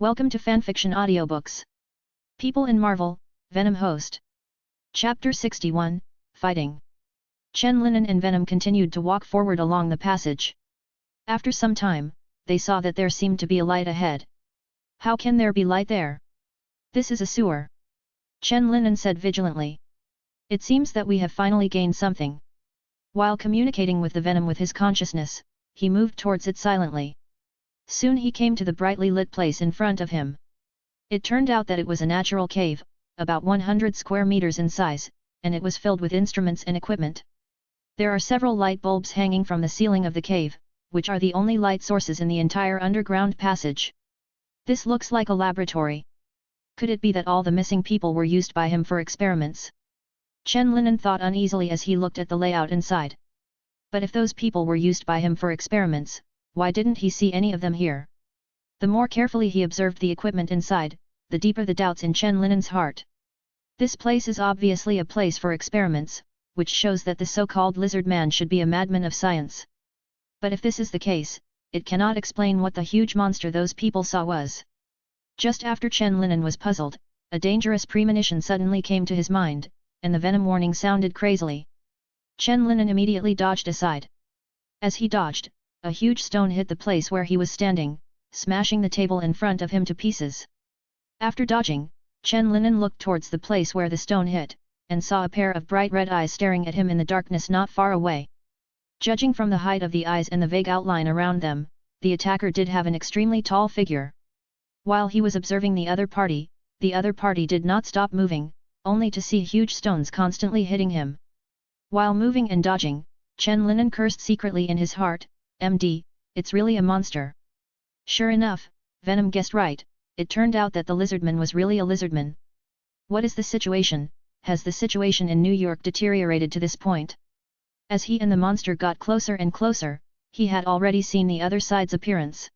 Welcome to Fanfiction Audiobooks. People in Marvel, Venom host. Chapter 61, Fighting. Chen Linen and Venom continued to walk forward along the passage. After some time, they saw that there seemed to be a light ahead. How can there be light there? This is a sewer. Chen Linen said vigilantly. It seems that we have finally gained something. While communicating with the Venom with his consciousness, he moved towards it silently. Soon he came to the brightly lit place in front of him. It turned out that it was a natural cave, about 100 square meters in size, and it was filled with instruments and equipment. There are several light bulbs hanging from the ceiling of the cave, which are the only light sources in the entire underground passage. This looks like a laboratory. Could it be that all the missing people were used by him for experiments? Chen Linen thought uneasily as he looked at the layout inside. But if those people were used by him for experiments, why didn't he see any of them here? The more carefully he observed the equipment inside, the deeper the doubts in Chen Linen's heart. This place is obviously a place for experiments, which shows that the so-called lizard man should be a madman of science. But if this is the case, it cannot explain what the huge monster those people saw was. Just after Chen Linen was puzzled, a dangerous premonition suddenly came to his mind, and the venom warning sounded crazily. Chen Linen immediately dodged aside. As he dodged, a huge stone hit the place where he was standing, smashing the table in front of him to pieces. After dodging, Chen Linen looked towards the place where the stone hit, and saw a pair of bright red eyes staring at him in the darkness not far away. Judging from the height of the eyes and the vague outline around them, the attacker did have an extremely tall figure. While he was observing the other party did not stop moving, only to see huge stones constantly hitting him. While moving and dodging, Chen Linen cursed secretly in his heart, "MD, it's really a monster." Sure enough, Venom guessed right, it turned out that the lizardman was really a lizardman. What is the situation? Has the situation in New York deteriorated to this point? As he and the monster got closer and closer, he had already seen the other side's appearance.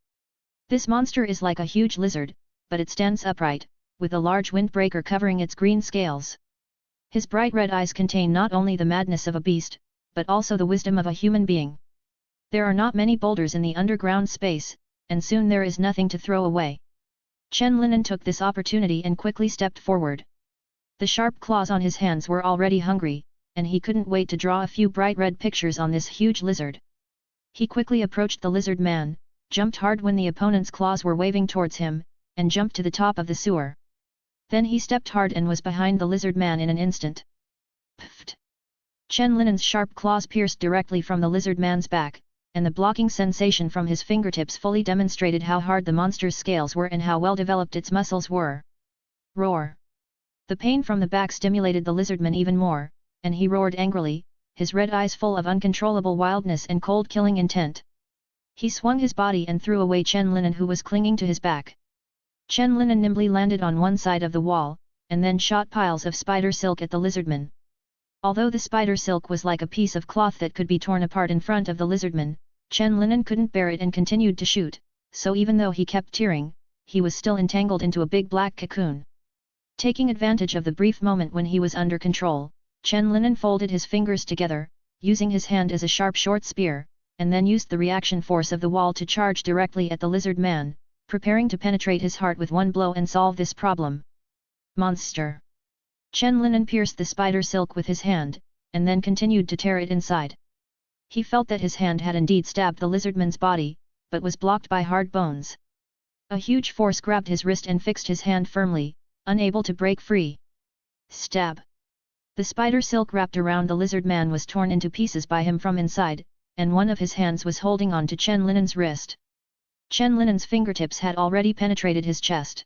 This monster is like a huge lizard, but it stands upright, with a large windbreaker covering its green scales. His bright red eyes contain not only the madness of a beast, but also the wisdom of a human being. There are not many boulders in the underground space, and soon there is nothing to throw away. Chen Linen took this opportunity and quickly stepped forward. The sharp claws on his hands were already hungry, and he couldn't wait to draw a few bright red pictures on this huge lizard. He quickly approached the lizard man, jumped hard when the opponent's claws were waving towards him, and jumped to the top of the sewer. Then he stepped hard and was behind the lizard man in an instant. Pfft! Chen Linen's sharp claws pierced directly from the lizard man's back, and the blocking sensation from his fingertips fully demonstrated how hard the monster's scales were and how well developed its muscles were. Roar! The pain from the back stimulated the lizardman even more, and he roared angrily, his red eyes full of uncontrollable wildness and cold killing intent. He swung his body and threw away Chen Linen, who was clinging to his back. Chen Linen nimbly landed on one side of the wall, and then shot piles of spider silk at the lizardman. Although the spider silk was like a piece of cloth that could be torn apart in front of the lizardman, Chen Linen couldn't bear it and continued to shoot, so even though he kept tearing, he was still entangled into a big black cocoon. Taking advantage of the brief moment when he was under control, Chen Linen folded his fingers together, using his hand as a sharp short spear, and then used the reaction force of the wall to charge directly at the lizard man, preparing to penetrate his heart with one blow and solve this problem. Monster! Chen Linen pierced the spider silk with his hand, and then continued to tear it inside. He felt that his hand had indeed stabbed the lizardman's body, but was blocked by hard bones. A huge force grabbed his wrist and fixed his hand firmly, unable to break free. Stab! The spider silk wrapped around the lizard man was torn into pieces by him from inside, and one of his hands was holding on to Chen Linen's wrist. Chen Linen's fingertips had already penetrated his chest.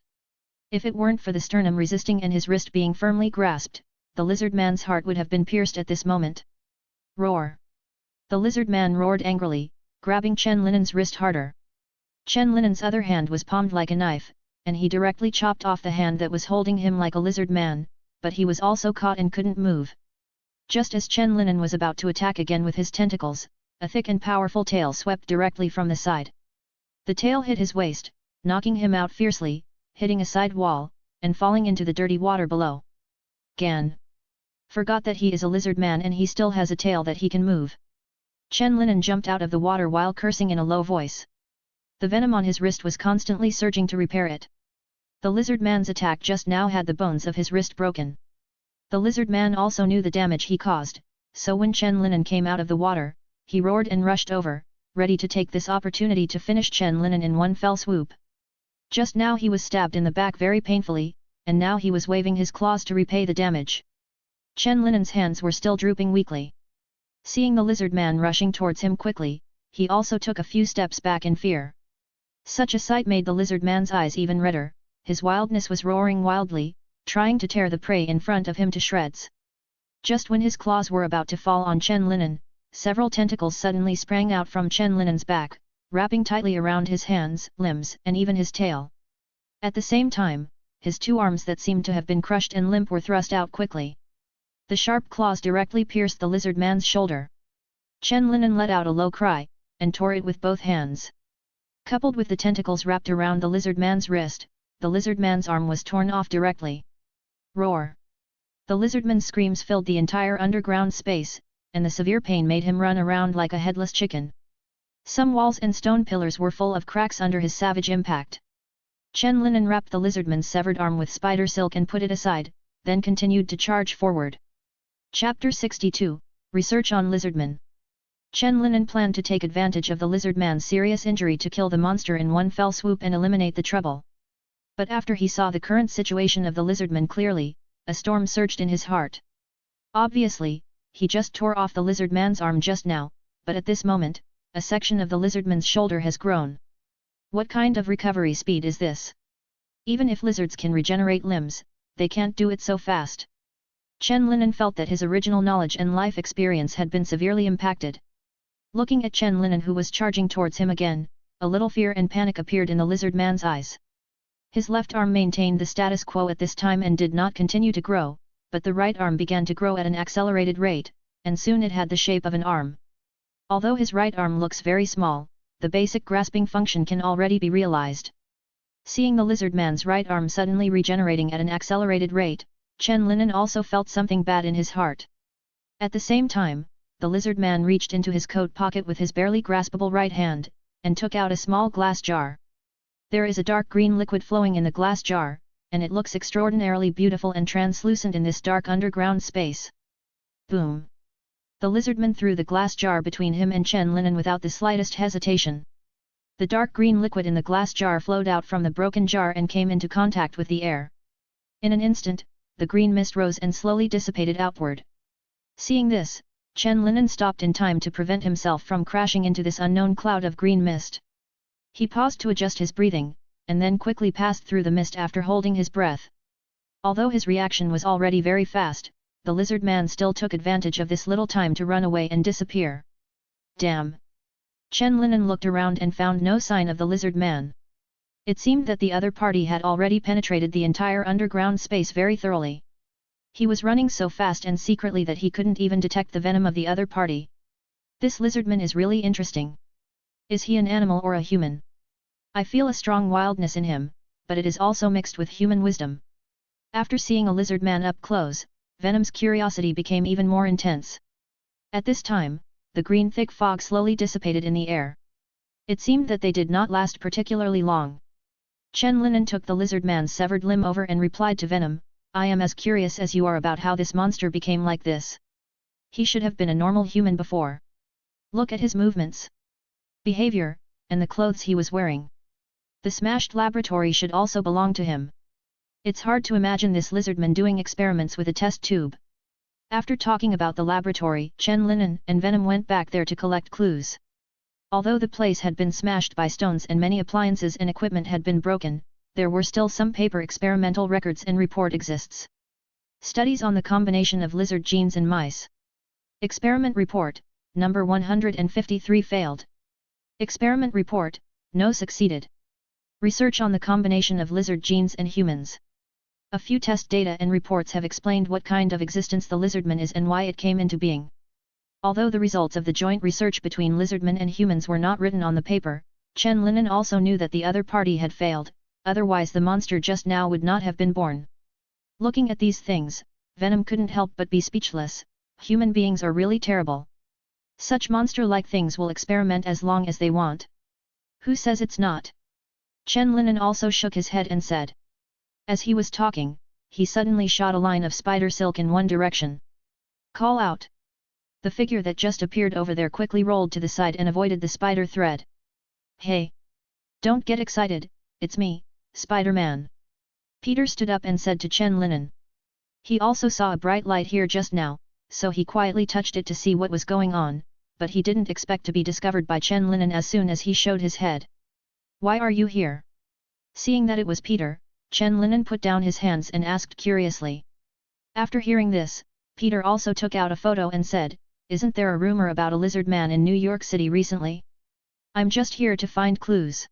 If it weren't for the sternum resisting and his wrist being firmly grasped, the lizard man's heart would have been pierced at this moment. Roar! The lizard man roared angrily, grabbing Chen Linen's wrist harder. Chen Linen's other hand was palmed like a knife, and he directly chopped off the hand that was holding him like a lizard man, but he was also caught and couldn't move. Just as Chen Linen was about to attack again with his tentacles, a thick and powerful tail swept directly from the side. The tail hit his waist, knocking him out fiercely, hitting a side wall, and falling into the dirty water below. Gan! Forgot that he is a lizard man and he still has a tail that he can move. Chen Linen jumped out of the water while cursing in a low voice. The venom on his wrist was constantly surging to repair it. The lizard man's attack just now had the bones of his wrist broken. The lizard man also knew the damage he caused, so when Chen Linen came out of the water, he roared and rushed over, ready to take this opportunity to finish Chen Linen in one fell swoop. Just now he was stabbed in the back very painfully, and now he was waving his claws to repay the damage. Chen Linen's hands were still drooping weakly. Seeing the lizard man rushing towards him quickly, he also took a few steps back in fear. Such a sight made the lizard man's eyes even redder, his wildness was roaring wildly, trying to tear the prey in front of him to shreds. Just when his claws were about to fall on Chen Linen, several tentacles suddenly sprang out from Chen Linen's back, wrapping tightly around his hands, limbs, and even his tail. At the same time, his two arms that seemed to have been crushed and limp were thrust out quickly. The sharp claws directly pierced the lizard man's shoulder. Chen Linen let out a low cry, and tore it with both hands. Coupled with the tentacles wrapped around the lizard man's wrist, the lizard man's arm was torn off directly. Roar! The lizardman's screams filled the entire underground space, and the severe pain made him run around like a headless chicken. Some walls and stone pillars were full of cracks under his savage impact. Chen Linen wrapped the lizardman's severed arm with spider silk and put it aside, then continued to charge forward. Chapter 62, Research on Lizardman. Chen Linen planned to take advantage of the lizardman's serious injury to kill the monster in one fell swoop and eliminate the trouble. But after he saw the current situation of the lizardman clearly, a storm surged in his heart. Obviously, he just tore off the lizardman's arm just now, but at this moment, a section of the lizardman's shoulder has grown. What kind of recovery speed is this? Even if lizards can regenerate limbs, they can't do it so fast. Chen Linen felt that his original knowledge and life experience had been severely impacted. Looking at Chen Linen who was charging towards him again, a little fear and panic appeared in the lizard man's eyes. His left arm maintained the status quo at this time and did not continue to grow, but the right arm began to grow at an accelerated rate, and soon it had the shape of an arm. Although his right arm looks very small, the basic grasping function can already be realized. Seeing the lizard man's right arm suddenly regenerating at an accelerated rate, Chen Linen also felt something bad in his heart. At the same time, the lizard man reached into his coat pocket with his barely graspable right hand, and took out a small glass jar. There is a dark green liquid flowing in the glass jar, and it looks extraordinarily beautiful and translucent in this dark underground space. Boom! The lizardman threw the glass jar between him and Chen Linen without the slightest hesitation. The dark green liquid in the glass jar flowed out from the broken jar and came into contact with the air. In an instant, the green mist rose and slowly dissipated outward. Seeing this, Chen Linen stopped in time to prevent himself from crashing into this unknown cloud of green mist. He paused to adjust his breathing, and then quickly passed through the mist after holding his breath. Although his reaction was already very fast, the lizard man still took advantage of this little time to run away and disappear. Damn! Chen Linen looked around and found no sign of the lizard man. It seemed that the other party had already penetrated the entire underground space very thoroughly. He was running so fast and secretly that he couldn't even detect the venom of the other party. This lizardman is really interesting. Is he an animal or a human? I feel a strong wildness in him, but it is also mixed with human wisdom. After seeing a lizard man up close, Venom's curiosity became even more intense. At this time, the green thick fog slowly dissipated in the air. It seemed that they did not last particularly long. Chen Linen took the lizard man's severed limb over and replied to Venom, I am as curious as you are about how this monster became like this. He should have been a normal human before. Look at his movements, behavior, and the clothes he was wearing. The smashed laboratory should also belong to him. It's hard to imagine this lizardman doing experiments with a test tube. After talking about the laboratory, Chen Linen and Venom went back there to collect clues. Although the place had been smashed by stones and many appliances and equipment had been broken, there were still some paper experimental records and report exists. Studies on the combination of lizard genes in mice. Experiment report, number 153 failed. Experiment report, no succeeded. Research on the combination of lizard genes and humans. A few test data and reports have explained what kind of existence the lizardman is and why it came into being. Although the results of the joint research between lizardmen and humans were not written on the paper, Chen Linen also knew that the other party had failed, otherwise the monster just now would not have been born. Looking at these things, Venom couldn't help but be speechless. Human beings are really terrible. Such monster-like things will experiment as long as they want. Who says it's not? Chen Linen also shook his head and said. As he was talking, he suddenly shot a line of spider silk in one direction. Call out! The figure that just appeared over there quickly rolled to the side and avoided the spider thread. Hey! Don't get excited, it's me, Spider-Man. Peter stood up and said to Chen Linen. He also saw a bright light here just now, so he quietly touched it to see what was going on, but he didn't expect to be discovered by Chen Linen as soon as he showed his head. Why are you here? Seeing that it was Peter, Chen Linen put down his hands and asked curiously. After hearing this, Peter also took out a photo and said, Isn't there a rumor about a lizard man in New York City recently? I'm just here to find clues.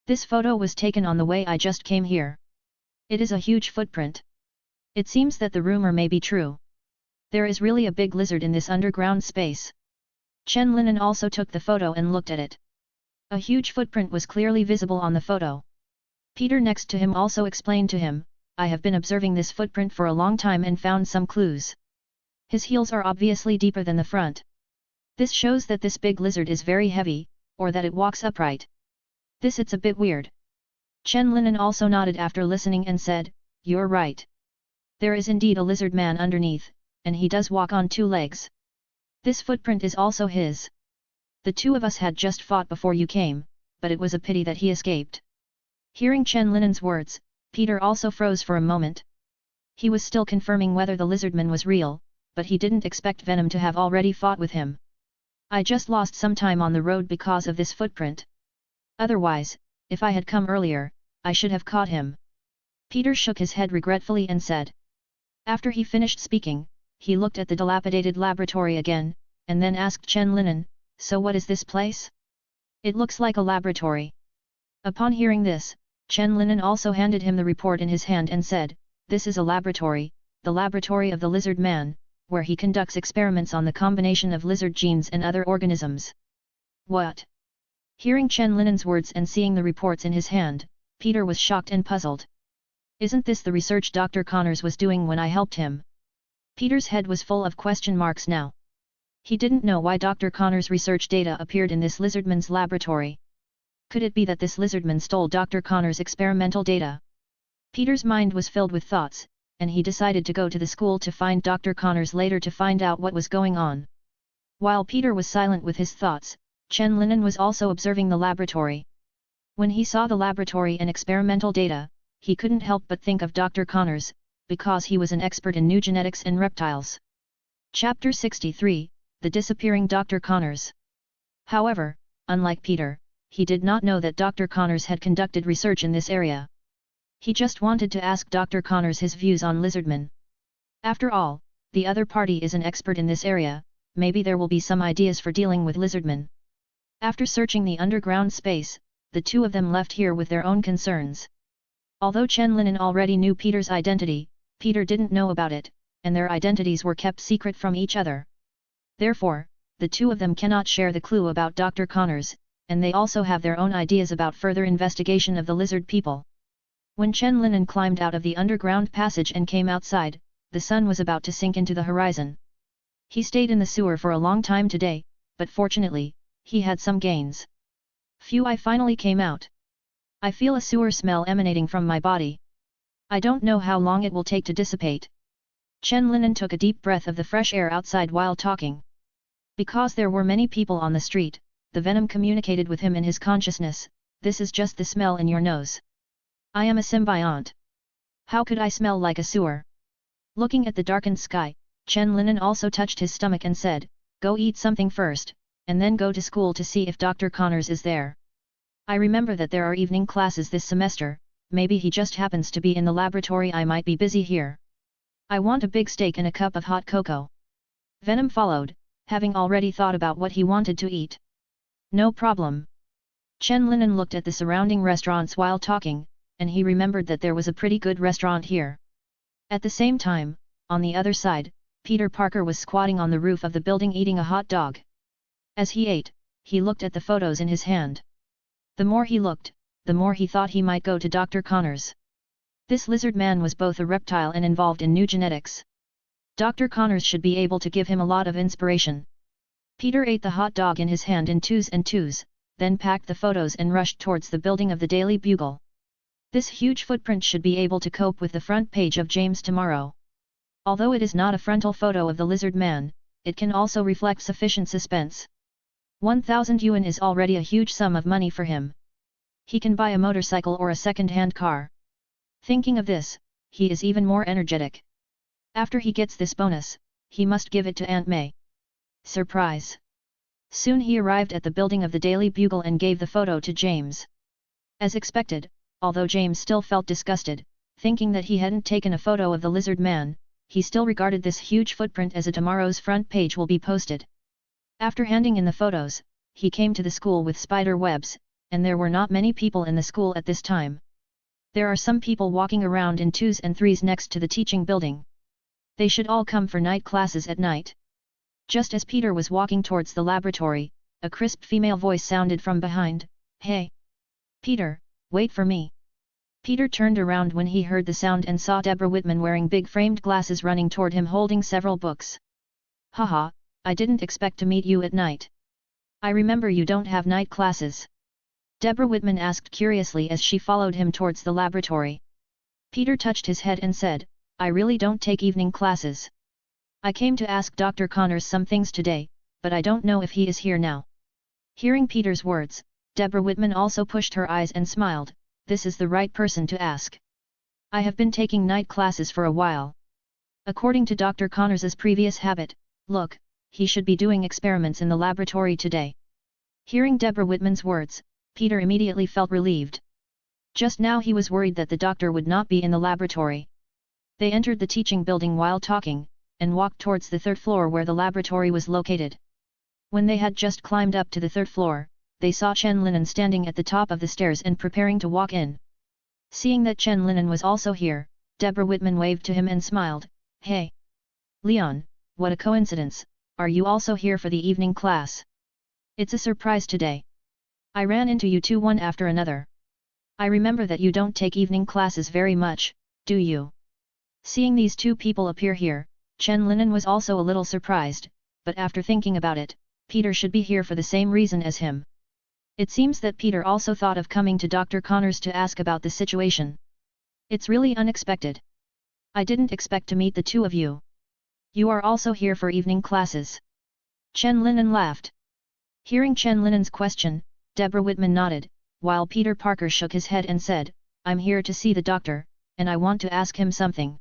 This photo was taken on the way I just came here. It is a huge footprint. It seems that the rumor may be true. There is really a big lizard in this underground space. Chen Linen also took the photo and looked at it. A huge footprint was clearly visible on the photo. Peter next to him also explained to him, I have been observing this footprint for a long time and found some clues. His heels are obviously deeper than the front. This shows that this big lizard is very heavy, or that it walks upright. It's a bit weird. Chen Linen also nodded after listening and said, You're right. There is indeed a lizard man underneath, and he does walk on two legs. This footprint is also his. The two of us had just fought before you came, but it was a pity that he escaped. Hearing Chen Linen's words, Peter also froze for a moment. He was still confirming whether the lizardman was real, but he didn't expect Venom to have already fought with him. I just lost some time on the road because of this footprint. Otherwise, if I had come earlier, I should have caught him. Peter shook his head regretfully and said. After he finished speaking, he looked at the dilapidated laboratory again, and then asked Chen Linen, So what is this place? It looks like a laboratory. Upon hearing this, Chen Linen also handed him the report in his hand and said, This is a laboratory, the laboratory of the lizard man, where he conducts experiments on the combination of lizard genes and other organisms. What? Hearing Chen Linen's words and seeing the reports in his hand, Peter was shocked and puzzled. Isn't this the research Dr. Connors was doing when I helped him? Peter's head was full of question marks now. He didn't know why Dr. Connors' research data appeared in this lizardman's laboratory. Could it be that this lizardman stole Dr. Connors' experimental data? Peter's mind was filled with thoughts, and he decided to go to the school to find Dr. Connors later to find out what was going on. While Peter was silent with his thoughts, Chen Linen was also observing the laboratory. When he saw the laboratory and experimental data, he couldn't help but think of Dr. Connors, because he was an expert in new genetics and reptiles. Chapter 63, The Disappearing Dr. Connors. However, unlike Peter, he did not know that Dr. Connors had conducted research in this area. He just wanted to ask Dr. Connors his views on lizardmen. After all, the other party is an expert in this area, maybe there will be some ideas for dealing with lizardmen. After searching the underground space, the two of them left here with their own concerns. Although Chen Linen already knew Peter's identity, Peter didn't know about it, and their identities were kept secret from each other. Therefore, the two of them cannot share the clue about Dr. Connors, and they also have their own ideas about further investigation of the lizard people. When Chen Linen climbed out of the underground passage and came outside, the sun was about to sink into the horizon. He stayed in the sewer for a long time today, but fortunately, he had some gains. Phew, I finally came out. I feel a sewer smell emanating from my body. I don't know how long it will take to dissipate. Chen Linen took a deep breath of the fresh air outside while talking. Because there were many people on the street, the venom communicated with him in his consciousness, this is just the smell in your nose. I am a symbiont. How could I smell like a sewer? Looking at the darkened sky, Chen Linen also touched his stomach and said, Go eat something first, and then go to school to see if Dr. Connors is there. I remember that there are evening classes this semester, maybe he just happens to be in the laboratory. I might be busy here. I want a big steak and a cup of hot cocoa. Venom followed, having already thought about what he wanted to eat. No problem. Chen Linen looked at the surrounding restaurants while talking, and he remembered that there was a pretty good restaurant here. At the same time, on the other side, Peter Parker was squatting on the roof of the building eating a hot dog. As he ate, he looked at the photos in his hand. The more he looked, the more he thought he might go to Dr. Connors. This lizard man was both a reptile and involved in new genetics. Dr. Connors should be able to give him a lot of inspiration. Peter ate the hot dog in his hand in twos and twos, then packed the photos and rushed towards the building of the Daily Bugle. This huge footprint should be able to cope with the front page of James tomorrow. Although it is not a frontal photo of the lizard man, it can also reflect sufficient suspense. 1,000 yuan is already a huge sum of money for him. He can buy a motorcycle or a second-hand car. Thinking of this, he is even more energetic. After he gets this bonus, he must give it to Aunt May. Surprise! Soon he arrived at the building of the Daily Bugle and gave the photo to James. As expected, although James still felt disgusted, thinking that he hadn't taken a photo of the lizard man, he still regarded this huge footprint as a tomorrow's front page will be posted. After handing in the photos, he came to the school with spider webs, and there were not many people in the school at this time. There are some people walking around in 2s and 3s next to the teaching building. They should all come for night classes at night. Just as Peter was walking towards the laboratory, a crisp female voice sounded from behind, "Hey! Peter, wait for me." Peter turned around when he heard the sound and saw Deborah Whitman wearing big framed glasses running toward him holding several books. "Haha, I didn't expect to meet you at night. I remember you don't have night classes." Deborah Whitman asked curiously as she followed him towards the laboratory. Peter touched his head and said, "I really don't take evening classes. I came to ask Dr. Connors some things today, but I don't know if he is here now." Hearing Peter's words, Deborah Whitman also pushed her eyes and smiled, "This is the right person to ask. I have been taking night classes for a while. According to Dr. Connors's previous habit, look, he should be doing experiments in the laboratory today." Hearing Deborah Whitman's words, Peter immediately felt relieved. Just now he was worried that the doctor would not be in the laboratory. They entered the teaching building while talking, and walked towards the 3rd floor where the laboratory was located. When they had just climbed up to the 3rd floor, they saw Chen Linan standing at the top of the stairs and preparing to walk in. Seeing that Chen Linan was also here, Deborah Whitman waved to him and smiled, "Hey! Leon, what a coincidence, are you also here for the evening class? It's a surprise today. I ran into you two one after another. I remember that you don't take evening classes very much, do you?" Seeing these two people appear here, Chen Linan was also a little surprised, but after thinking about it, Peter should be here for the same reason as him. It seems that Peter also thought of coming to Dr. Connors to ask about the situation. It's really unexpected. I didn't expect to meet the two of you. You are also here for evening classes. Chen Linan laughed. Hearing Chen Linan's question, Deborah Whitman nodded, while Peter Parker shook his head and said, "I'm here to see the doctor, and I want to ask him something."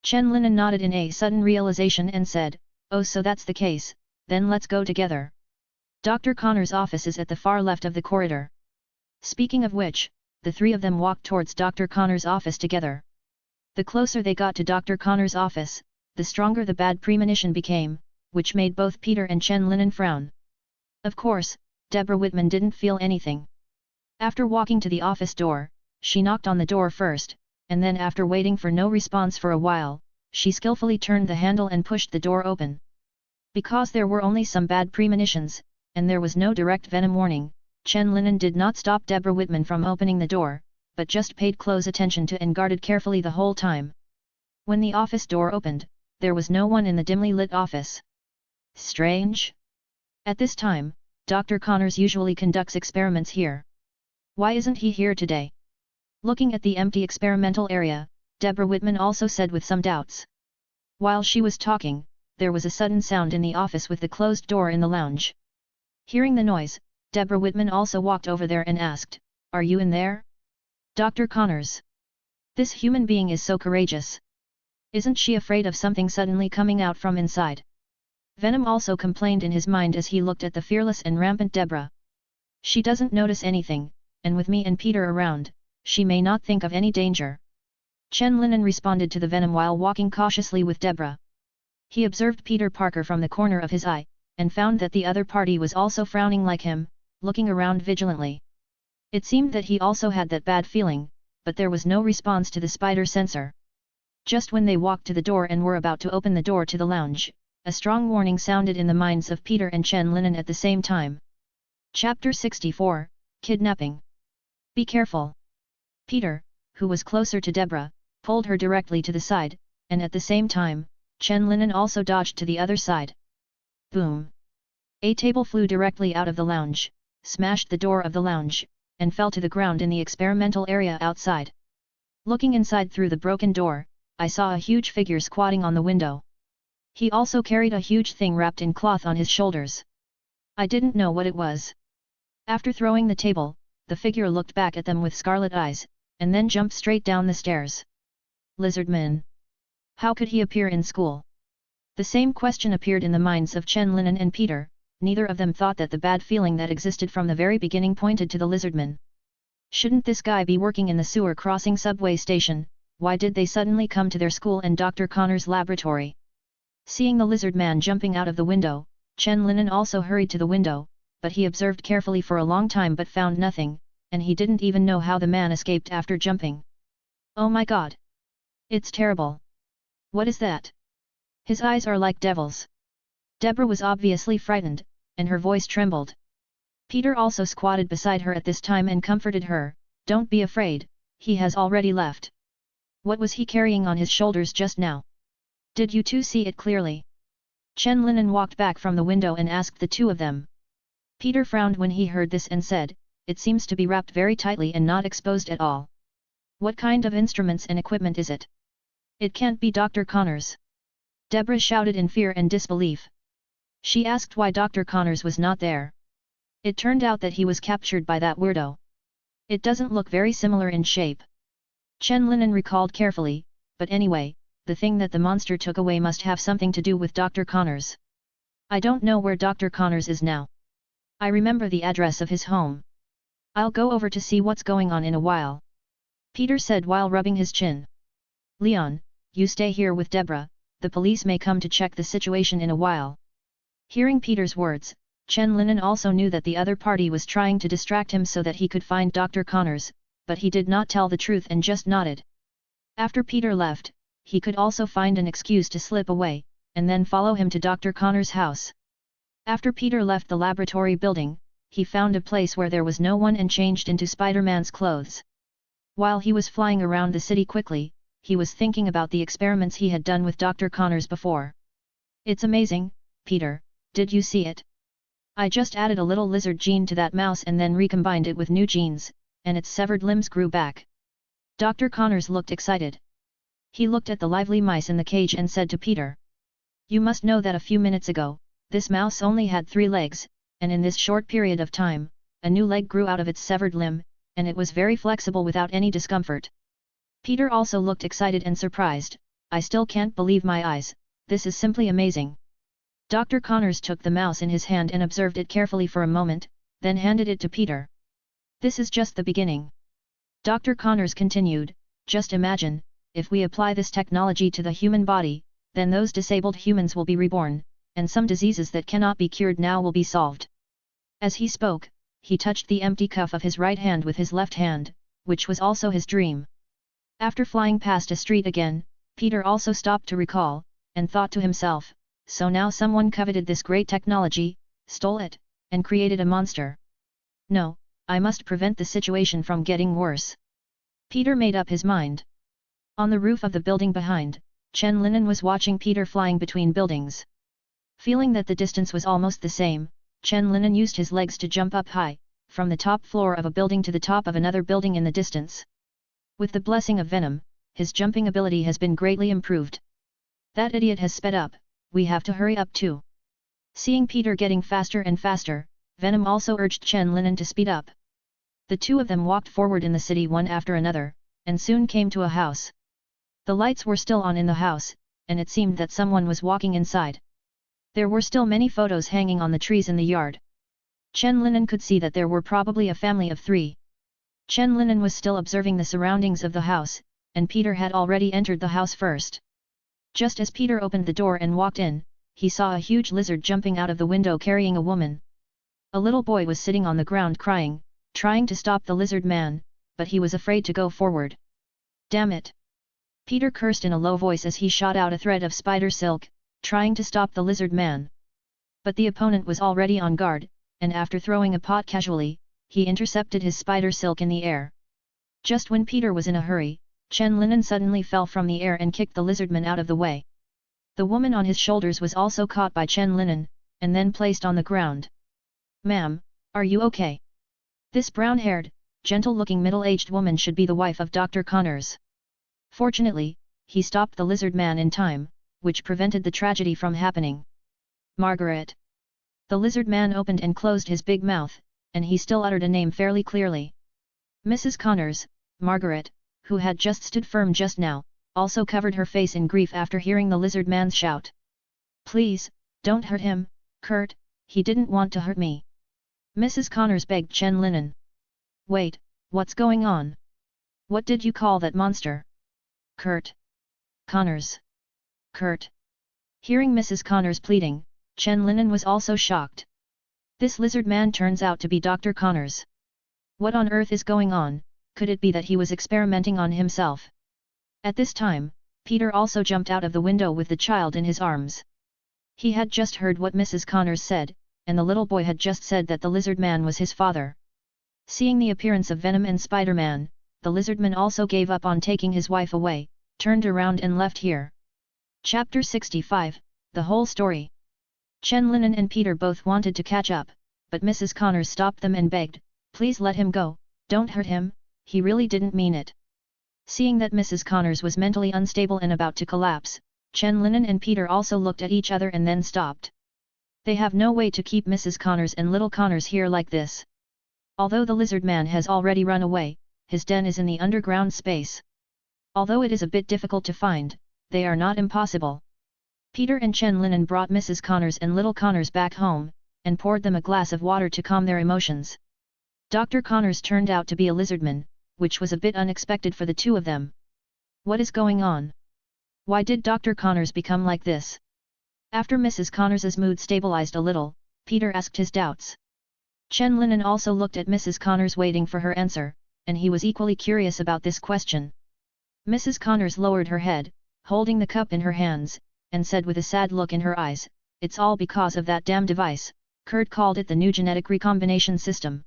Chen Linan nodded in a sudden realization and said, "Oh, so that's the case, then let's go together. Dr. Connor's office is at the far left of the corridor." Speaking of which, the three of them walked towards Dr. Connor's office together. The closer they got to Dr. Connor's office, the stronger the bad premonition became, which made both Peter and Chen Linan frown. Of course, Deborah Whitman didn't feel anything. After walking to the office door, she knocked on the door first, and then after waiting for no response for a while, she skillfully turned the handle and pushed the door open. Because there were only some bad premonitions, and there was no direct venom warning, Chen Linan did not stop Deborah Whitman from opening the door, but just paid close attention to and guarded carefully the whole time. When the office door opened, there was no one in the dimly lit office. Strange? At this time, Dr. Connors usually conducts experiments here. Why isn't he here today? Looking at the empty experimental area, Deborah Whitman also said with some doubts. While she was talking, there was a sudden sound in the office with the closed door in the lounge. Hearing the noise, Deborah Whitman also walked over there and asked, "Are you in there? Dr. Connors? This human being is so courageous. Isn't she afraid of something suddenly coming out from inside?" Venom also complained in his mind as he looked at the fearless and rampant Deborah. "She doesn't notice anything, and with me and Peter around, she may not think of any danger." Chen Linan responded to the Venom while walking cautiously with Deborah. He observed Peter Parker from the corner of his eye, and found that the other party was also frowning like him, looking around vigilantly. It seemed that he also had that bad feeling, but there was no response to the spider sensor. Just when they walked to the door and were about to open the door to the lounge, a strong warning sounded in the minds of Peter and Chen Linan at the same time. Chapter 64, Kidnapping. Be careful. Peter, who was closer to Deborah, pulled her directly to the side, and at the same time, Chen Linan also dodged to the other side. Boom! A table flew directly out of the lounge, smashed the door of the lounge, and fell to the ground in the experimental area outside. Looking inside through the broken door, I saw a huge figure squatting on the window. He also carried a huge thing wrapped in cloth on his shoulders. I didn't know what it was. After throwing the table, the figure looked back at them with scarlet eyes, and then jumped straight down the stairs. Lizardman. How could he appear in school? The same question appeared in the minds of Chen Linen and Peter. Neither of them thought that the bad feeling that existed from the very beginning pointed to the lizardman. Shouldn't this guy be working in the sewer crossing subway station? Why did they suddenly come to their school and Dr. Connor's laboratory? Seeing the lizard man jumping out of the window, Chen Linen also hurried to the window, but he observed carefully for a long time but found nothing, and he didn't even know how the man escaped after jumping. Oh my god! It's terrible! What is that? His eyes are like devils. Deborah was obviously frightened, and her voice trembled. Peter also squatted beside her at this time and comforted her. Don't be afraid, he has already left. What was he carrying on his shoulders just now? Did you two see it clearly? Chen Linen walked back from the window and asked the two of them. Peter frowned when he heard this and said, it seems to be wrapped very tightly and not exposed at all. What kind of instruments and equipment is it? It can't be Dr. Connor's. Deborah shouted in fear and disbelief. She asked why Dr. Connors was not there. It turned out that he was captured by that weirdo. It doesn't look very similar in shape. Chen Linen recalled carefully, but anyway, the thing that the monster took away must have something to do with Dr. Connors. I don't know where Dr. Connors is now. I remember the address of his home. I'll go over to see what's going on in a while. Peter said while rubbing his chin. Leon, you stay here with Deborah, the police may come to check the situation in a while. Hearing Peter's words, Chen Linen also knew that the other party was trying to distract him so that he could find Dr. Connors, but he did not tell the truth and just nodded. After Peter left, he could also find an excuse to slip away, and then follow him to Dr. Connor's house. After Peter left the laboratory building, he found a place where there was no one and changed into Spider-Man's clothes. While he was flying around the city quickly, he was thinking about the experiments he had done with Dr. Connors before. It's amazing, Peter, did you see it? I just added a little lizard gene to that mouse and then recombined it with new genes, and its severed limbs grew back. Dr. Connors looked excited. He looked at the lively mice in the cage and said to Peter. You must know that a few minutes ago, this mouse only had 3 legs, and in this short period of time, a new leg grew out of its severed limb, and it was very flexible without any discomfort. Peter also looked excited and surprised. I still can't believe my eyes, this is simply amazing. Dr. Connors took the mouse in his hand and observed it carefully for a moment, then handed it to Peter. This is just the beginning. Dr. Connors continued, just imagine, if we apply this technology to the human body, then those disabled humans will be reborn, and some diseases that cannot be cured now will be solved. As he spoke, he touched the empty cuff of his right hand with his left hand, which was also his dream. After flying past a street again, Peter also stopped to recall, and thought to himself, so now someone coveted this great technology, stole it, and created a monster. No, I must prevent the situation from getting worse. Peter made up his mind. On the roof of the building behind, Chen Linen was watching Peter flying between buildings. Feeling that the distance was almost the same, Chen Linen used his legs to jump up high, from the top floor of a building to the top of another building in the distance. With the blessing of Venom, his jumping ability has been greatly improved. That idiot has sped up, we have to hurry up too. Seeing Peter getting faster and faster, Venom also urged Chen Linen to speed up. The two of them walked forward in the city one after another, and soon came to a house. The lights were still on in the house, and it seemed that someone was walking inside. There were still many photos hanging on the trees in the yard. Chen Linen could see that there were probably a family of 3. Chen Linen was still observing the surroundings of the house, and Peter had already entered the house first. Just as Peter opened the door and walked in, he saw a huge lizard jumping out of the window carrying a woman. A little boy was sitting on the ground crying, trying to stop the lizard man, but he was afraid to go forward. Damn it! Peter cursed in a low voice as he shot out a thread of spider silk, trying to stop the lizard man. But the opponent was already on guard, and after throwing a pot casually, he intercepted his spider silk in the air. Just when Peter was in a hurry, Chen Linen suddenly fell from the air and kicked the lizardman out of the way. The woman on his shoulders was also caught by Chen Linen, and then placed on the ground. Ma'am, are you okay? This brown-haired, gentle-looking middle-aged woman should be the wife of Dr. Connors. Fortunately, he stopped the lizard man in time, which prevented the tragedy from happening. Margaret. The lizard man opened and closed his big mouth, and he still uttered a name fairly clearly. Mrs. Connors, Margaret, who had just stood firm just now, also covered her face in grief after hearing the lizard man's shout. Please, don't hurt him, Kurt, he didn't want to hurt me. Mrs. Connors begged Chen Linen. Wait, what's going on? What did you call that monster? Kurt. Connors. Kurt. Hearing Mrs. Connors pleading, Chen Linen was also shocked. This lizard man turns out to be Dr. Connors. What on earth is going on? Could it be that he was experimenting on himself? At this time, Peter also jumped out of the window with the child in his arms. He had just heard what Mrs. Connors said, and the little boy had just said that the lizard man was his father. Seeing the appearance of Venom and Spider-Man, the lizardman also gave up on taking his wife away, turned around and left here. Chapter 65, The Whole Story. Chen Linen and Peter both wanted to catch up, but Mrs. Connors stopped them and begged, please let him go, don't hurt him, he really didn't mean it. Seeing that Mrs. Connors was mentally unstable and about to collapse, Chen Linen and Peter also looked at each other and then stopped. They have no way to keep Mrs. Connors and little Connors here like this. Although the lizard man has already run away, his den is in the underground space. Although it is a bit difficult to find, they are not impossible. Peter and Chen Linen brought Mrs. Connors and little Connors back home, and poured them a glass of water to calm their emotions. Dr. Connors turned out to be a lizardman, which was a bit unexpected for the two of them. What is going on? Why did Dr. Connors become like this? After Mrs. Connors's mood stabilized a little, Peter asked his doubts. Chen Linen also looked at Mrs. Connors waiting for her answer, and he was equally curious about this question. Mrs. Connors lowered her head, holding the cup in her hands, and said with a sad look in her eyes, it's all because of that damn device, Kurt called it the new genetic recombination system.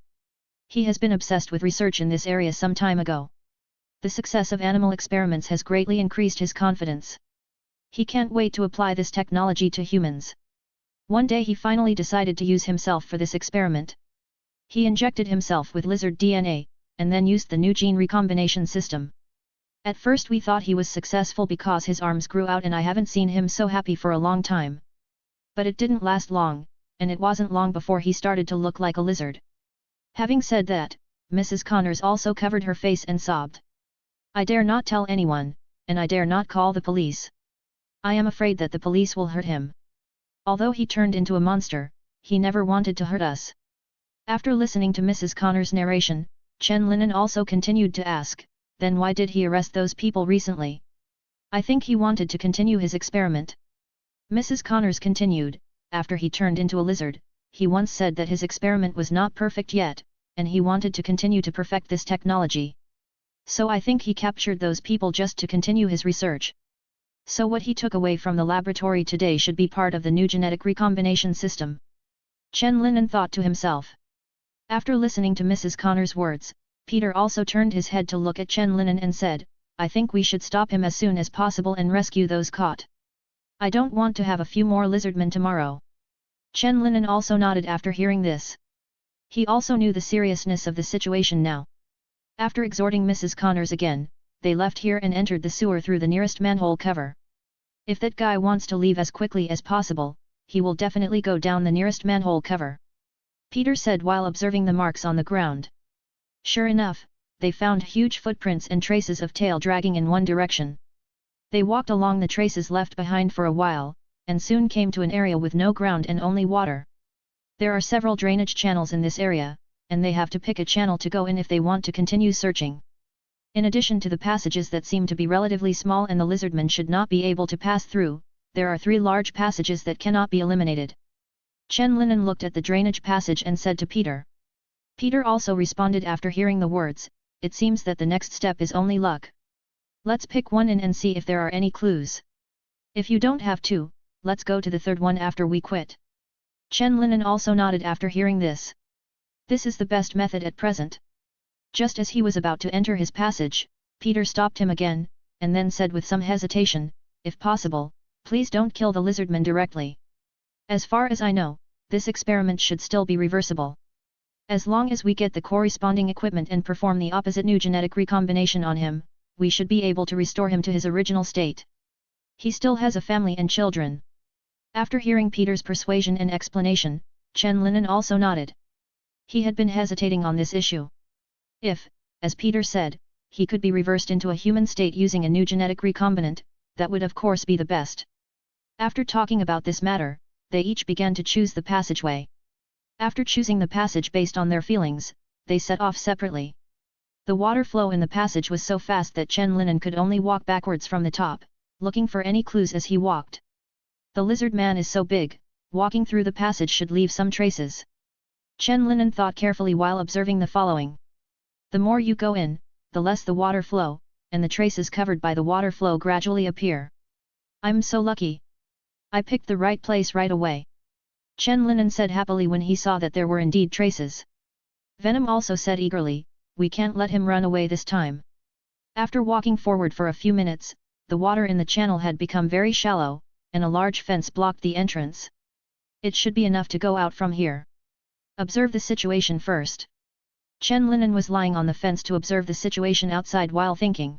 He has been obsessed with research in this area some time ago. The success of animal experiments has greatly increased his confidence. He can't wait to apply this technology to humans. One day he finally decided to use himself for this experiment. He injected himself with lizard DNA, and then used the new gene recombination system. At first we thought he was successful because his arms grew out and I haven't seen him so happy for a long time. But it didn't last long, and it wasn't long before he started to look like a lizard. Having said that, Mrs. Connors also covered her face and sobbed. I dare not tell anyone, and I dare not call the police. I am afraid that the police will hurt him. Although he turned into a monster, he never wanted to hurt us. After listening to Mrs. Connors' narration, Chen Linen also continued to ask, then why did he arrest those people recently? I think he wanted to continue his experiment. Mrs. Connors continued, after he turned into a lizard, he once said that his experiment was not perfect yet, and he wanted to continue to perfect this technology. So I think he captured those people just to continue his research. So what he took away from the laboratory today should be part of the new genetic recombination system. Chen Linen thought to himself. After listening to Mrs. Connors' words, Peter also turned his head to look at Chen Linen and said, I think we should stop him as soon as possible and rescue those caught. I don't want to have a few more lizardmen tomorrow. Chen Linen also nodded after hearing this. He also knew the seriousness of the situation now. After exhorting Mrs. Connors again, they left here and entered the sewer through the nearest manhole cover. If that guy wants to leave as quickly as possible, he will definitely go down the nearest manhole cover. Peter said while observing the marks on the ground. Sure enough, they found huge footprints and traces of tail dragging in one direction. They walked along the traces left behind for a while, and soon came to an area with no ground and only water. There are several drainage channels in this area, and they have to pick a channel to go in if they want to continue searching. In addition to the passages that seem to be relatively small and the lizardmen should not be able to pass through, there are 3 large passages that cannot be eliminated. Chen Linen looked at the drainage passage and said to Peter. Peter also responded after hearing the words, it seems that the next step is only luck. Let's pick one in and see if there are any clues. If you don't have to, let's go to the third one after we quit. Chen Linen also nodded after hearing this. This is the best method at present. Just as he was about to enter his passage, Peter stopped him again, and then said with some hesitation, if possible, please don't kill the lizardman directly. As far as I know, this experiment should still be reversible. As long as we get the corresponding equipment and perform the opposite new genetic recombination on him, we should be able to restore him to his original state. He still has a family and children. After hearing Peter's persuasion and explanation, Chen Linen also nodded. He had been hesitating on this issue. If, as Peter said, he could be reversed into a human state using a new genetic recombinant, that would of course be the best. After talking about this matter, they each began to choose the passageway. After choosing the passage based on their feelings, they set off separately. The water flow in the passage was so fast that Chen Linen could only walk backwards from the top, looking for any clues as he walked. The lizard man is so big, walking through the passage should leave some traces. Chen Linen thought carefully while observing the following. The more you go in, the less the water flow, and the traces covered by the water flow gradually appear. I'm so lucky. I picked the right place right away. Chen Linen said happily when he saw that there were indeed traces. Venom also said eagerly, we can't let him run away this time. After walking forward for a few minutes, the water in the channel had become very shallow, and a large fence blocked the entrance. It should be enough to go out from here. Observe the situation first. Chen Linen was lying on the fence to observe the situation outside while thinking.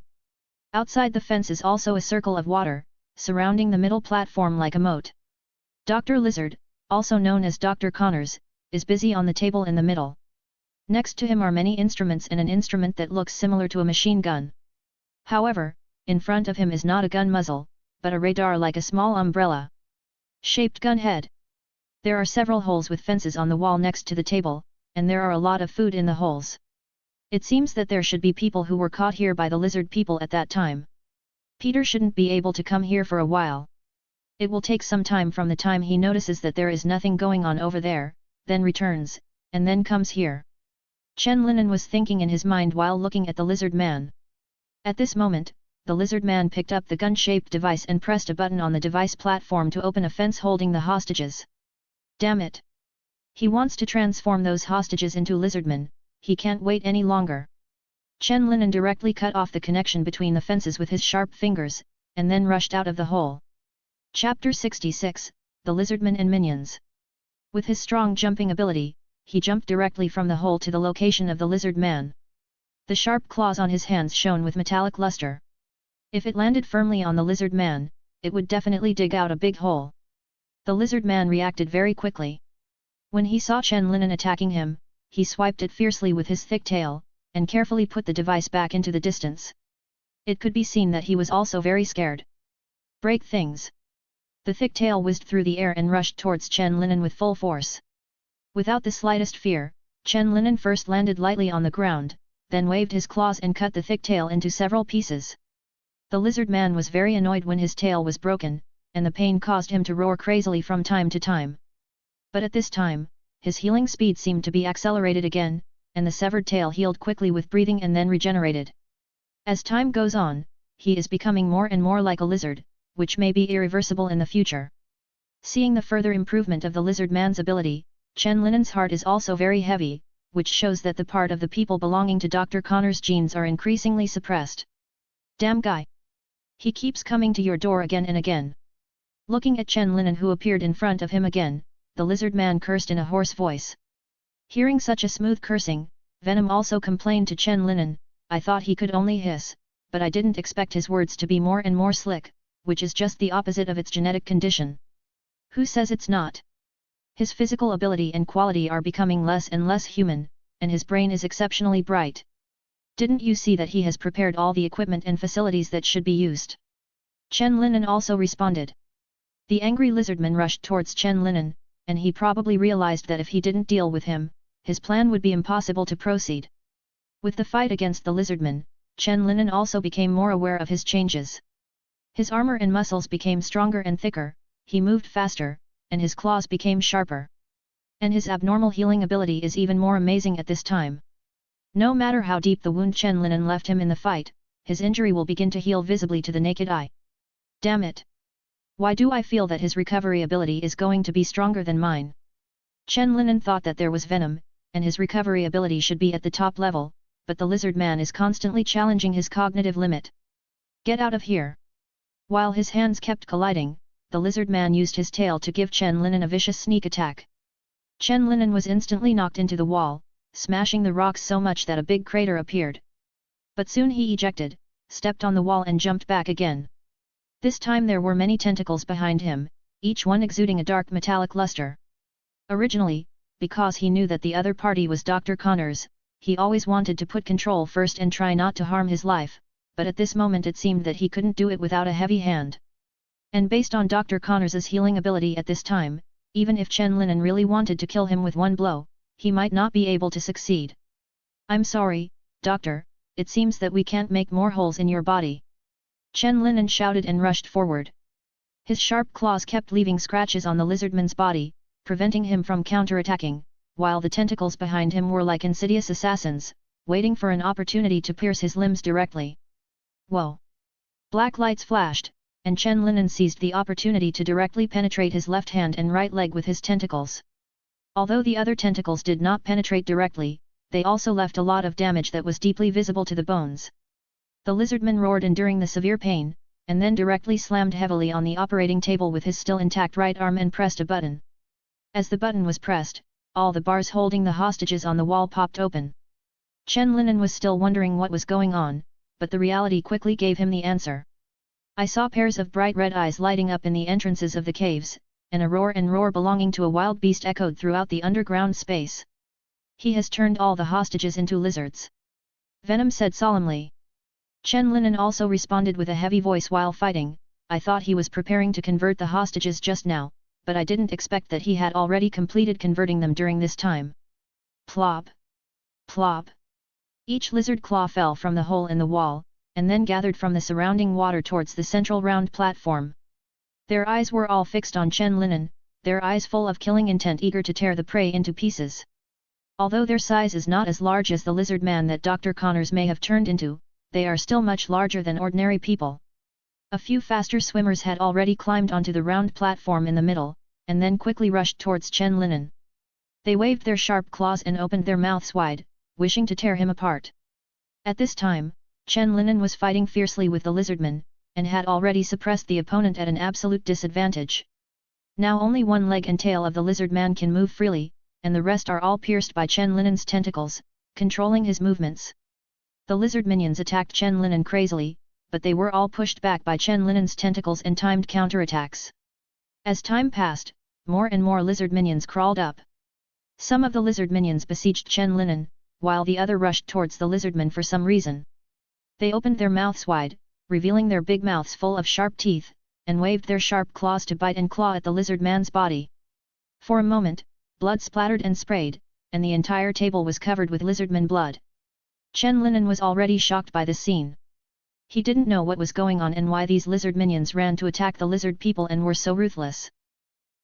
Outside the fence is also a circle of water, surrounding the middle platform like a moat. Dr. Lizard, also known as Dr. Connors, is busy on the table in the middle. Next to him are many instruments and an instrument that looks similar to a machine gun. However, in front of him is not a gun muzzle, but a radar like a small umbrella shaped gun head. There are several holes with fences on the wall next to the table, and there are a lot of food in the holes. It seems that there should be people who were caught here by the lizard people at that time. Peter shouldn't be able to come here for a while. It will take some time from the time he notices that there is nothing going on over there, then returns, and then comes here. Chen Linen was thinking in his mind while looking at the lizard man. At this moment, the lizard man picked up the gun-shaped device and pressed a button on the device platform to open a fence holding the hostages. Damn it! He wants to transform those hostages into lizardmen, he can't wait any longer. Chen Linen directly cut off the connection between the fences with his sharp fingers, and then rushed out of the hole. Chapter 66, The Lizardmen and Minions. With his strong jumping ability, he jumped directly from the hole to the location of the lizard man. The sharp claws on his hands shone with metallic luster. If it landed firmly on the lizard man, it would definitely dig out a big hole. The lizard man reacted very quickly. When he saw Chen Linen attacking him, he swiped it fiercely with his thick tail, and carefully put the device back into the distance. It could be seen that he was also very scared. Break things! The thick tail whizzed through the air and rushed towards Chen Linen with full force. Without the slightest fear, Chen Linen first landed lightly on the ground, then waved his claws and cut the thick tail into several pieces. The lizard man was very annoyed when his tail was broken, and the pain caused him to roar crazily from time to time. But at this time, his healing speed seemed to be accelerated again, and the severed tail healed quickly with breathing and then regenerated. As time goes on, he is becoming more and more like a lizard, which may be irreversible in the future. Seeing the further improvement of the lizard man's ability, Chen Linen's heart is also very heavy, which shows that the part of the people belonging to Dr. Connor's genes are increasingly suppressed. Damn guy! He keeps coming to your door again and again. Looking at Chen Linen who appeared in front of him again, the lizard man cursed in a hoarse voice. Hearing such a smooth cursing, Venom also complained to Chen Linen, I thought he could only hiss, but I didn't expect his words to be more and more slick, which is just the opposite of its genetic condition. Who says it's not? His physical ability and quality are becoming less and less human, and his brain is exceptionally bright. Didn't you see that he has prepared all the equipment and facilities that should be used? Chen Linen also responded. The angry lizardman rushed towards Chen Linen, and he probably realized that if he didn't deal with him, his plan would be impossible to proceed. With the fight against the lizardman, Chen Linen also became more aware of his changes. His armor and muscles became stronger and thicker, he moved faster, and his claws became sharper. And his abnormal healing ability is even more amazing at this time. No matter how deep the wound Chen Linen left him in the fight, his injury will begin to heal visibly to the naked eye. Damn it! Why do I feel that his recovery ability is going to be stronger than mine? Chen Linen thought that there was Venom, and his recovery ability should be at the top level, but the lizard man is constantly challenging his cognitive limit. Get out of here! While his hands kept colliding, the lizard man used his tail to give Chen Linen a vicious sneak attack. Chen Linen was instantly knocked into the wall, smashing the rocks so much that a big crater appeared. But soon he ejected, stepped on the wall and jumped back again. This time there were many tentacles behind him, each one exuding a dark metallic luster. Originally, because he knew that the other party was Dr. Connors, he always wanted to put control first and try not to harm his life, but at this moment it seemed that he couldn't do it without a heavy hand. And based on Dr. Connors's healing ability at this time, even if Chen Linen really wanted to kill him with one blow, he might not be able to succeed. "I'm sorry, Doctor, it seems that we can't make more holes in your body." Chen Linen shouted and rushed forward. His sharp claws kept leaving scratches on the lizardman's body, preventing him from counterattacking, while the tentacles behind him were like insidious assassins, waiting for an opportunity to pierce his limbs directly. Whoa! Black lights flashed, and Chen Linen seized the opportunity to directly penetrate his left hand and right leg with his tentacles. Although the other tentacles did not penetrate directly, they also left a lot of damage that was deeply visible to the bones. The lizardman roared enduring the severe pain, and then directly slammed heavily on the operating table with his still intact right arm and pressed a button. As the button was pressed, all the bars holding the hostages on the wall popped open. Chen Linen was still wondering what was going on, but the reality quickly gave him the answer. "I saw pairs of bright red eyes lighting up in the entrances of the caves, and a roar belonging to a wild beast echoed throughout the underground space. He has turned all the hostages into lizards," Venom said solemnly. Chen Linen also responded with a heavy voice while fighting, "I thought he was preparing to convert the hostages just now, but I didn't expect that he had already completed converting them during this time." Plop! Plop! Each lizard claw fell from the hole in the wall, and then gathered from the surrounding water towards the central round platform. Their eyes were all fixed on Chen Linen, their eyes full of killing intent, eager to tear the prey into pieces. Although their size is not as large as the lizard man that Dr. Connors may have turned into, they are still much larger than ordinary people. A few faster swimmers had already climbed onto the round platform in the middle, and then quickly rushed towards Chen Linen. They waved their sharp claws and opened their mouths wide, wishing to tear him apart. At this time, Chen Linen was fighting fiercely with the lizardman, and had already suppressed the opponent at an absolute disadvantage. Now only one leg and tail of the lizard man can move freely, and the rest are all pierced by Chen Linen's tentacles, controlling his movements. The lizard minions attacked Chen Linen crazily, but they were all pushed back by Chen Linen's tentacles and timed counterattacks. As time passed, more and more lizard minions crawled up. Some of the lizard minions besieged Chen Linen, while the other rushed towards the lizardman for some reason. They opened their mouths wide, revealing their big mouths full of sharp teeth, and waved their sharp claws to bite and claw at the lizard man's body. For a moment, blood splattered and sprayed, and the entire table was covered with lizardman blood. Chen Linen was already shocked by this scene. He didn't know what was going on and why these lizard minions ran to attack the lizard people and were so ruthless.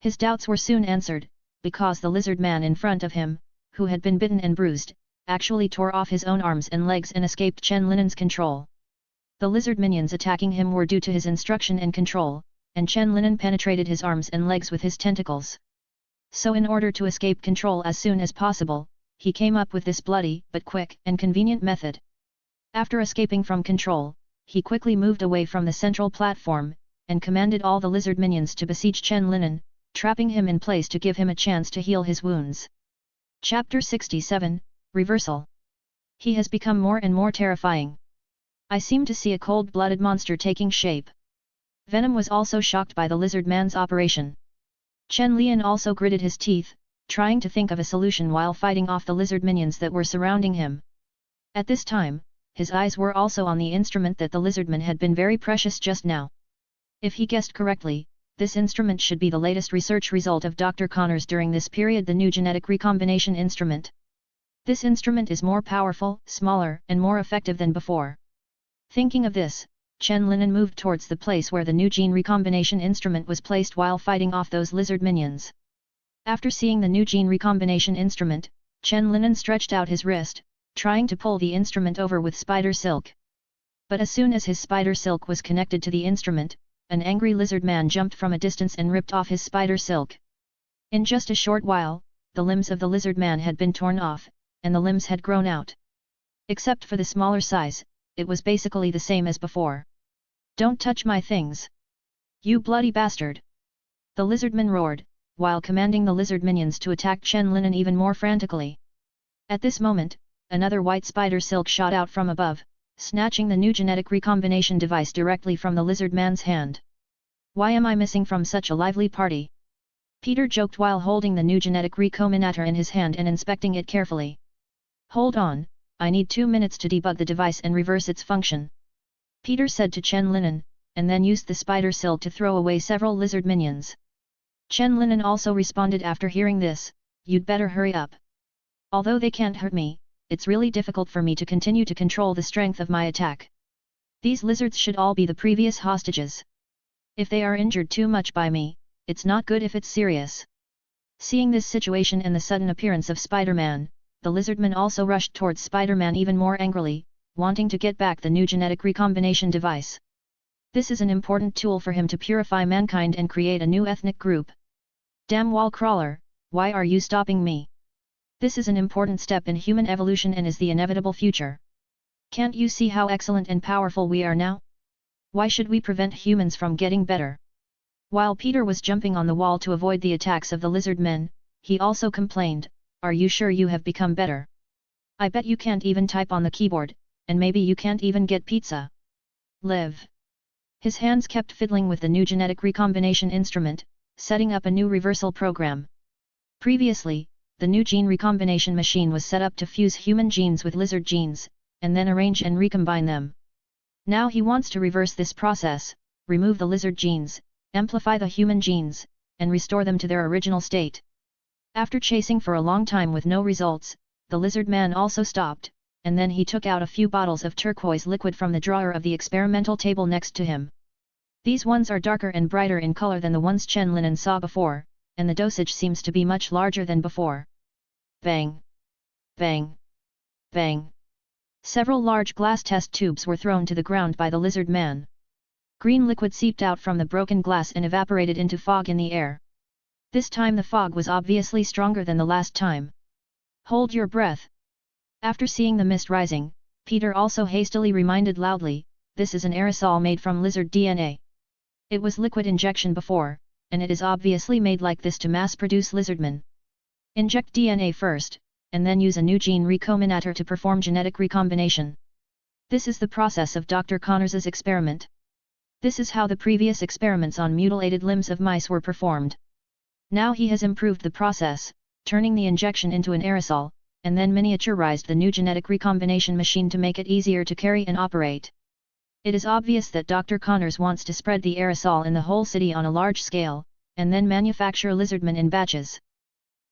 His doubts were soon answered, because the lizard man in front of him, who had been bitten and bruised, actually tore off his own arms and legs and escaped Chen Linen's control. The lizard minions attacking him were due to his instruction and control, and Chen Linen penetrated his arms and legs with his tentacles. So in order to escape control as soon as possible, he came up with this bloody but quick and convenient method. After escaping from control, he quickly moved away from the central platform, and commanded all the lizard minions to besiege Chen Linen, trapping him in place to give him a chance to heal his wounds. Chapter 67, Reversal. He has become more and more terrifying. I seem to see a cold-blooded monster taking shape. Venom was also shocked by the lizard man's operation. Chen Lian also gritted his teeth, trying to think of a solution while fighting off the lizard minions that were surrounding him. At this time, his eyes were also on the instrument that the lizardman had been very precious just now. If he guessed correctly, this instrument should be the latest research result of Dr. Connors during this period, the new genetic recombination instrument. This instrument is more powerful, smaller, and more effective than before. Thinking of this, Chen Linen moved towards the place where the new gene recombination instrument was placed while fighting off those lizard minions. After seeing the new gene recombination instrument, Chen Linen stretched out his wrist, trying to pull the instrument over with spider silk. But as soon as his spider silk was connected to the instrument, an angry lizard man jumped from a distance and ripped off his spider silk. In just a short while, the limbs of the lizard man had been torn off, and the limbs had grown out. Except for the smaller size, it was basically the same as before. "Don't touch my things! You bloody bastard!" The lizardman roared, while commanding the lizard minions to attack Chen Linen even more frantically. At this moment, another white spider silk shot out from above, snatching the new genetic recombination device directly from the lizard man's hand. Why am I missing from such a lively party? Peter joked while holding the new genetic recombinator in his hand and inspecting it carefully. Hold on, I need 2 minutes to debug the device and reverse its function. Peter said to Chen Linen, and then used the spider silk to throw away several lizard minions. Chen Linen also responded after hearing this, you'd better hurry up. Although they can't hurt me, it's really difficult for me to continue to control the strength of my attack. These lizards should all be the previous hostages. If they are injured too much by me, it's not good if it's serious. Seeing this situation and the sudden appearance of Spider-Man, the lizardman also rushed towards Spider-Man even more angrily, wanting to get back the new genetic recombination device. This is an important tool for him to purify mankind and create a new ethnic group. Damn wall crawler, why are you stopping me? This is an important step in human evolution and is the inevitable future. Can't you see how excellent and powerful we are now? Why should we prevent humans from getting better? While Peter was jumping on the wall to avoid the attacks of the lizard men, he also complained, are you sure you have become better? I bet you can't even type on the keyboard, and maybe you can't even get pizza. Live. His hands kept fiddling with the new genetic recombination instrument, setting up a new reversal program. Previously, the new gene recombination machine was set up to fuse human genes with lizard genes, and then arrange and recombine them. Now he wants to reverse this process, remove the lizard genes, amplify the human genes, and restore them to their original state. After chasing for a long time with no results, the lizard man also stopped, and then he took out a few bottles of turquoise liquid from the drawer of the experimental table next to him. These ones are darker and brighter in color than the ones Chen Linen saw before, and the dosage seems to be much larger than before. Bang! Bang! Bang! Several large glass test tubes were thrown to the ground by the lizard man. Green liquid seeped out from the broken glass and evaporated into fog in the air. This time the fog was obviously stronger than the last time. Hold your breath. After seeing the mist rising, Peter also hastily reminded loudly, this is an aerosol made from lizard DNA. It was liquid injection before, and it is obviously made like this to mass-produce lizardmen. Inject DNA first, and then use a new gene recombinator to perform genetic recombination. This is the process of Dr. Connors's experiment. This is how the previous experiments on mutilated limbs of mice were performed. Now he has improved the process, turning the injection into an aerosol, and then miniaturized the new genetic recombination machine to make it easier to carry and operate. It is obvious that Dr. Connors wants to spread the aerosol in the whole city on a large scale, and then manufacture lizardmen in batches.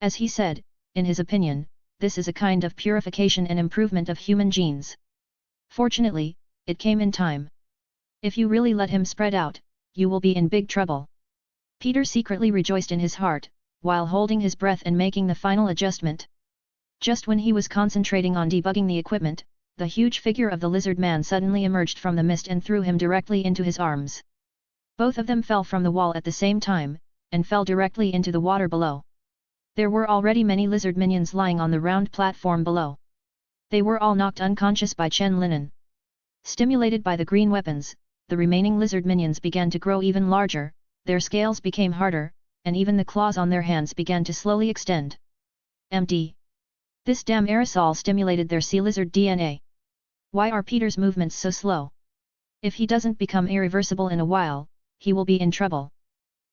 As he said, in his opinion, this is a kind of purification and improvement of human genes. Fortunately, it came in time. If you really let him spread out, you will be in big trouble. Peter secretly rejoiced in his heart, while holding his breath and making the final adjustment. Just when he was concentrating on debugging the equipment, the huge figure of the lizard man suddenly emerged from the mist and threw him directly into his arms. Both of them fell from the wall at the same time, and fell directly into the water below. There were already many lizard minions lying on the round platform below. They were all knocked unconscious by Chen Linen. Stimulated by the green weapons, the remaining lizard minions began to grow even larger, their scales became harder, and even the claws on their hands began to slowly extend. Empty. This damn aerosol stimulated their sea lizard DNA. Why are Peter's movements so slow? If he doesn't become irreversible in a while, he will be in trouble.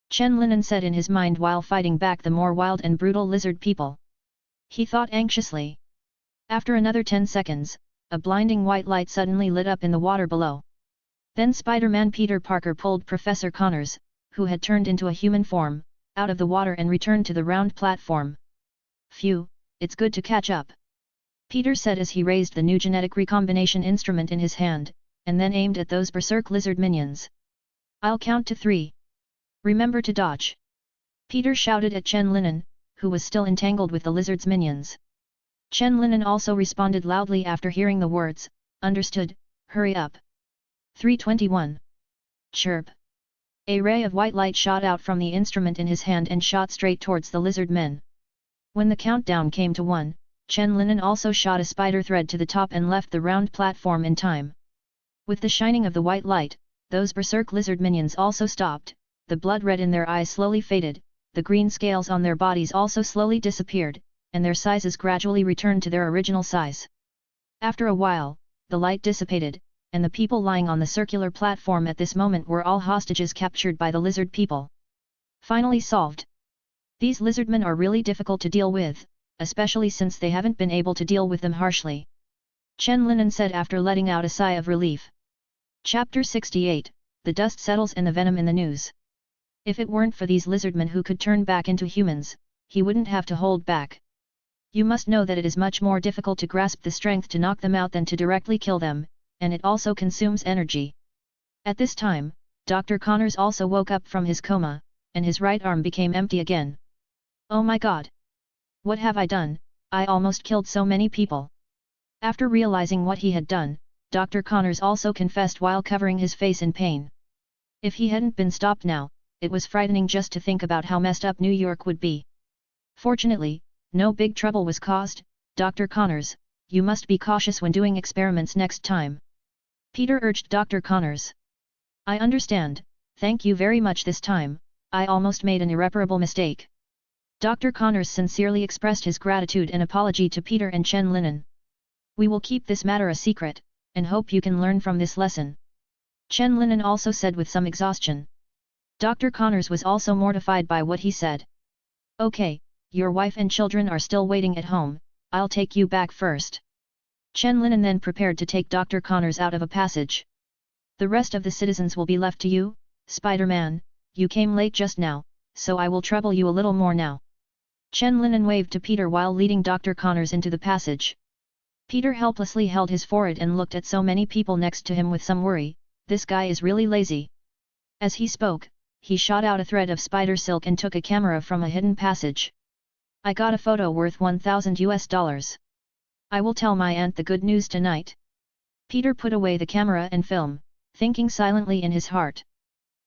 Chen Linen said in his mind while fighting back the more wild and brutal lizard people. He thought anxiously. After another 10 seconds, a blinding white light suddenly lit up in the water below. Then Spider-Man Peter Parker pulled Professor Connors, who had turned into a human form, out of the water and returned to the round platform. Phew, it's good to catch up. Peter said as he raised the new genetic recombination instrument in his hand, and then aimed at those berserk lizard minions. I'll count to 3. Remember to dodge. Peter shouted at Chen Linen, who was still entangled with the lizard's minions. Chen Linen also responded loudly after hearing the words, understood, hurry up. 321. Chirp. A ray of white light shot out from the instrument in his hand and shot straight towards the lizard men. When the countdown came to 1, Chen Linen also shot a spider thread to the top and left the round platform in time. With the shining of the white light, those berserk lizard minions also stopped, the blood red in their eyes slowly faded, the green scales on their bodies also slowly disappeared, and their sizes gradually returned to their original size. After a while, the light dissipated, and the people lying on the circular platform at this moment were all hostages captured by the lizard people. Finally solved. These lizardmen are really difficult to deal with, especially since they haven't been able to deal with them harshly. Chen Linen said after letting out a sigh of relief. Chapter 68, The dust settles and the venom in the news. If it weren't for these lizardmen who could turn back into humans, he wouldn't have to hold back. You must know that it is much more difficult to grasp the strength to knock them out than to directly kill them, and it also consumes energy. At this time, Dr. Connors also woke up from his coma, and his right arm became empty again. Oh my god! What have I done? I almost killed so many people. After realizing what he had done, Dr. Connors also confessed while covering his face in pain. If he hadn't been stopped now, it was frightening just to think about how messed up New York would be. Fortunately, no big trouble was caused. Dr. Connors, you must be cautious when doing experiments next time. Peter urged Dr. Connors. I understand, thank you very much this time, I almost made an irreparable mistake. Dr. Connors sincerely expressed his gratitude and apology to Peter and Chen Linen. We will keep this matter a secret, and hope you can learn from this lesson. Chen Linen also said with some exhaustion. Dr. Connors was also mortified by what he said. Okay, your wife and children are still waiting at home, I'll take you back first. Chen Linen then prepared to take Dr. Connors out of a passage. The rest of the citizens will be left to you, Spider-Man, you came late just now, so I will trouble you a little more now. Chen Linen waved to Peter while leading Dr. Connors into the passage. Peter helplessly held his forehead and looked at so many people next to him with some worry, this guy is really lazy. As he spoke, he shot out a thread of spider silk and took a camera from a hidden passage. I got a photo worth $1,000. I will tell my aunt the good news tonight. Peter put away the camera and film, thinking silently in his heart.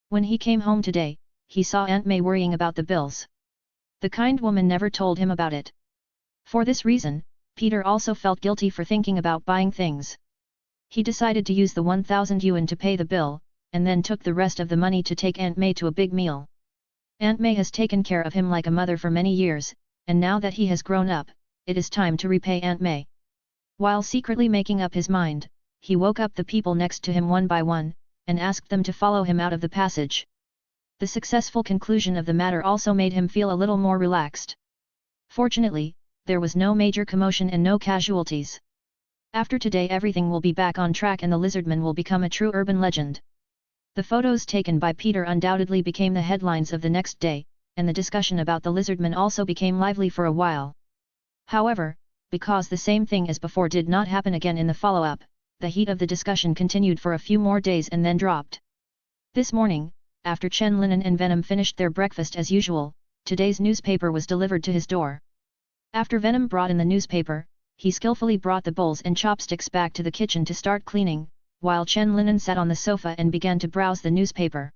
When he came home today, he saw Aunt May worrying about the bills. The kind woman never told him about it. For this reason, Peter also felt guilty for thinking about buying things. He decided to use the 1,000 yuan to pay the bill, and then took the rest of the money to take Aunt May to a big meal. Aunt May has taken care of him like a mother for many years, and now that he has grown up, it is time to repay Aunt May. While secretly making up his mind, he woke up the people next to him one by one, and asked them to follow him out of the passage. The successful conclusion of the matter also made him feel a little more relaxed. Fortunately, there was no major commotion and no casualties. After today everything will be back on track and the lizardman will become a true urban legend. The photos taken by Peter undoubtedly became the headlines of the next day, and the discussion about the lizardman also became lively for a while. However, because the same thing as before did not happen again in the follow-up, the heat of the discussion continued for a few more days and then dropped. This morning, after Chen Linen and Venom finished their breakfast as usual, today's newspaper was delivered to his door. After Venom brought in the newspaper, he skillfully brought the bowls and chopsticks back to the kitchen to start cleaning, while Chen Linen sat on the sofa and began to browse the newspaper.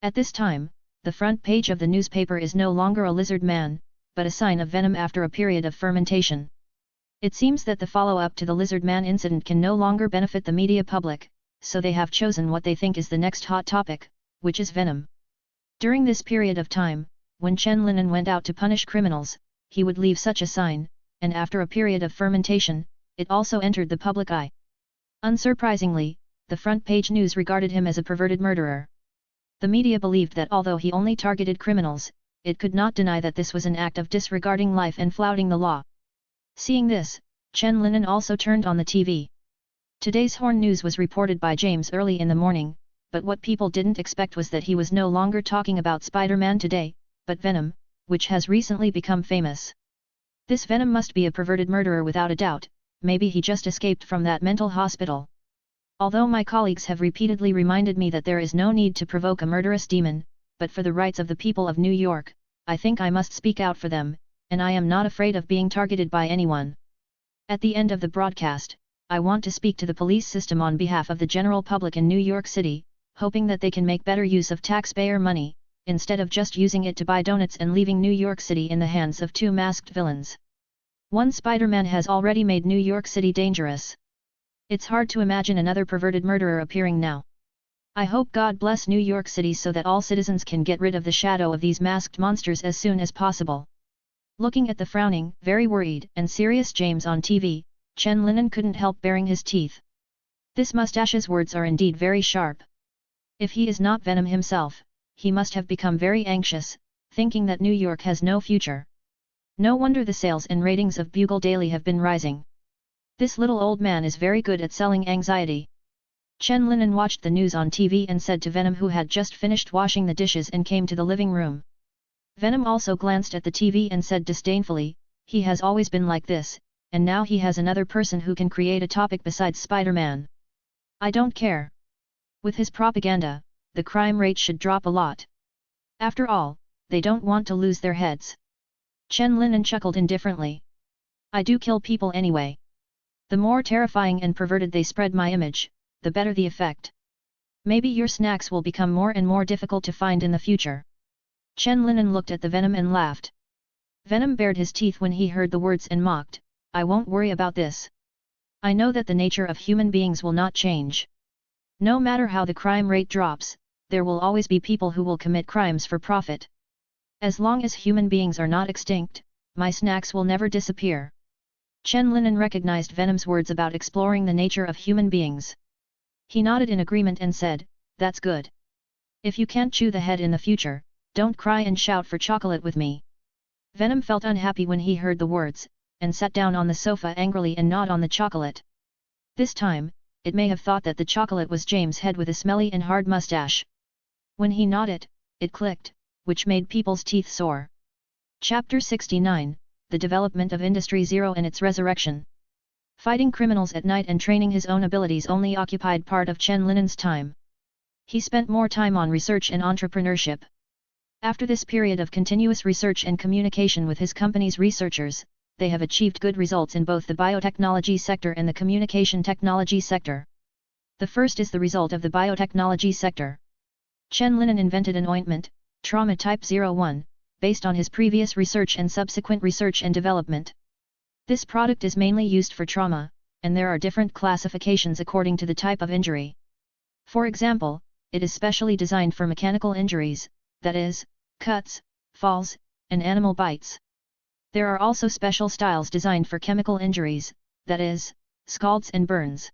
At this time, the front page of the newspaper is no longer a lizard man, but a sign of venom after a period of fermentation. It seems that the follow-up to the lizard man incident can no longer benefit the media public, so they have chosen what they think is the next hot topic, which is venom. During this period of time, when Chen Linen went out to punish criminals, he would leave such a sign, and after a period of fermentation, it also entered the public eye. Unsurprisingly, the front page news regarded him as a perverted murderer. The media believed that although he only targeted criminals, it could not deny that this was an act of disregarding life and flouting the law. Seeing this, Chen Linen also turned on the TV. Today's Horn News was reported by James early in the morning, but what people didn't expect was that he was no longer talking about Spider-Man today, but Venom, which has recently become famous. This Venom must be a perverted murderer without a doubt, maybe he just escaped from that mental hospital. Although my colleagues have repeatedly reminded me that there is no need to provoke a murderous demon, but for the rights of the people of New York, I think I must speak out for them, and I am not afraid of being targeted by anyone. At the end of the broadcast, I want to speak to the police system on behalf of the general public in New York City, hoping that they can make better use of taxpayer money, instead of just using it to buy donuts and leaving New York City in the hands of two masked villains. One Spider-Man has already made New York City dangerous. It's hard to imagine another perverted murderer appearing now. I hope God bless New York City so that all citizens can get rid of the shadow of these masked monsters as soon as possible. Looking at the frowning, very worried and serious James on TV, Chen Linen couldn't help baring his teeth. This mustache's words are indeed very sharp. If he is not Venom himself, he must have become very anxious, thinking that New York has no future. No wonder the sales and ratings of Bugle Daily have been rising. This little old man is very good at selling anxiety. Chen Linen watched the news on TV and said to Venom, who had just finished washing the dishes and came to the living room. Venom also glanced at the TV and said disdainfully, he has always been like this, and now he has another person who can create a topic besides Spider-Man. I don't care. With his propaganda, the crime rate should drop a lot. After all, they don't want to lose their heads. Chen Linen chuckled indifferently. I do kill people anyway. The more terrifying and perverted they spread my image, the better the effect. Maybe your snacks will become more and more difficult to find in the future. Chen Linen looked at the Venom and laughed. Venom bared his teeth when he heard the words and mocked, I won't worry about this. I know that the nature of human beings will not change. No matter how the crime rate drops, there will always be people who will commit crimes for profit. As long as human beings are not extinct, my snacks will never disappear. Chen Linen recognized Venom's words about exploring the nature of human beings. He nodded in agreement and said, that's good. If you can't chew the head in the future, don't cry and shout for chocolate with me. Venom felt unhappy when he heard the words, and sat down on the sofa angrily and gnawed on the chocolate. This time, it may have thought that the chocolate was James' head with a smelly and hard mustache. When he gnawed it, it clicked, which made people's teeth sore. Chapter 69, The Development of Industry Zero and its Resurrection. Fighting criminals at night and training his own abilities only occupied part of Chen Linen's time. He spent more time on research and entrepreneurship. After this period of continuous research and communication with his company's researchers, they have achieved good results in both the biotechnology sector and the communication technology sector. The first is the result of the biotechnology sector. Chen Linen invented an ointment, Trauma Type 01, based on his previous research and subsequent research and development. This product is mainly used for trauma, and there are different classifications according to the type of injury. For example, it is specially designed for mechanical injuries, that is, cuts, falls, and animal bites. There are also special styles designed for chemical injuries, that is, scalds and burns.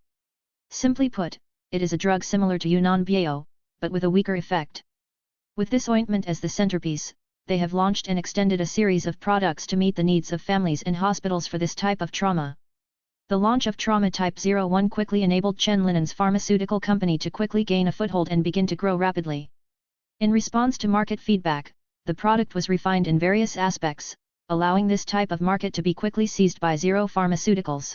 Simply put, it is a drug similar to Yunnan Bio, but with a weaker effect. With this ointment as the centerpiece, they have launched and extended a series of products to meet the needs of families and hospitals for this type of trauma. The launch of Trauma Type 01 quickly enabled Chen Linen's pharmaceutical company to quickly gain a foothold and begin to grow rapidly. In response to market feedback, the product was refined in various aspects, allowing this type of market to be quickly seized by Zero Pharmaceuticals.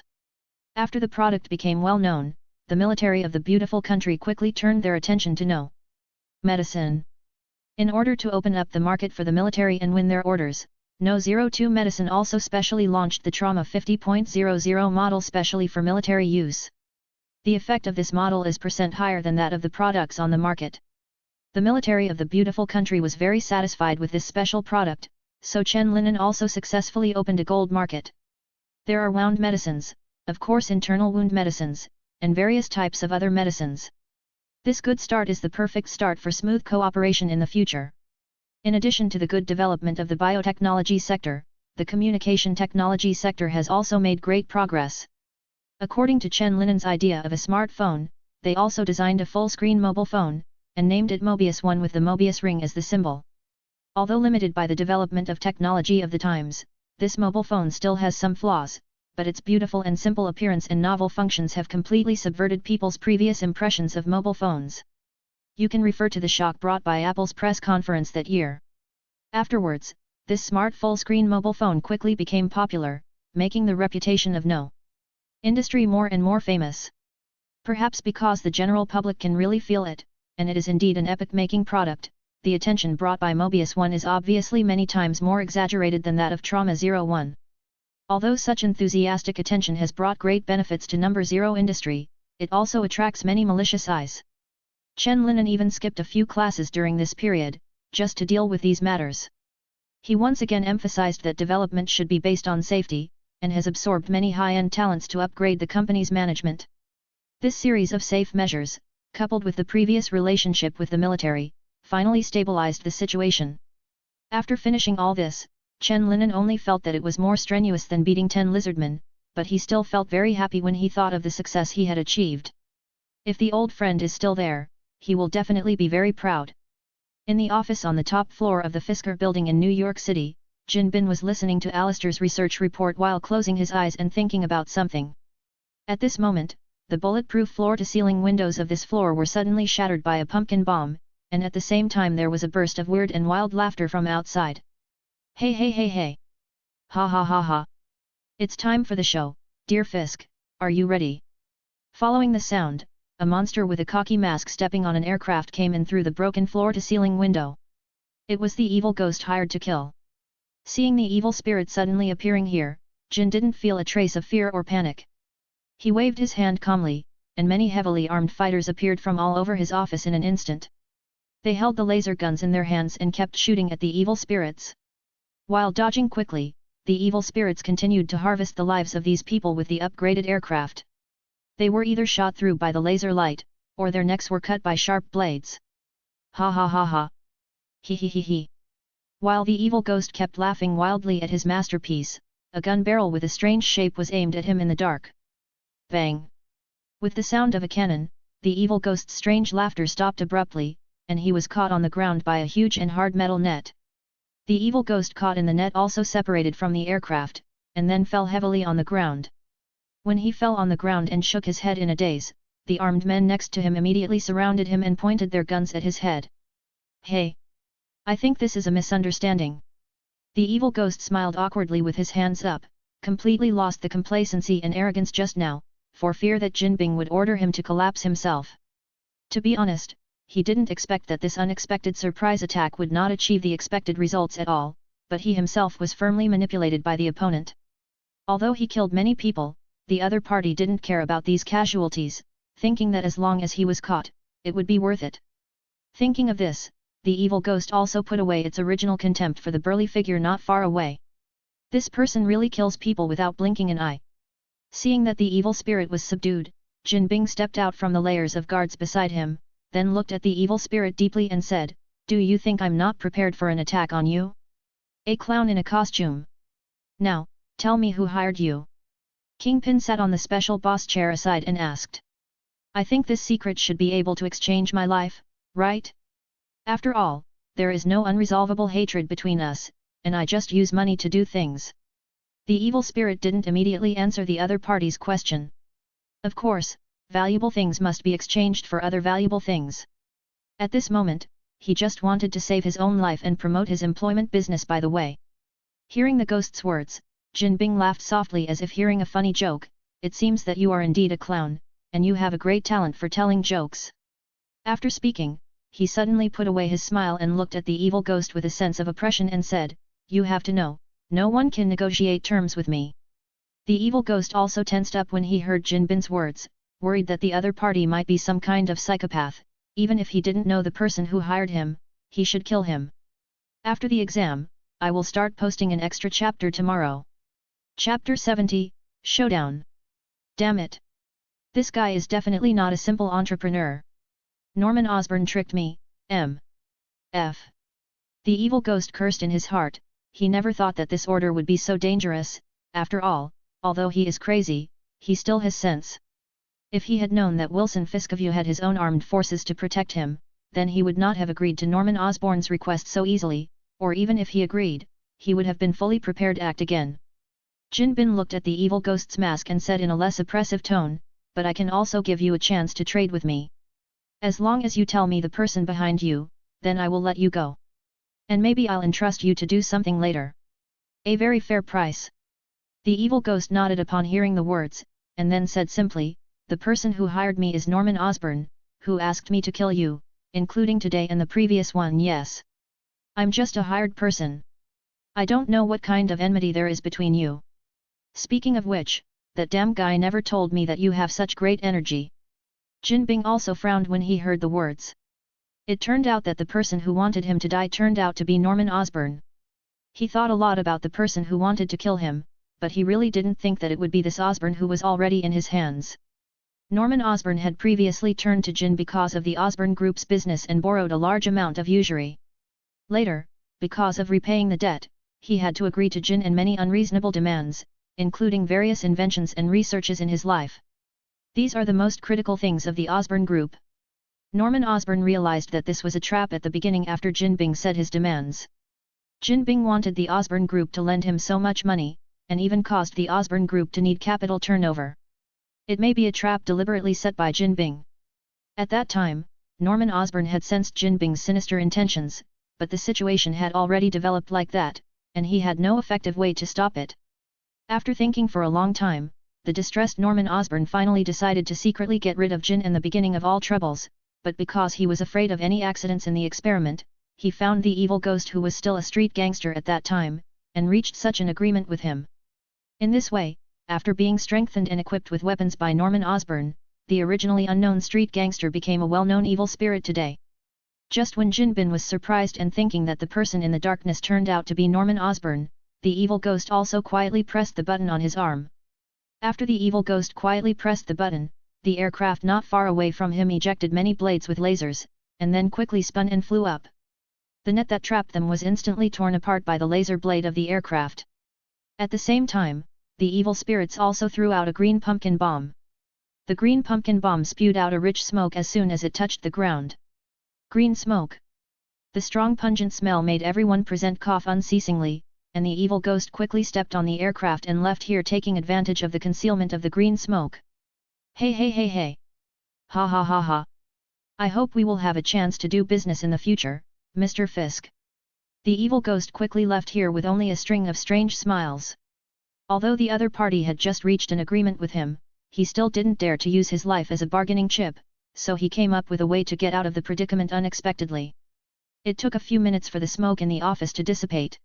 After the product became well known, the military of the beautiful country quickly turned their attention to No Medicine. In order to open up the market for the military and win their orders, No 02 Medicine also specially launched the Trauma 50.00 model specially for military use. The effect of this model is % higher than that of the products on the market. The military of the beautiful country was very satisfied with this special product, so Chen Linen also successfully opened a gold market. There are wound medicines, of course internal wound medicines, and various types of other medicines. This good start is the perfect start for smooth cooperation in the future. In addition to the good development of the biotechnology sector, the communication technology sector has also made great progress. According to Chen Linen's idea of a smartphone, they also designed a full-screen mobile phone, and named it Mobius One with the Mobius ring as the symbol. Although limited by the development of technology of the times, this mobile phone still has some flaws, but its beautiful and simple appearance and novel functions have completely subverted people's previous impressions of mobile phones. You can refer to the shock brought by Apple's press conference that year. Afterwards, this smart full-screen mobile phone quickly became popular, making the reputation of No industry more and more famous. Perhaps because the general public can really feel it, and it is indeed an epoch-making product, the attention brought by Mobius One is obviously many times more exaggerated than that of Trauma 01. Although such enthusiastic attention has brought great benefits to No. 0 industry, it also attracts many malicious eyes. Chen Linen even skipped a few classes during this period, just to deal with these matters. He once again emphasized that development should be based on safety, and has absorbed many high-end talents to upgrade the company's management. This series of safe measures, coupled with the previous relationship with the military, finally stabilized the situation. After finishing all this, Chen Linen only felt that it was more strenuous than beating 10 lizardmen, but he still felt very happy when he thought of the success he had achieved. If the old friend is still there, he will definitely be very proud. In the office on the top floor of the Fisker building in New York City, Jin Bin was listening to Alistair's research report while closing his eyes and thinking about something. At this moment, the bulletproof floor-to-ceiling windows of this floor were suddenly shattered by a pumpkin bomb, and at the same time there was a burst of weird and wild laughter from outside. Hey hey hey hey! Ha ha ha ha! It's time for the show, dear Fisk, are you ready? Following the sound, a monster with a cocky mask stepping on an aircraft came in through the broken floor-to-ceiling window. It was the evil ghost hired to kill. Seeing the evil spirit suddenly appearing here, Jin didn't feel a trace of fear or panic. He waved his hand calmly, and many heavily armed fighters appeared from all over his office in an instant. They held the laser guns in their hands and kept shooting at the evil spirits. While dodging quickly, the evil spirits continued to harvest the lives of these people with the upgraded aircraft. They were either shot through by the laser light, or their necks were cut by sharp blades. Ha ha ha ha! He he he he! While the evil ghost kept laughing wildly at his masterpiece, a gun barrel with a strange shape was aimed at him in the dark. Bang! With the sound of a cannon, the evil ghost's strange laughter stopped abruptly, and he was caught on the ground by a huge and hard metal net. The evil ghost caught in the net also separated from the aircraft, and then fell heavily on the ground. When he fell on the ground and shook his head in a daze, the armed men next to him immediately surrounded him and pointed their guns at his head. Hey! I think this is a misunderstanding. The evil ghost smiled awkwardly with his hands up, completely lost the complacency and arrogance just now, for fear that Jin Bing would order him to collapse himself. To be honest, he didn't expect that this unexpected surprise attack would not achieve the expected results at all, but he himself was firmly manipulated by the opponent. Although he killed many people, the other party didn't care about these casualties, thinking that as long as he was caught, it would be worth it. Thinking of this, the evil ghost also put away its original contempt for the burly figure not far away. This person really kills people without blinking an eye. Seeing that the evil spirit was subdued, Jin Bing stepped out from the layers of guards beside him, then looked at the evil spirit deeply and said, "Do you think I'm not prepared for an attack on you? A clown in a costume. Now, tell me who hired you?" Kingpin sat on the special boss chair aside and asked. "I think this secret should be able to exchange my life, right? After all, there is no unresolvable hatred between us, and I just use money to do things." The evil spirit didn't immediately answer the other party's question. Of course, valuable things must be exchanged for other valuable things. At this moment, he just wanted to save his own life and promote his employment business by the way. Hearing the ghost's words, Jin Bing laughed softly as if hearing a funny joke. "It seems that you are indeed a clown, and you have a great talent for telling jokes." After speaking, he suddenly put away his smile and looked at the evil ghost with a sense of oppression and said, "You have to know, no one can negotiate terms with me." The evil ghost also tensed up when he heard Jin Bin's words, worried that the other party might be some kind of psychopath. Even if he didn't know the person who hired him, he should kill him. After the exam, I will start posting an extra chapter tomorrow. Chapter 70, Showdown. Damn it! This guy is definitely not a simple entrepreneur. Norman Osborn tricked me, M.F. The evil ghost cursed in his heart. He never thought that this order would be so dangerous. After all, although he is crazy, he still has sense. If he had known that Wilson Fiskeview had his own armed forces to protect him, then he would not have agreed to Norman Osborn's request so easily, or even if he agreed, he would have been fully prepared to act again. Jin Bin looked at the evil ghost's mask and said in a less oppressive tone, "But I can also give you a chance to trade with me. As long as you tell me the person behind you, then I will let you go. And maybe I'll entrust you to do something later. A very fair price." The evil ghost nodded upon hearing the words, and then said simply, "The person who hired me is Norman Osborn, who asked me to kill you, including today and the previous one. Yes. I'm just a hired person. I don't know what kind of enmity there is between you. Speaking of which, that damn guy never told me that you have such great energy." Jin Bing also frowned when he heard the words. It turned out that the person who wanted him to die turned out to be Norman Osborn. He thought a lot about the person who wanted to kill him, but he really didn't think that it would be this Osborn who was already in his hands. Norman Osborn had previously turned to Jin because of the Osborn Group's business and borrowed a large amount of usury. Later, because of repaying the debt, he had to agree to Jin and many unreasonable demands, including various inventions and researches in his life. These are the most critical things of the Osborne Group. Norman Osborn realized that this was a trap at the beginning after Jin Bing said his demands. Jin Bing wanted the Osborne Group to lend him so much money, and even caused the Osborne Group to need capital turnover. It may be a trap deliberately set by Jin Bing. At that time, Norman Osborn had sensed Jin Bing's sinister intentions, but the situation had already developed like that, and he had no effective way to stop it. After thinking for a long time, the distressed Norman Osborn finally decided to secretly get rid of Jin and the beginning of all troubles, but because he was afraid of any accidents in the experiment, he found the evil ghost who was still a street gangster at that time, and reached such an agreement with him. In this way, after being strengthened and equipped with weapons by Norman Osborn, the originally unknown street gangster became a well-known evil spirit today. Just when Jin Bin was surprised and thinking that the person in the darkness turned out to be Norman Osborn, the evil ghost also quietly pressed the button on his arm. After the evil ghost quietly pressed the button, the aircraft not far away from him ejected many blades with lasers, and then quickly spun and flew up. The net that trapped them was instantly torn apart by the laser blade of the aircraft. At the same time, the evil spirits also threw out a green pumpkin bomb. The green pumpkin bomb spewed out a rich smoke as soon as it touched the ground. Green smoke. The strong pungent smell made everyone present cough unceasingly, and the evil ghost quickly stepped on the aircraft and left here taking advantage of the concealment of the green smoke. Hey hey hey hey! Ha ha ha ha! I hope we will have a chance to do business in the future, Mr. Fisk. The evil ghost quickly left here with only a string of strange smiles. Although the other party had just reached an agreement with him, he still didn't dare to use his life as a bargaining chip, so he came up with a way to get out of the predicament unexpectedly. It took a few minutes for the smoke in the office to dissipate.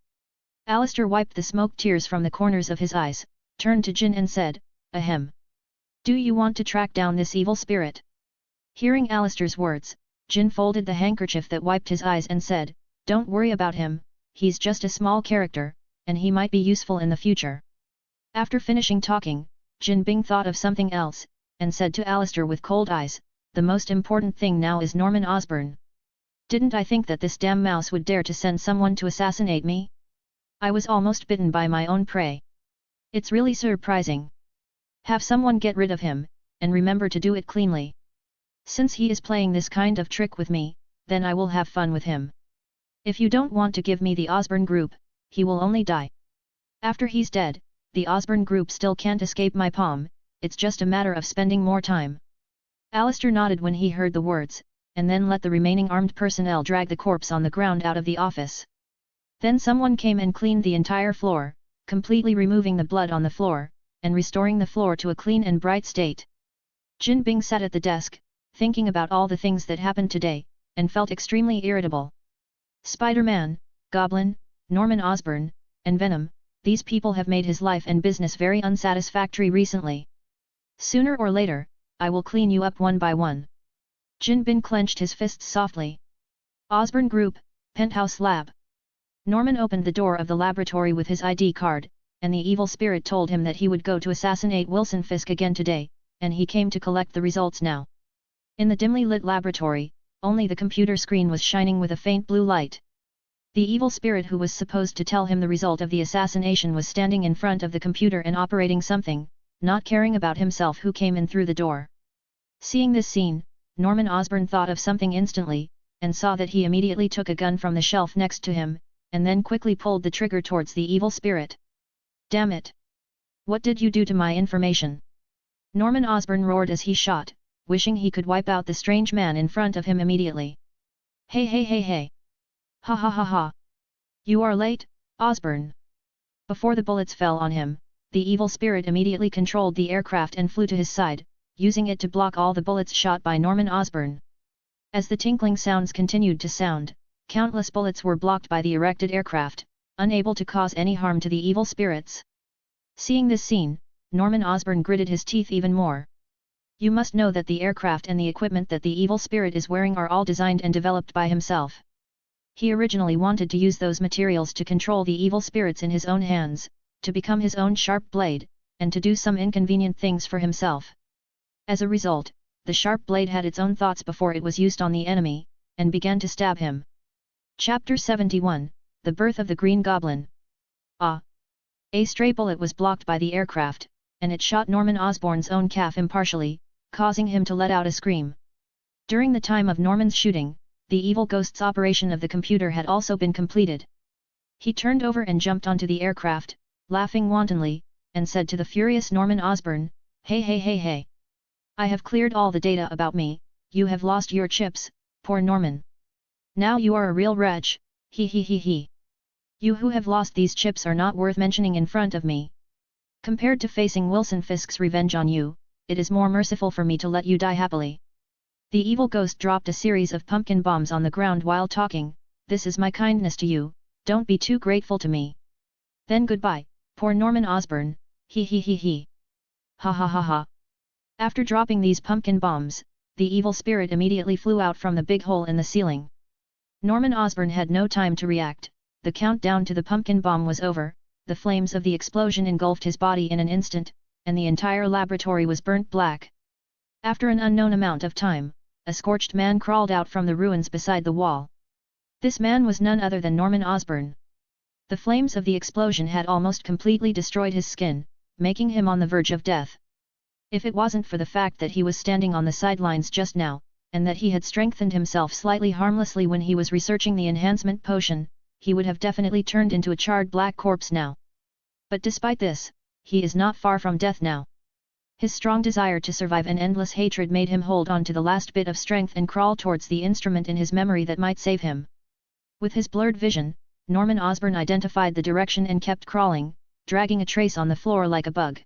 Alistair wiped the smoke tears from the corners of his eyes, turned to Jin and said, "Ahem. Do you want to track down this evil spirit?" Hearing Alistair's words, Jin folded the handkerchief that wiped his eyes and said, "Don't worry about him, he's just a small character, and he might be useful in the future." After finishing talking, Jin Bing thought of something else, and said to Alistair with cold eyes, "The most important thing now is Norman Osborn. Didn't I think that this damn mouse would dare to send someone to assassinate me? I was almost bitten by my own prey. It's really surprising. Have someone get rid of him, and remember to do it cleanly. Since he is playing this kind of trick with me, then I will have fun with him. If you don't want to give me the Osborne Group, he will only die. After he's dead, the Osborne Group still can't escape my palm, it's just a matter of spending more time." Alistair nodded when he heard the words, and then let the remaining armed personnel drag the corpse on the ground out of the office. Then someone came and cleaned the entire floor, completely removing the blood on the floor, and restoring the floor to a clean and bright state. Jin Bing sat at the desk, thinking about all the things that happened today, and felt extremely irritable. Spider-Man, Goblin, Norman Osborn, and Venom, these people have made his life and business very unsatisfactory recently. Sooner or later, I will clean you up one by one. Jin Bin clenched his fists softly. Osborne Group, Penthouse Lab. Norman opened the door of the laboratory with his ID card, and the evil spirit told him that he would go to assassinate Wilson Fisk again today, and he came to collect the results now. In the dimly lit laboratory, only the computer screen was shining with a faint blue light. The evil spirit who was supposed to tell him the result of the assassination was standing in front of the computer and operating something, not caring about himself who came in through the door. Seeing this scene, Norman Osborn thought of something instantly, and saw that he immediately took a gun from the shelf next to him, and then quickly pulled the trigger towards the evil spirit. "Damn it! What did you do to my information?" Norman Osborn roared as he shot, wishing he could wipe out the strange man in front of him immediately. "Hey hey hey hey! Ha ha ha ha! You are late, Osborn!" Before the bullets fell on him, the evil spirit immediately controlled the aircraft and flew to his side, using it to block all the bullets shot by Norman Osborn. As the tinkling sounds continued to sound, countless bullets were blocked by the erected aircraft, unable to cause any harm to the evil spirits. Seeing this scene, Norman Osborn gritted his teeth even more. You must know that the aircraft and the equipment that the evil spirit is wearing are all designed and developed by himself. He originally wanted to use those materials to control the evil spirits in his own hands, to become his own sharp blade, and to do some inconvenient things for himself. As a result, the sharp blade had its own thoughts before it was used on the enemy, and began to stab him. Chapter 71, The Birth of the Green Goblin. Ah! A stray bullet was blocked by the aircraft, and it shot Norman Osborn's own calf impartially, causing him to let out a scream. During the time of Norman's shooting, the evil ghost's operation of the computer had also been completed. He turned over and jumped onto the aircraft, laughing wantonly, and said to the furious Norman Osborn, "Hey hey hey hey! I have cleared all the data about me, you have lost your chips, poor Norman. Now you are a real wretch, he he he he. You who have lost these chips are not worth mentioning in front of me. Compared to facing Wilson Fisk's revenge on you, it is more merciful for me to let you die happily." The evil ghost dropped a series of pumpkin bombs on the ground while talking, "This is my kindness to you, don't be too grateful to me. Then goodbye, poor Norman Osborn, he he he he. Ha ha ha ha." After dropping these pumpkin bombs, the evil spirit immediately flew out from the big hole in the ceiling. Norman Osborn had no time to react, the countdown to the pumpkin bomb was over, the flames of the explosion engulfed his body in an instant, and the entire laboratory was burnt black. After an unknown amount of time, a scorched man crawled out from the ruins beside the wall. This man was none other than Norman Osborn. The flames of the explosion had almost completely destroyed his skin, making him on the verge of death. If it wasn't for the fact that he was standing on the sidelines just now, and that he had strengthened himself slightly harmlessly when he was researching the enhancement potion, he would have definitely turned into a charred black corpse now. But despite this, he is not far from death now. His strong desire to survive and endless hatred made him hold on to the last bit of strength and crawl towards the instrument in his memory that might save him. With his blurred vision, Norman Osborn identified the direction and kept crawling, dragging a trace on the floor like a bug.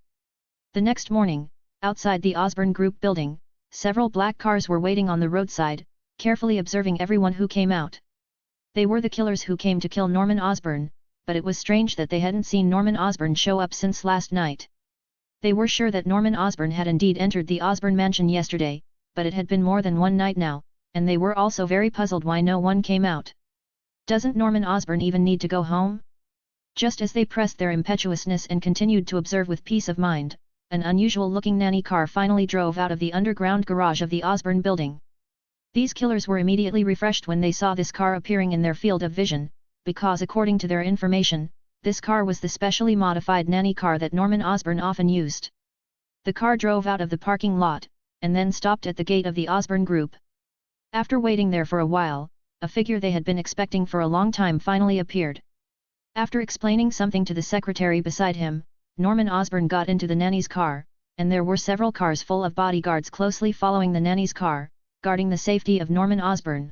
The next morning, outside the Osborn Group building, several black cars were waiting on the roadside, carefully observing everyone who came out. They were the killers who came to kill Norman Osborn, but it was strange that they hadn't seen Norman Osborn show up since last night. They were sure that Norman Osborn had indeed entered the Osborn mansion yesterday, but it had been more than one night now, and they were also very puzzled why no one came out. Doesn't Norman Osborn even need to go home? Just as they pressed their impetuousness and continued to observe with peace of mind, an unusual-looking nanny car finally drove out of the underground garage of the Osborn building. These killers were immediately refreshed when they saw this car appearing in their field of vision, because according to their information, this car was the specially modified nanny car that Norman Osborn often used. The car drove out of the parking lot, and then stopped at the gate of the Osborn Group. After waiting there for a while, a figure they had been expecting for a long time finally appeared. After explaining something to the secretary beside him, Norman Osborn got into the nanny's car, and there were several cars full of bodyguards closely following the nanny's car, guarding the safety of Norman Osborn.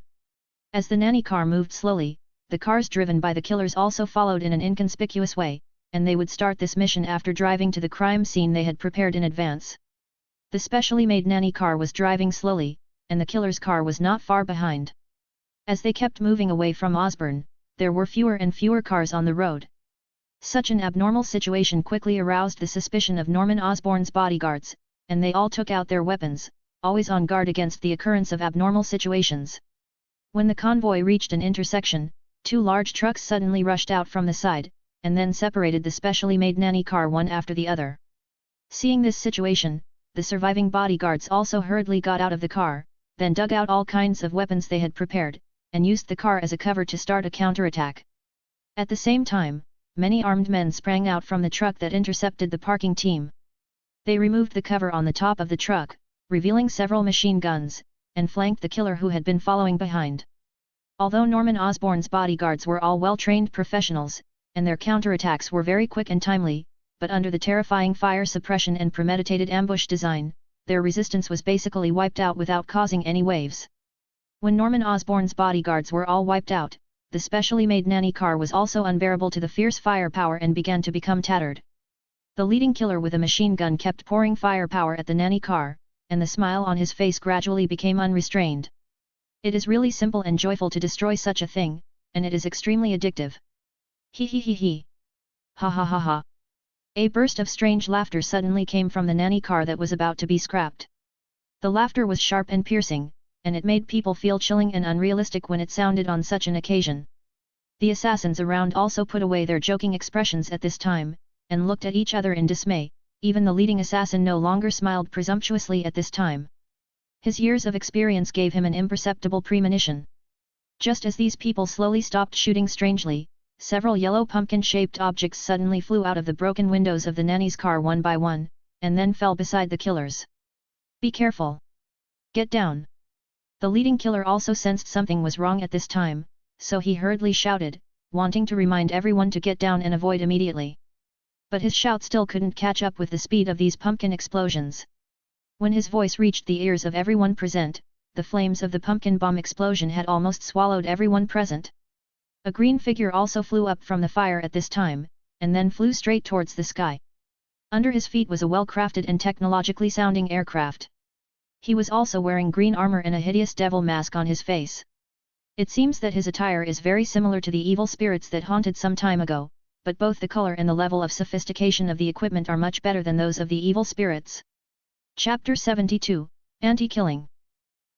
As the nanny car moved slowly, the cars driven by the killers also followed in an inconspicuous way, and they would start this mission after driving to the crime scene they had prepared in advance. The specially made nanny car was driving slowly, and the killer's car was not far behind. As they kept moving away from Osborn, there were fewer and fewer cars on the road. Such an abnormal situation quickly aroused the suspicion of Norman Osborn's bodyguards, and they all took out their weapons, always on guard against the occurrence of abnormal situations. When the convoy reached an intersection, two large trucks suddenly rushed out from the side, and then separated the specially made nanny car one after the other. Seeing this situation, the surviving bodyguards also hurriedly got out of the car, then dug out all kinds of weapons they had prepared, and used the car as a cover to start a counterattack. At the same time, many armed men sprang out from the truck that intercepted the parking team. They removed the cover on the top of the truck, revealing several machine guns, and flanked the killer who had been following behind. Although Norman Osborn's bodyguards were all well-trained professionals, and their counterattacks were very quick and timely, but under the terrifying fire suppression and premeditated ambush design, their resistance was basically wiped out without causing any waves. When Norman Osborn's bodyguards were all wiped out, the specially made nanny car was also unbearable to the fierce firepower and began to become tattered. The leading killer with a machine gun kept pouring firepower at the nanny car, and the smile on his face gradually became unrestrained. It is really simple and joyful to destroy such a thing, and it is extremely addictive. He he he he. Ha ha ha ha. A burst of strange laughter suddenly came from the nanny car that was about to be scrapped. The laughter was sharp and piercing, and it made people feel chilling and unrealistic when it sounded on such an occasion. The assassins around also put away their joking expressions at this time, and looked at each other in dismay. Even the leading assassin no longer smiled presumptuously at this time. His years of experience gave him an imperceptible premonition. Just as these people slowly stopped shooting strangely, several yellow pumpkin-shaped objects suddenly flew out of the broken windows of the nanny's car one by one, and then fell beside the killers. Be careful! Get down! The leading killer also sensed something was wrong at this time, so he hurriedly shouted, wanting to remind everyone to get down and avoid immediately. But his shout still couldn't catch up with the speed of these pumpkin explosions. When his voice reached the ears of everyone present, the flames of the pumpkin bomb explosion had almost swallowed everyone present. A green figure also flew up from the fire at this time, and then flew straight towards the sky. Under his feet was a well-crafted and technologically sounding aircraft. He was also wearing green armor and a hideous devil mask on his face. It seems that his attire is very similar to the evil spirits that haunted some time ago, but both the color and the level of sophistication of the equipment are much better than those of the evil spirits. Chapter 72, Anti-Killing.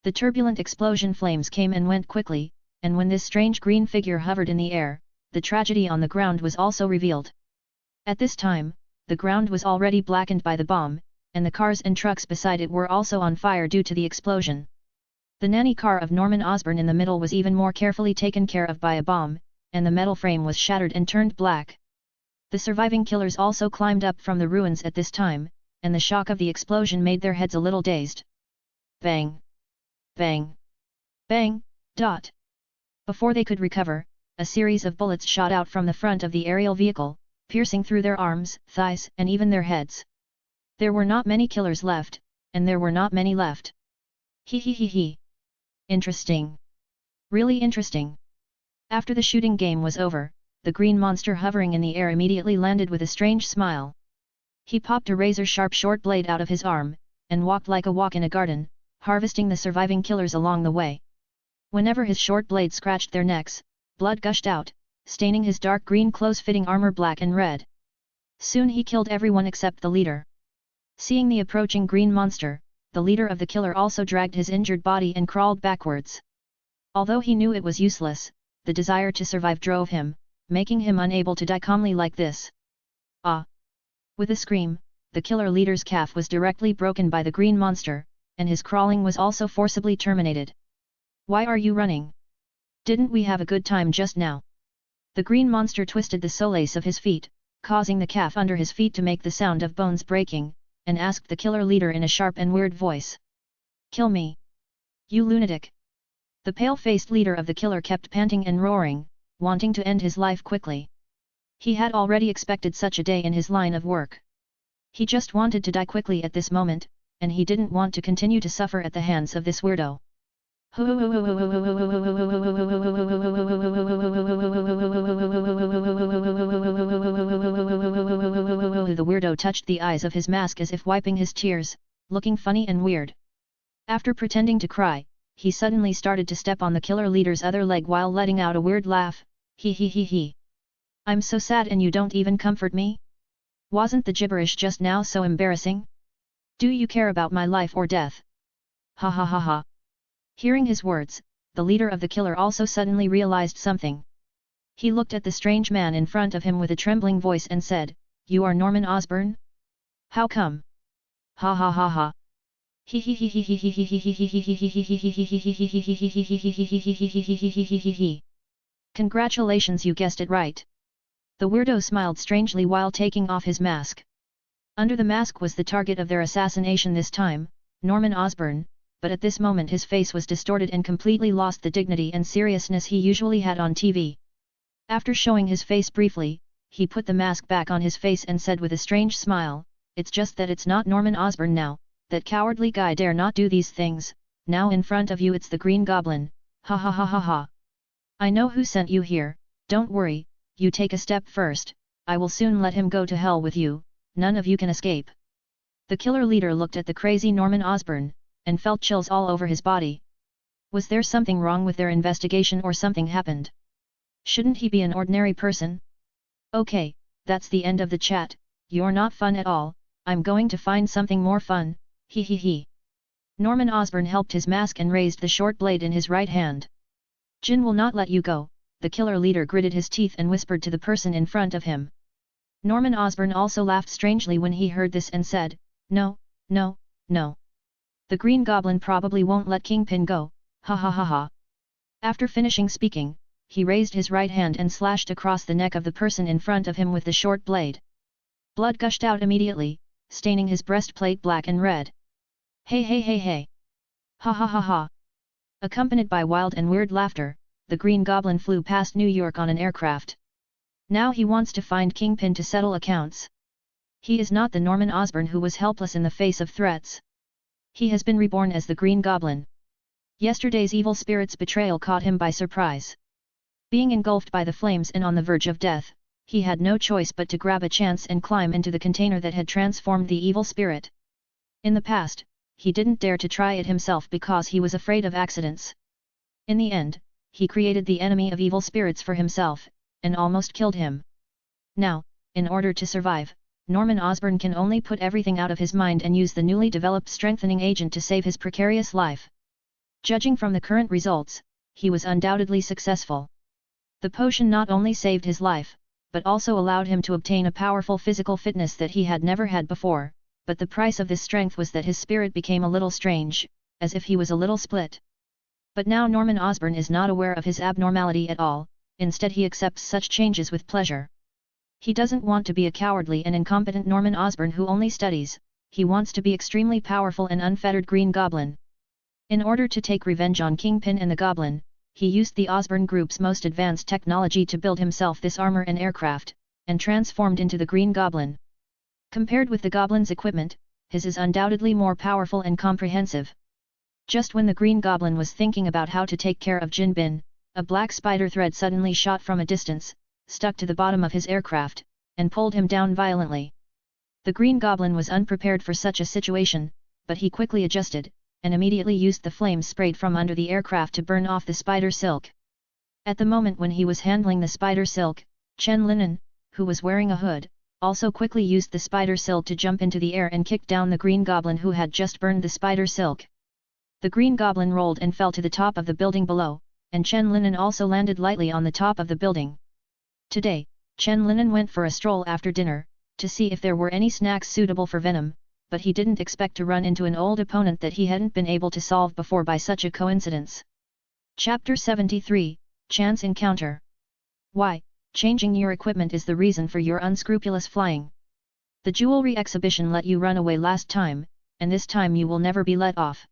The turbulent explosion flames came and went quickly, and when this strange green figure hovered in the air, the tragedy on the ground was also revealed. At this time, the ground was already blackened by the bomb, and the cars and trucks beside it were also on fire due to the explosion. The nanny car of Norman Osborn in the middle was even more carefully taken care of by a bomb, and the metal frame was shattered and turned black. The surviving killers also climbed up from the ruins at this time, and the shock of the explosion made their heads a little dazed. Bang! Bang! Bang! Dot! Before they could recover, a series of bullets shot out from the front of the aerial vehicle, piercing through their arms, thighs, and even their heads. There were not many killers left, and there were not many left. He he he he. Interesting. Really interesting. After the shooting game was over, the green monster hovering in the air immediately landed with a strange smile. He popped a razor-sharp short blade out of his arm, and walked like a walk in a garden, harvesting the surviving killers along the way. Whenever his short blade scratched their necks, blood gushed out, staining his dark green close-fitting armor black and red. Soon he killed everyone except the leader. Seeing the approaching green monster, the leader of the killer also dragged his injured body and crawled backwards. Although he knew it was useless, the desire to survive drove him, making him unable to die calmly like this. Ah! With a scream, the killer leader's calf was directly broken by the green monster, and his crawling was also forcibly terminated. Why are you running? Didn't we have a good time just now? The green monster twisted the soles of his feet, causing the calf under his feet to make the sound of bones breaking, and asked the killer leader in a sharp and weird voice. Kill me! You lunatic! The pale-faced leader of the killer kept panting and roaring, wanting to end his life quickly. He had already expected such a day in his line of work. He just wanted to die quickly at this moment, and he didn't want to continue to suffer at the hands of this weirdo. The weirdo touched the eyes of his mask as if wiping his tears, looking funny and weird. After pretending to cry, he suddenly started to step on the killer leader's other leg while letting out a weird laugh. He he he he. I'm so sad and you don't even comfort me? Wasn't the gibberish just now so embarrassing? Do you care about my life or death? Ha ha ha ha. Hearing his words, the leader of the killer also suddenly realized something. He looked at the strange man in front of him with a trembling voice and said, You are Norman Osborn? How come? Ha ha ha ha. He he he he he he he he he he he he he he. Congratulations, you guessed it right. The weirdo smiled strangely while taking off his mask. Under the mask was the target of their assassination this time, Norman Osborn, but at this moment his face was distorted and completely lost the dignity and seriousness he usually had on TV. After showing his face briefly, he put the mask back on his face and said with a strange smile, It's just that it's not Norman Osborn now, that cowardly guy dare not do these things, now in front of you it's the Green Goblin, ha ha ha ha ha. I know who sent you here, don't worry, you take a step first, I will soon let him go to hell with you, none of you can escape. The killer leader looked at the crazy Norman Osborn, and felt chills all over his body. Was there something wrong with their investigation or something happened? Shouldn't he be an ordinary person? Okay, that's the end of the chat, you're not fun at all, I'm going to find something more fun, he he he. Norman Osborn helped his mask and raised the short blade in his right hand. Jin will not let you go, the killer leader gritted his teeth and whispered to the person in front of him. Norman Osborn also laughed strangely when he heard this and said, No, no, no. The Green Goblin probably won't let Kingpin go, ha ha ha ha. After finishing speaking, he raised his right hand and slashed across the neck of the person in front of him with the short blade. Blood gushed out immediately, staining his breastplate black and red. Hey hey hey hey! Ha ha ha ha! Accompanied by wild and weird laughter, the Green Goblin flew past New York on an aircraft. Now he wants to find Kingpin to settle accounts. He is not the Norman Osborn who was helpless in the face of threats. He has been reborn as the Green Goblin. Yesterday's evil spirit's betrayal caught him by surprise. Being engulfed by the flames and on the verge of death, he had no choice but to grab a chance and climb into the container that had transformed the evil spirit. In the past, he didn't dare to try it himself because he was afraid of accidents. In the end, he created the enemy of evil spirits for himself, and almost killed him. Now, in order to survive, Norman Osborn can only put everything out of his mind and use the newly developed strengthening agent to save his precarious life. Judging from the current results, he was undoubtedly successful. The potion not only saved his life, but also allowed him to obtain a powerful physical fitness that he had never had before, but the price of this strength was that his spirit became a little strange, as if he was a little split. But now Norman Osborn is not aware of his abnormality at all, instead he accepts such changes with pleasure. He doesn't want to be a cowardly and incompetent Norman Osborn who only studies, he wants to be extremely powerful and unfettered Green Goblin. In order to take revenge on Kingpin and the Goblin, he used the Osborn Group's most advanced technology to build himself this armor and aircraft, and transformed into the Green Goblin. Compared with the Goblin's equipment, his is undoubtedly more powerful and comprehensive. Just when the Green Goblin was thinking about how to take care of Jin Bin, a black spider thread suddenly shot from a distance, stuck to the bottom of his aircraft, and pulled him down violently. The Green Goblin was unprepared for such a situation, but he quickly adjusted, and immediately used the flames sprayed from under the aircraft to burn off the spider silk. At the moment when he was handling the spider silk, Chen Linen, who was wearing a hood, also quickly used the spider silk to jump into the air and kick down the Green Goblin who had just burned the spider silk. The Green Goblin rolled and fell to the top of the building below, and Chen Linen also landed lightly on the top of the building. Today, Chen Linen went for a stroll after dinner, to see if there were any snacks suitable for Venom, but he didn't expect to run into an old opponent that he hadn't been able to solve before by such a coincidence. Chapter 73, Chance Encounter. Why, changing your equipment is the reason for your unscrupulous flying. The jewelry exhibition let you run away last time, and this time you will never be let off.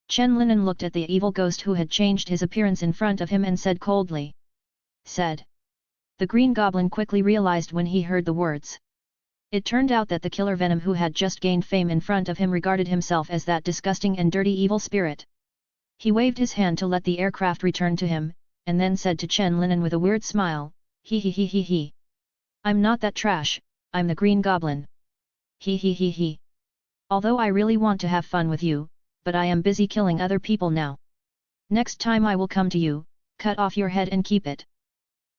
Chen Linen looked at the evil ghost who had changed his appearance in front of him and said coldly. Said. The Green Goblin quickly realized when he heard the words. It turned out that the killer Venom who had just gained fame in front of him regarded himself as that disgusting and dirty evil spirit. He waved his hand to let the aircraft return to him, and then said to Chen Linen with a weird smile, He he he he he. I'm not that trash, I'm the Green Goblin. He he he he. Although I really want to have fun with you, but I am busy killing other people now. Next time I will come to you, cut off your head and keep it.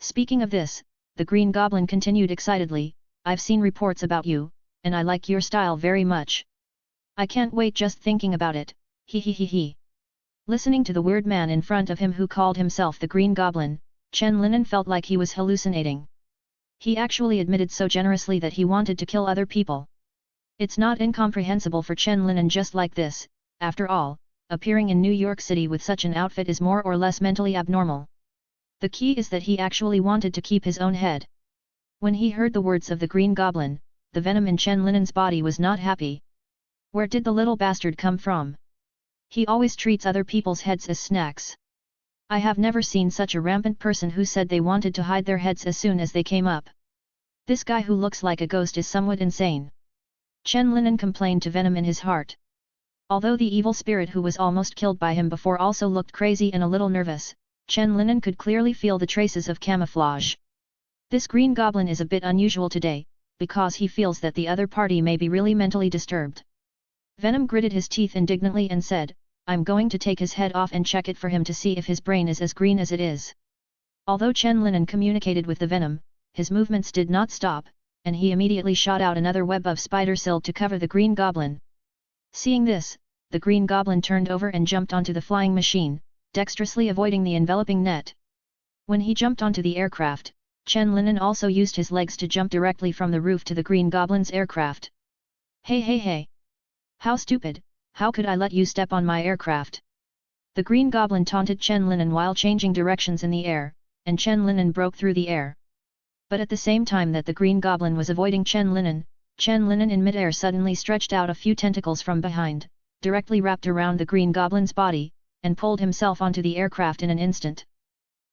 Speaking of this, the Green Goblin continued excitedly, I've seen reports about you, and I like your style very much. I can't wait just thinking about it, he he he he. Listening to the weird man in front of him who called himself the Green Goblin, Chen Linen felt like he was hallucinating. He actually admitted so generously that he wanted to kill other people. It's not incomprehensible for Chen Linen just like this, after all, appearing in New York City with such an outfit is more or less mentally abnormal. The key is that he actually wanted to keep his own head. When he heard the words of the Green Goblin, the venom in Chen Linen's body was not happy. Where did the little bastard come from? He always treats other people's heads as snacks. I have never seen such a rampant person who said they wanted to hide their heads as soon as they came up. This guy who looks like a ghost is somewhat insane. Chen Linen complained to Venom in his heart. Although the evil spirit who was almost killed by him before also looked crazy and a little nervous, Chen Linen could clearly feel the traces of camouflage. This Green Goblin is a bit unusual today, because he feels that the other party may be really mentally disturbed. Venom gritted his teeth indignantly and said, I'm going to take his head off and check it for him to see if his brain is as green as it is. Although Chen Linen communicated with the Venom, his movements did not stop, and he immediately shot out another web of spider silk to cover the Green Goblin. Seeing this, the Green Goblin turned over and jumped onto the flying machine, dexterously avoiding the enveloping net. When he jumped onto the aircraft, Chen Linen also used his legs to jump directly from the roof to the Green Goblin's aircraft. Hey hey hey! How stupid, how could I let you step on my aircraft? The Green Goblin taunted Chen Linen while changing directions in the air, and Chen Linen broke through the air. But at the same time that the Green Goblin was avoiding Chen Linen in midair suddenly stretched out a few tentacles from behind, directly wrapped around the Green Goblin's body, and pulled himself onto the aircraft in an instant.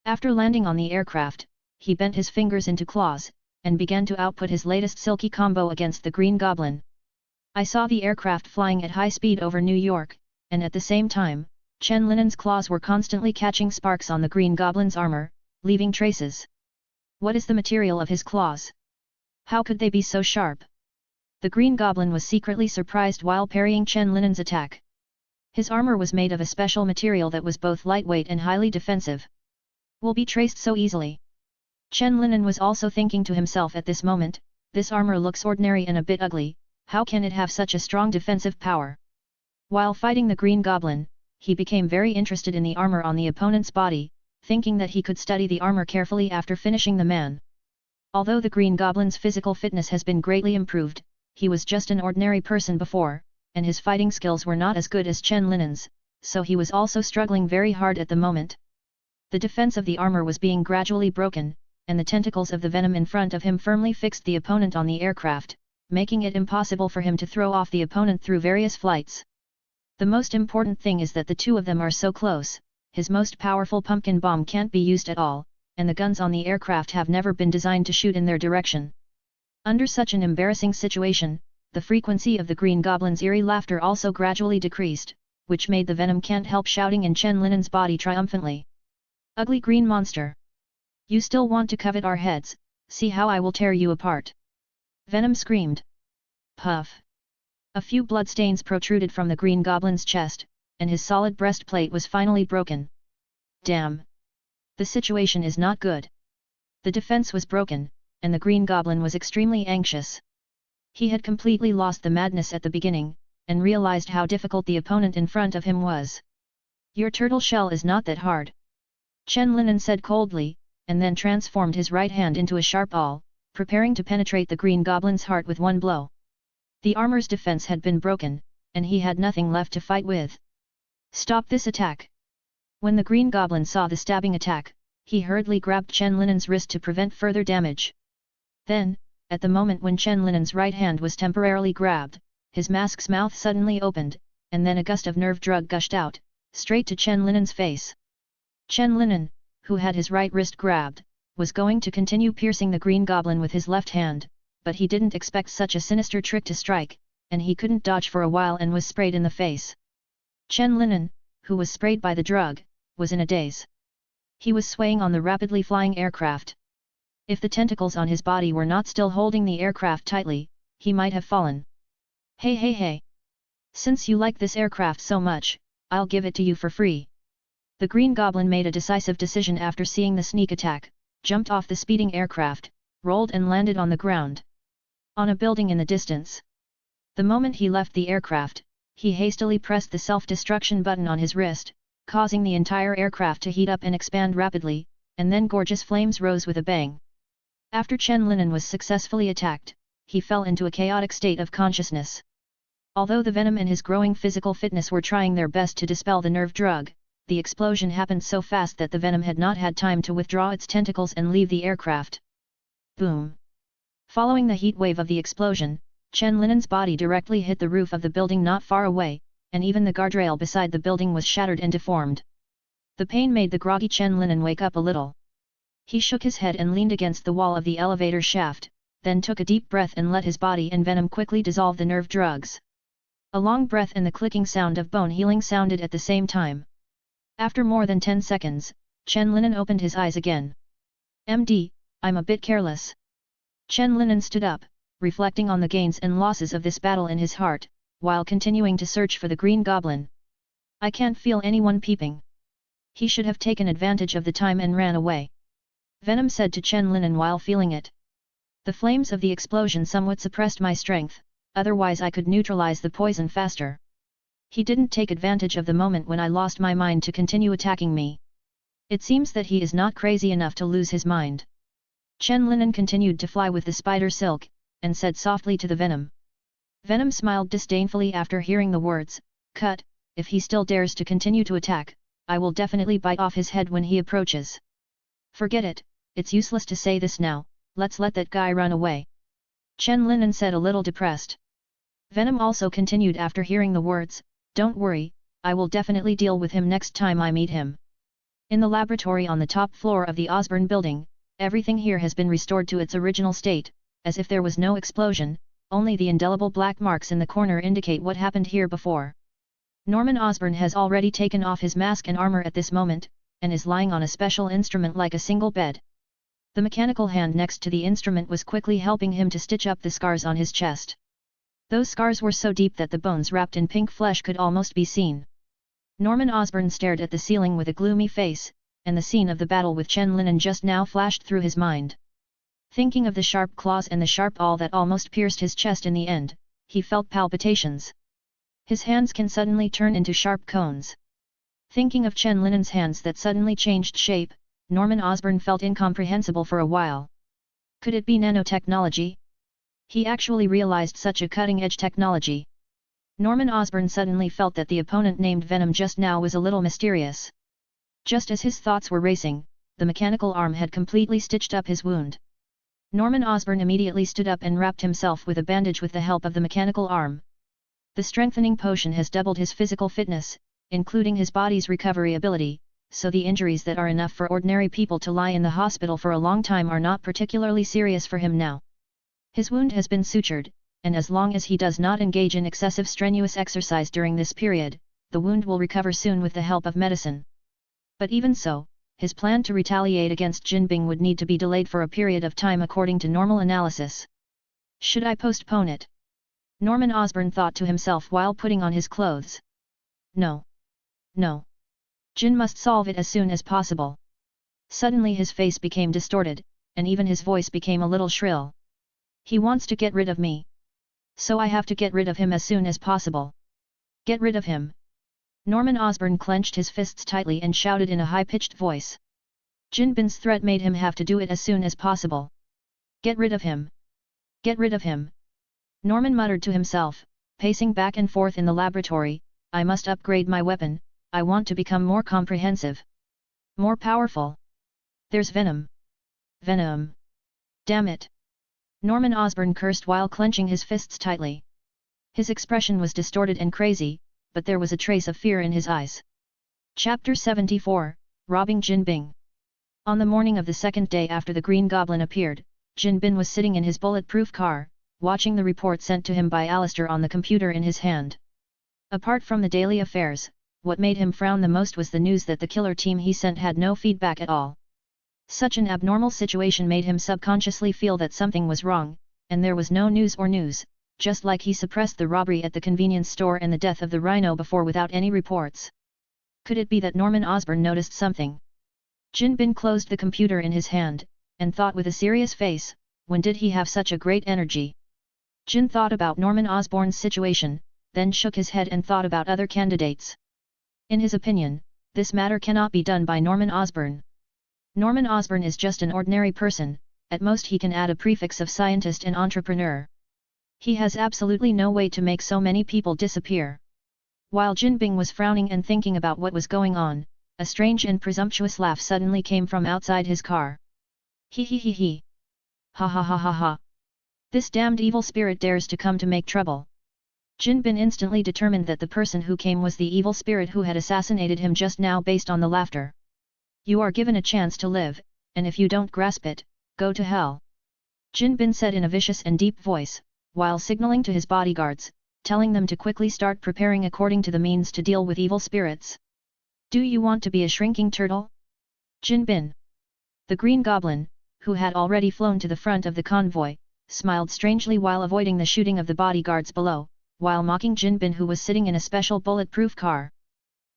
After landing on the aircraft, he bent his fingers into claws, and began to output his latest silky combo against the Green Goblin. I saw the aircraft flying at high speed over New York, and at the same time, Chen Linen's claws were constantly catching sparks on the Green Goblin's armor, leaving traces. What is the material of his claws? How could they be so sharp? The Green Goblin was secretly surprised while parrying Chen Linen's attack. His armor was made of a special material that was both lightweight and highly defensive. Will be traced so easily. Chen Linen was also thinking to himself at this moment, this armor looks ordinary and a bit ugly, how can it have such a strong defensive power? While fighting the Green Goblin, he became very interested in the armor on the opponent's body, thinking that he could study the armor carefully after finishing the man. Although the Green Goblin's physical fitness has been greatly improved, he was just an ordinary person before, and his fighting skills were not as good as Chen Linen's, so he was also struggling very hard at the moment. The defense of the armor was being gradually broken, and the tentacles of the Venom in front of him firmly fixed the opponent on the aircraft, making it impossible for him to throw off the opponent through various flights. The most important thing is that the two of them are so close, his most powerful pumpkin bomb can't be used at all, and the guns on the aircraft have never been designed to shoot in their direction. Under such an embarrassing situation, the frequency of the Green Goblin's eerie laughter also gradually decreased, which made the Venom can't help shouting in Chen Linen's body triumphantly. Ugly green monster! You still want to covet our heads, see how I will tear you apart! Venom screamed. Puff! A few bloodstains protruded from the Green Goblin's chest, and his solid breastplate was finally broken. Damn! The situation is not good. The defense was broken, and the Green Goblin was extremely anxious. He had completely lost the madness at the beginning, and realized how difficult the opponent in front of him was. Your turtle shell is not that hard. Chen Linen said coldly, and then transformed his right hand into a sharp awl, preparing to penetrate the Green Goblin's heart with one blow. The armor's defense had been broken, and he had nothing left to fight with. Stop this attack! When the Green Goblin saw the stabbing attack, he hurriedly grabbed Chen Linen's wrist to prevent further damage. Then, at the moment when Chen Linen's right hand was temporarily grabbed, his mask's mouth suddenly opened, and then a gust of nerve drug gushed out, straight to Chen Linen's face. Chen Linen, who had his right wrist grabbed, was going to continue piercing the Green Goblin with his left hand, but he didn't expect such a sinister trick to strike, and he couldn't dodge for a while and was sprayed in the face. Chen Linen, who was sprayed by the drug, was in a daze. He was swaying on the rapidly flying aircraft. If the tentacles on his body were not still holding the aircraft tightly, he might have fallen. Hey hey hey! Since you like this aircraft so much, I'll give it to you for free. The Green Goblin made a decisive decision after seeing the sneak attack, jumped off the speeding aircraft, rolled and landed on the ground. On a building in the distance. The moment he left the aircraft, he hastily pressed the self-destruction button on his wrist, causing the entire aircraft to heat up and expand rapidly, and then gorgeous flames rose with a bang. After Chen Linen was successfully attacked, he fell into a chaotic state of consciousness. Although the Venom and his growing physical fitness were trying their best to dispel the nerve drug, the explosion happened so fast that the Venom had not had time to withdraw its tentacles and leave the aircraft. Boom! Following the heat wave of the explosion, Chen Linen's body directly hit the roof of the building not far away, and even the guardrail beside the building was shattered and deformed. The pain made the groggy Chen Linen wake up a little. He shook his head and leaned against the wall of the elevator shaft, then took a deep breath and let his body and Venom quickly dissolve the nerve drugs. A long breath and the clicking sound of bone healing sounded at the same time. After more than 10 seconds, Chen Linen opened his eyes again. MD, I'm a bit careless. Chen Linen stood up, reflecting on the gains and losses of this battle in his heart, while continuing to search for the Green Goblin. I can't feel anyone peeping. He should have taken advantage of the time and ran away. Venom said to Chen Linen while feeling it. The flames of the explosion somewhat suppressed my strength, otherwise I could neutralize the poison faster. He didn't take advantage of the moment when I lost my mind to continue attacking me. It seems that he is not crazy enough to lose his mind. Chen Linen continued to fly with the spider silk, and said softly to the Venom. Venom smiled disdainfully after hearing the words, "Cut, if he still dares to continue to attack, I will definitely bite off his head when he approaches." Forget it, it's useless to say this now, let's let that guy run away. Chen Linan said a little depressed. Venom also continued after hearing the words, don't worry, I will definitely deal with him next time I meet him. In the laboratory on the top floor of the Osborne building, everything here has been restored to its original state, as if there was no explosion, only the indelible black marks in the corner indicate what happened here before. Norman Osborn has already taken off his mask and armor at this moment, and is lying on a special instrument like a single bed. The mechanical hand next to the instrument was quickly helping him to stitch up the scars on his chest. Those scars were so deep that the bones wrapped in pink flesh could almost be seen. Norman Osborn stared at the ceiling with a gloomy face, and the scene of the battle with Chen Linan just now flashed through his mind. Thinking of the sharp claws and the sharp awl that almost pierced his chest in the end, he felt palpitations. His hands can suddenly turn into sharp cones. Thinking of Chen Linan's hands that suddenly changed shape, Norman Osborn felt incomprehensible for a while. Could it be nanotechnology? He actually realized such a cutting-edge technology. Norman Osborn suddenly felt that the opponent named Venom just now was a little mysterious. Just as his thoughts were racing, the mechanical arm had completely stitched up his wound. Norman Osborn immediately stood up and wrapped himself with a bandage with the help of the mechanical arm. The strengthening potion has doubled his physical fitness, including his body's recovery ability, so the injuries that are enough for ordinary people to lie in the hospital for a long time are not particularly serious for him now. His wound has been sutured, and as long as he does not engage in excessive strenuous exercise during this period, the wound will recover soon with the help of medicine. But even so, his plan to retaliate against Jinbing would need to be delayed for a period of time according to normal analysis. Should I postpone it? Norman Osborn thought to himself while putting on his clothes. No. No. Jin must solve it as soon as possible. Suddenly his face became distorted, and even his voice became a little shrill. He wants to get rid of me. So I have to get rid of him as soon as possible. Get rid of him. Norman Osborn clenched his fists tightly and shouted in a high-pitched voice. Jinbin's threat made him have to do it as soon as possible. Get rid of him. Get rid of him. Norman muttered to himself, pacing back and forth in the laboratory, I must upgrade my weapon, I want to become more comprehensive. More powerful. There's Venom. Venom. Damn it. Norman Osborn cursed while clenching his fists tightly. His expression was distorted and crazy, but there was a trace of fear in his eyes. Chapter 74, Robbing Jinbing. On the morning of the second day after the Green Goblin appeared, Jinbin was sitting in his bulletproof car, watching the report sent to him by Alistair on the computer in his hand. Apart from the daily affairs, what made him frown the most was the news that the killer team he sent had no feedback at all. Such an abnormal situation made him subconsciously feel that something was wrong, and there was no news or news, just like he suppressed the robbery at the convenience store and the death of the rhino before without any reports. Could it be that Norman Osborn noticed something? Jinbin closed the computer in his hand, and thought with a serious face, when did he have such a great energy? Jin thought about Norman Osborn's situation, then shook his head and thought about other candidates. In his opinion, this matter cannot be done by Norman Osborn. Norman Osborn is just an ordinary person, at most he can add a prefix of scientist and entrepreneur. He has absolutely no way to make so many people disappear. While Jinbing was frowning and thinking about what was going on, a strange and presumptuous laugh suddenly came from outside his car. He he he he. Ha ha ha ha ha. This damned evil spirit dares to come to make trouble. Jinbin instantly determined that the person who came was the evil spirit who had assassinated him just now based on the laughter. You are given a chance to live, and if you don't grasp it, go to hell. Jinbin said in a vicious and deep voice, while signaling to his bodyguards, telling them to quickly start preparing according to the means to deal with evil spirits. Do you want to be a shrinking turtle? Jinbin. The Green Goblin, who had already flown to the front of the convoy, smiled strangely while avoiding the shooting of the bodyguards below, while mocking Jinbin who was sitting in a special bulletproof car.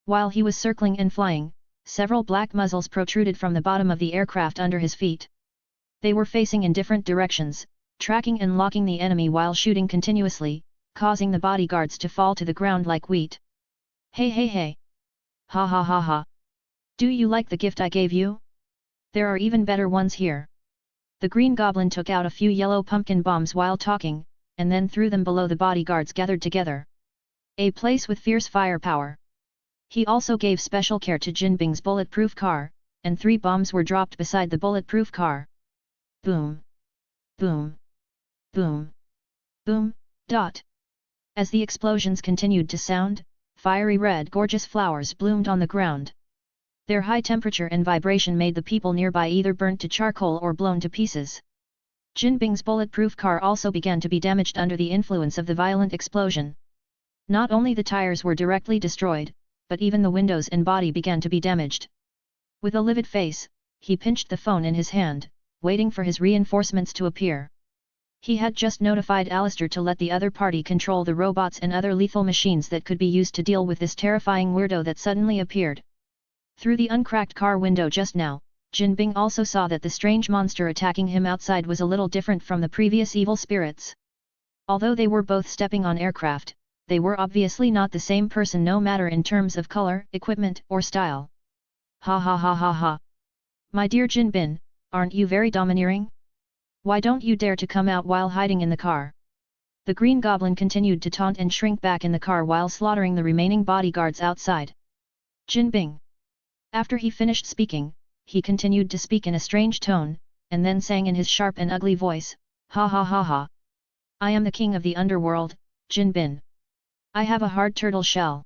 While he was circling and flying, several black muzzles protruded from the bottom of the aircraft under his feet. They were facing in different directions, tracking and locking the enemy while shooting continuously, causing the bodyguards to fall to the ground like wheat. Hey hey hey! Ha ha ha ha! Do you like the gift I gave you? There are even better ones here. The Green Goblin took out a few yellow pumpkin bombs while talking, and then threw them below the bodyguards gathered together. A place with fierce firepower. He also gave special care to Jinbing's bulletproof car, and 3 bombs were dropped beside the bulletproof car. Boom! Boom! Boom! Boom! Dot! As the explosions continued to sound, fiery red gorgeous flowers bloomed on the ground. Their high temperature and vibration made the people nearby either burnt to charcoal or blown to pieces. Jinbing's bulletproof car also began to be damaged under the influence of the violent explosion. Not only the tires were directly destroyed, but even the windows and body began to be damaged. With a livid face, he pinched the phone in his hand, waiting for his reinforcements to appear. He had just notified Alistair to let the other party control the robots and other lethal machines that could be used to deal with this terrifying weirdo that suddenly appeared. Through the uncracked car window just now, Jinbing also saw that the strange monster attacking him outside was a little different from the previous evil spirits. Although they were both stepping on aircraft, they were obviously not the same person no matter in terms of color, equipment, or style. Ha ha ha ha ha. My dear Jinbin, aren't you very domineering? Why don't you dare to come out while hiding in the car? The Green Goblin continued to taunt and shrink back in the car while slaughtering the remaining bodyguards outside. Jinbing. After he finished speaking, he continued to speak in a strange tone, and then sang in his sharp and ugly voice, ha ha ha ha. I am the king of the underworld, Jinbin. I have a hard turtle shell.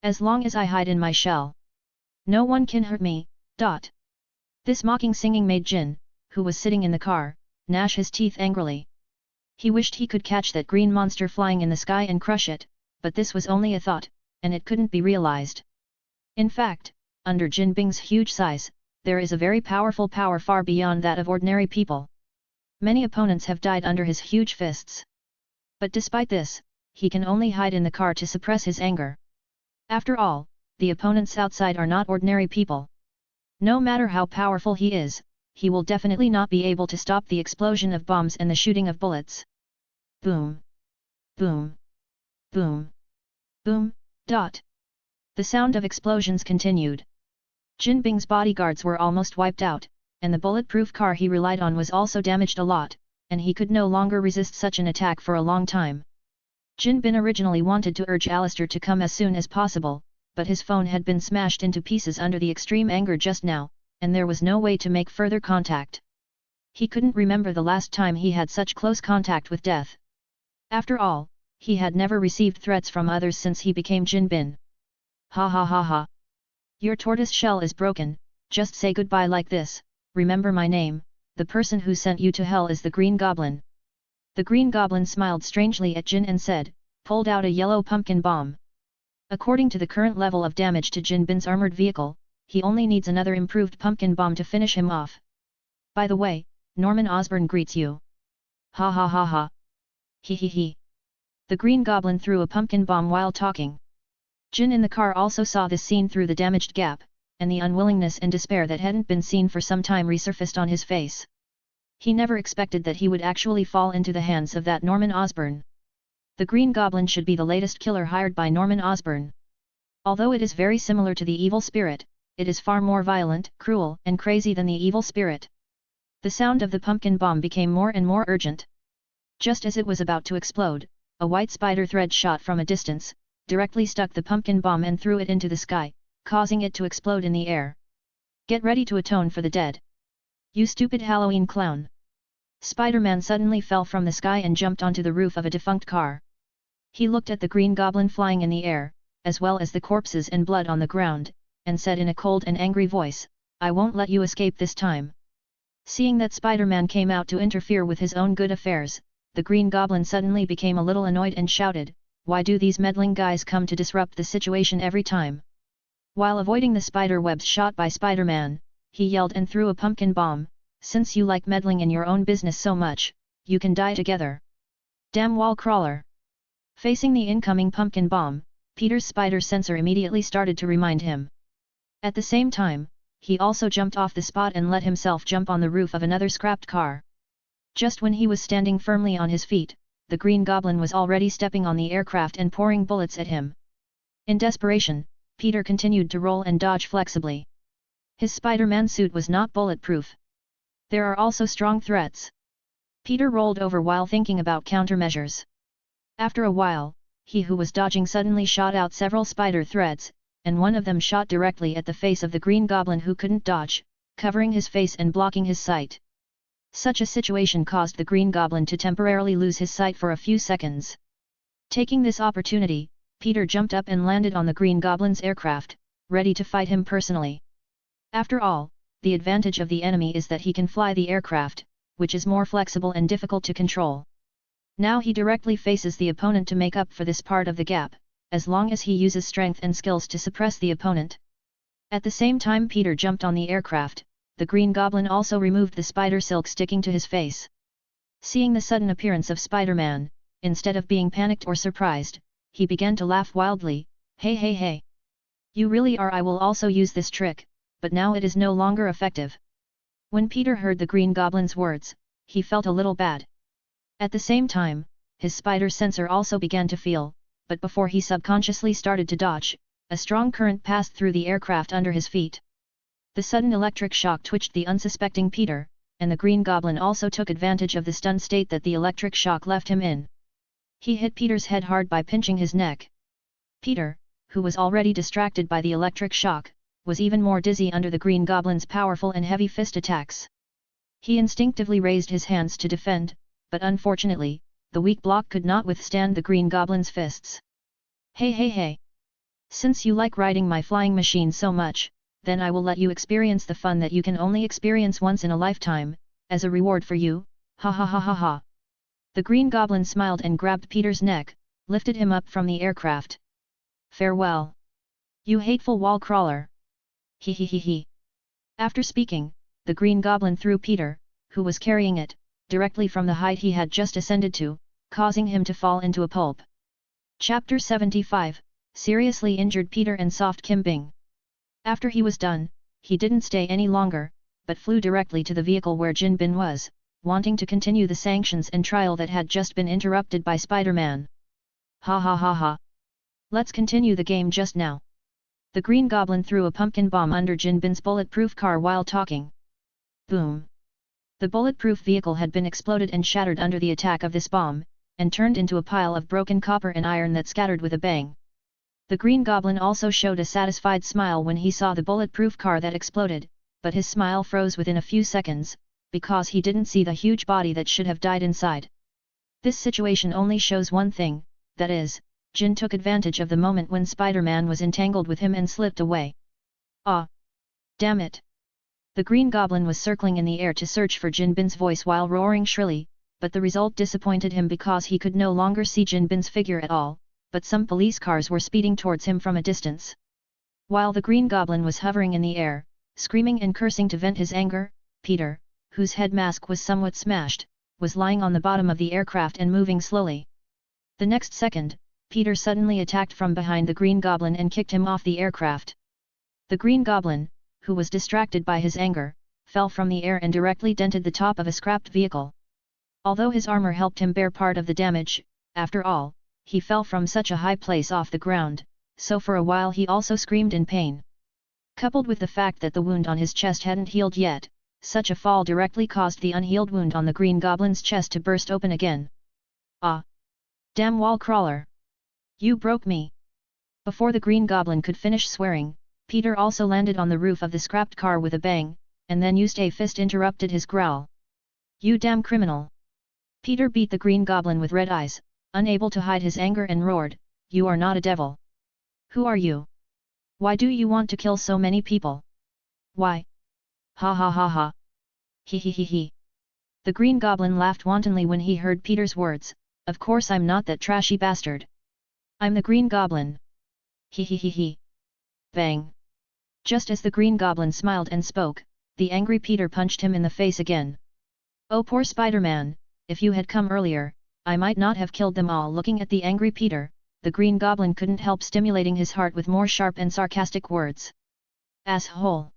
As long as I hide in my shell, no one can hurt me. Dot. This mocking singing made Jin, who was sitting in the car, gnash his teeth angrily. He wished he could catch that green monster flying in the sky and crush it, but this was only a thought, and it couldn't be realized. In fact, under Jinbing's huge size, there is a very powerful power far beyond that of ordinary people. Many opponents have died under his huge fists. But despite this, he can only hide in the car to suppress his anger. After all, the opponents outside are not ordinary people. No matter how powerful he is, he will definitely not be able to stop the explosion of bombs and the shooting of bullets. Boom! Boom! Boom! Boom! Dot! The sound of explosions continued. Jinbing's bodyguards were almost wiped out, and the bulletproof car he relied on was also damaged a lot, and he could no longer resist such an attack for a long time. Jinbin originally wanted to urge Alistair to come as soon as possible, but his phone had been smashed into pieces under the extreme anger just now, and there was no way to make further contact. He couldn't remember the last time he had such close contact with death. After all, he had never received threats from others since he became Jinbin. Ha ha ha ha. Your tortoise shell is broken, just say goodbye like this, remember my name, the person who sent you to hell is the Green Goblin. The Green Goblin smiled strangely at Jin and said, pulled out a yellow pumpkin bomb. According to the current level of damage to Jinbin's armored vehicle, he only needs another improved pumpkin bomb to finish him off. By the way, Norman Osborn greets you. Ha ha ha ha. He he he. The Green Goblin threw a pumpkin bomb while talking. Jin in the car also saw this scene through the damaged gap, and the unwillingness and despair that hadn't been seen for some time resurfaced on his face. He never expected that he would actually fall into the hands of that Norman Osborn. The Green Goblin should be the latest killer hired by Norman Osborn. Although it is very similar to the evil spirit, it is far more violent, cruel, and crazy than the evil spirit. The sound of the pumpkin bomb became more and more urgent. Just as it was about to explode, a white spider thread shot from a distance, directly stuck the pumpkin bomb and threw it into the sky, causing it to explode in the air. Get ready to atone for the dead. You stupid Halloween clown! Spider-Man suddenly fell from the sky and jumped onto the roof of a defunct car. He looked at the Green Goblin flying in the air, as well as the corpses and blood on the ground, and said in a cold and angry voice, I won't let you escape this time. Seeing that Spider-Man came out to interfere with his own good affairs, the Green Goblin suddenly became a little annoyed and shouted, why do these meddling guys come to disrupt the situation every time? While avoiding the spider webs shot by Spider-Man, he yelled and threw a pumpkin bomb, since you like meddling in your own business so much, you can die together. Damn wall crawler! Facing the incoming pumpkin bomb, Peter's spider sensor immediately started to remind him. At the same time, he also jumped off the spot and let himself jump on the roof of another scrapped car. Just when he was standing firmly on his feet, the Green Goblin was already stepping on the aircraft and pouring bullets at him. In desperation, Peter continued to roll and dodge flexibly. His Spider-Man suit was not bulletproof. There are also strong threats. Peter rolled over while thinking about countermeasures. After a while, he who was dodging suddenly shot out several spider threads, and one of them shot directly at the face of the Green Goblin, who couldn't dodge, covering his face and blocking his sight. Such a situation caused the Green Goblin to temporarily lose his sight for a few seconds. Taking this opportunity, Peter jumped up and landed on the Green Goblin's aircraft, ready to fight him personally. After all, the advantage of the enemy is that he can fly the aircraft, which is more flexible and difficult to control. Now he directly faces the opponent to make up for this part of the gap, as long as he uses strength and skills to suppress the opponent. At the same time Peter jumped on the aircraft, the Green Goblin also removed the spider silk sticking to his face. Seeing the sudden appearance of Spider-Man, instead of being panicked or surprised, he began to laugh wildly. Hey hey hey! You really are. I will also use this trick, but now it is no longer effective. When Peter heard the Green Goblin's words, he felt a little bad. At the same time, his spider sensor also began to feel, but before he subconsciously started to dodge, a strong current passed through the aircraft under his feet. The sudden electric shock twitched the unsuspecting Peter, and the Green Goblin also took advantage of the stunned state that the electric shock left him in. He hit Peter's head hard by pinching his neck. Peter, who was already distracted by the electric shock, was even more dizzy under the Green Goblin's powerful and heavy fist attacks. He instinctively raised his hands to defend, but unfortunately, the weak block could not withstand the Green Goblin's fists. Hey hey hey! Since you like riding my flying machine so much, then I will let you experience the fun that you can only experience once in a lifetime, as a reward for you, ha ha ha ha ha! The Green Goblin smiled and grabbed Peter's neck, lifted him up from the aircraft. Farewell! You hateful wall crawler! He he he he! After speaking, the Green Goblin threw Peter, who was carrying it, directly from the height he had just ascended to, causing him to fall into a pulp. Chapter 75, Seriously Injured Peter and Soft Kimping. After he was done, he didn't stay any longer, but flew directly to the vehicle where Jin Bin was, wanting to continue the sanctions and trial that had just been interrupted by Spider-Man. Ha ha ha ha! Let's continue the game just now. The Green Goblin threw a pumpkin bomb under Jin Bin's bulletproof car while talking. Boom! The bulletproof vehicle had been exploded and shattered under the attack of this bomb, and turned into a pile of broken copper and iron that scattered with a bang. The Green Goblin also showed a satisfied smile when he saw the bulletproof car that exploded, but his smile froze within a few seconds, because he didn't see the huge body that should have died inside. This situation only shows one thing, that is, Jin took advantage of the moment when Spider-Man was entangled with him and slipped away. Ah! Damn it! The Green Goblin was circling in the air to search for Jin Bin's voice while roaring shrilly, but the result disappointed him because he could no longer see Jin Bin's figure at all, but some police cars were speeding towards him from a distance. While the Green Goblin was hovering in the air, screaming and cursing to vent his anger, Peter, whose head mask was somewhat smashed, was lying on the bottom of the aircraft and moving slowly. The next second, Peter suddenly attacked from behind the Green Goblin and kicked him off the aircraft. The Green Goblin, who was distracted by his anger, fell from the air and directly dented the top of a scrapped vehicle. Although his armor helped him bear part of the damage, after all, he fell from such a high place off the ground, so for a while he also screamed in pain. Coupled with the fact that the wound on his chest hadn't healed yet, such a fall directly caused the unhealed wound on the Green Goblin's chest to burst open again. Ah! Damn wall crawler! You broke me! Before the Green Goblin could finish swearing, Peter also landed on the roof of the scrapped car with a bang, and then used a fist interrupted his growl. You damn criminal! Peter beat the Green Goblin with red eyes, unable to hide his anger, and roared, You are not a devil! Who are you? Why do you want to kill so many people? Why? Ha ha ha ha! He he he he! The Green Goblin laughed wantonly when he heard Peter's words. Of course I'm not that trashy bastard! I'm the Green Goblin! He he he he! Bang! Just as the Green Goblin smiled and spoke, the angry Peter punched him in the face again. Oh poor Spider-Man, if you had come earlier, I might not have killed them all. Looking at the angry Peter, the Green Goblin couldn't help stimulating his heart with more sharp and sarcastic words. Asshole!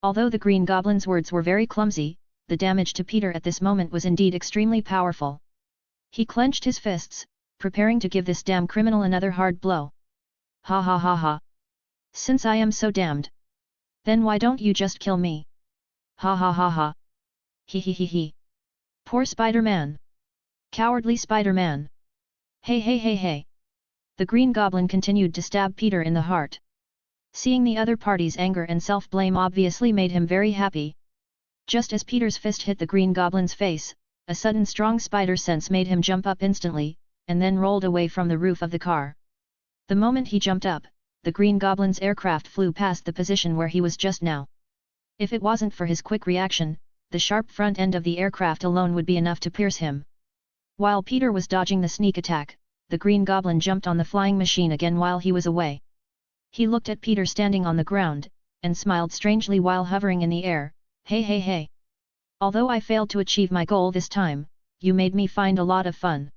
Although the Green Goblin's words were very clumsy, the damage to Peter at this moment was indeed extremely powerful. He clenched his fists, preparing to give this damn criminal another hard blow. Ha ha ha ha! Since I am so damned, then why don't you just kill me? Ha ha ha ha! He he he he! Poor Spider-Man! Cowardly Spider-Man! Hey hey hey hey! The Green Goblin continued to stab Peter in the heart. Seeing the other party's anger and self-blame obviously made him very happy. Just as Peter's fist hit the Green Goblin's face, a sudden strong spider sense made him jump up instantly, and then rolled away from the roof of the car. The moment he jumped up, the Green Goblin's aircraft flew past the position where he was just now. If it wasn't for his quick reaction, the sharp front end of the aircraft alone would be enough to pierce him. While Peter was dodging the sneak attack, the Green Goblin jumped on the flying machine again while he was away. He looked at Peter standing on the ground, and smiled strangely while hovering in the air. Hey hey hey! Although I failed to achieve my goal this time, you made me find a lot of fun.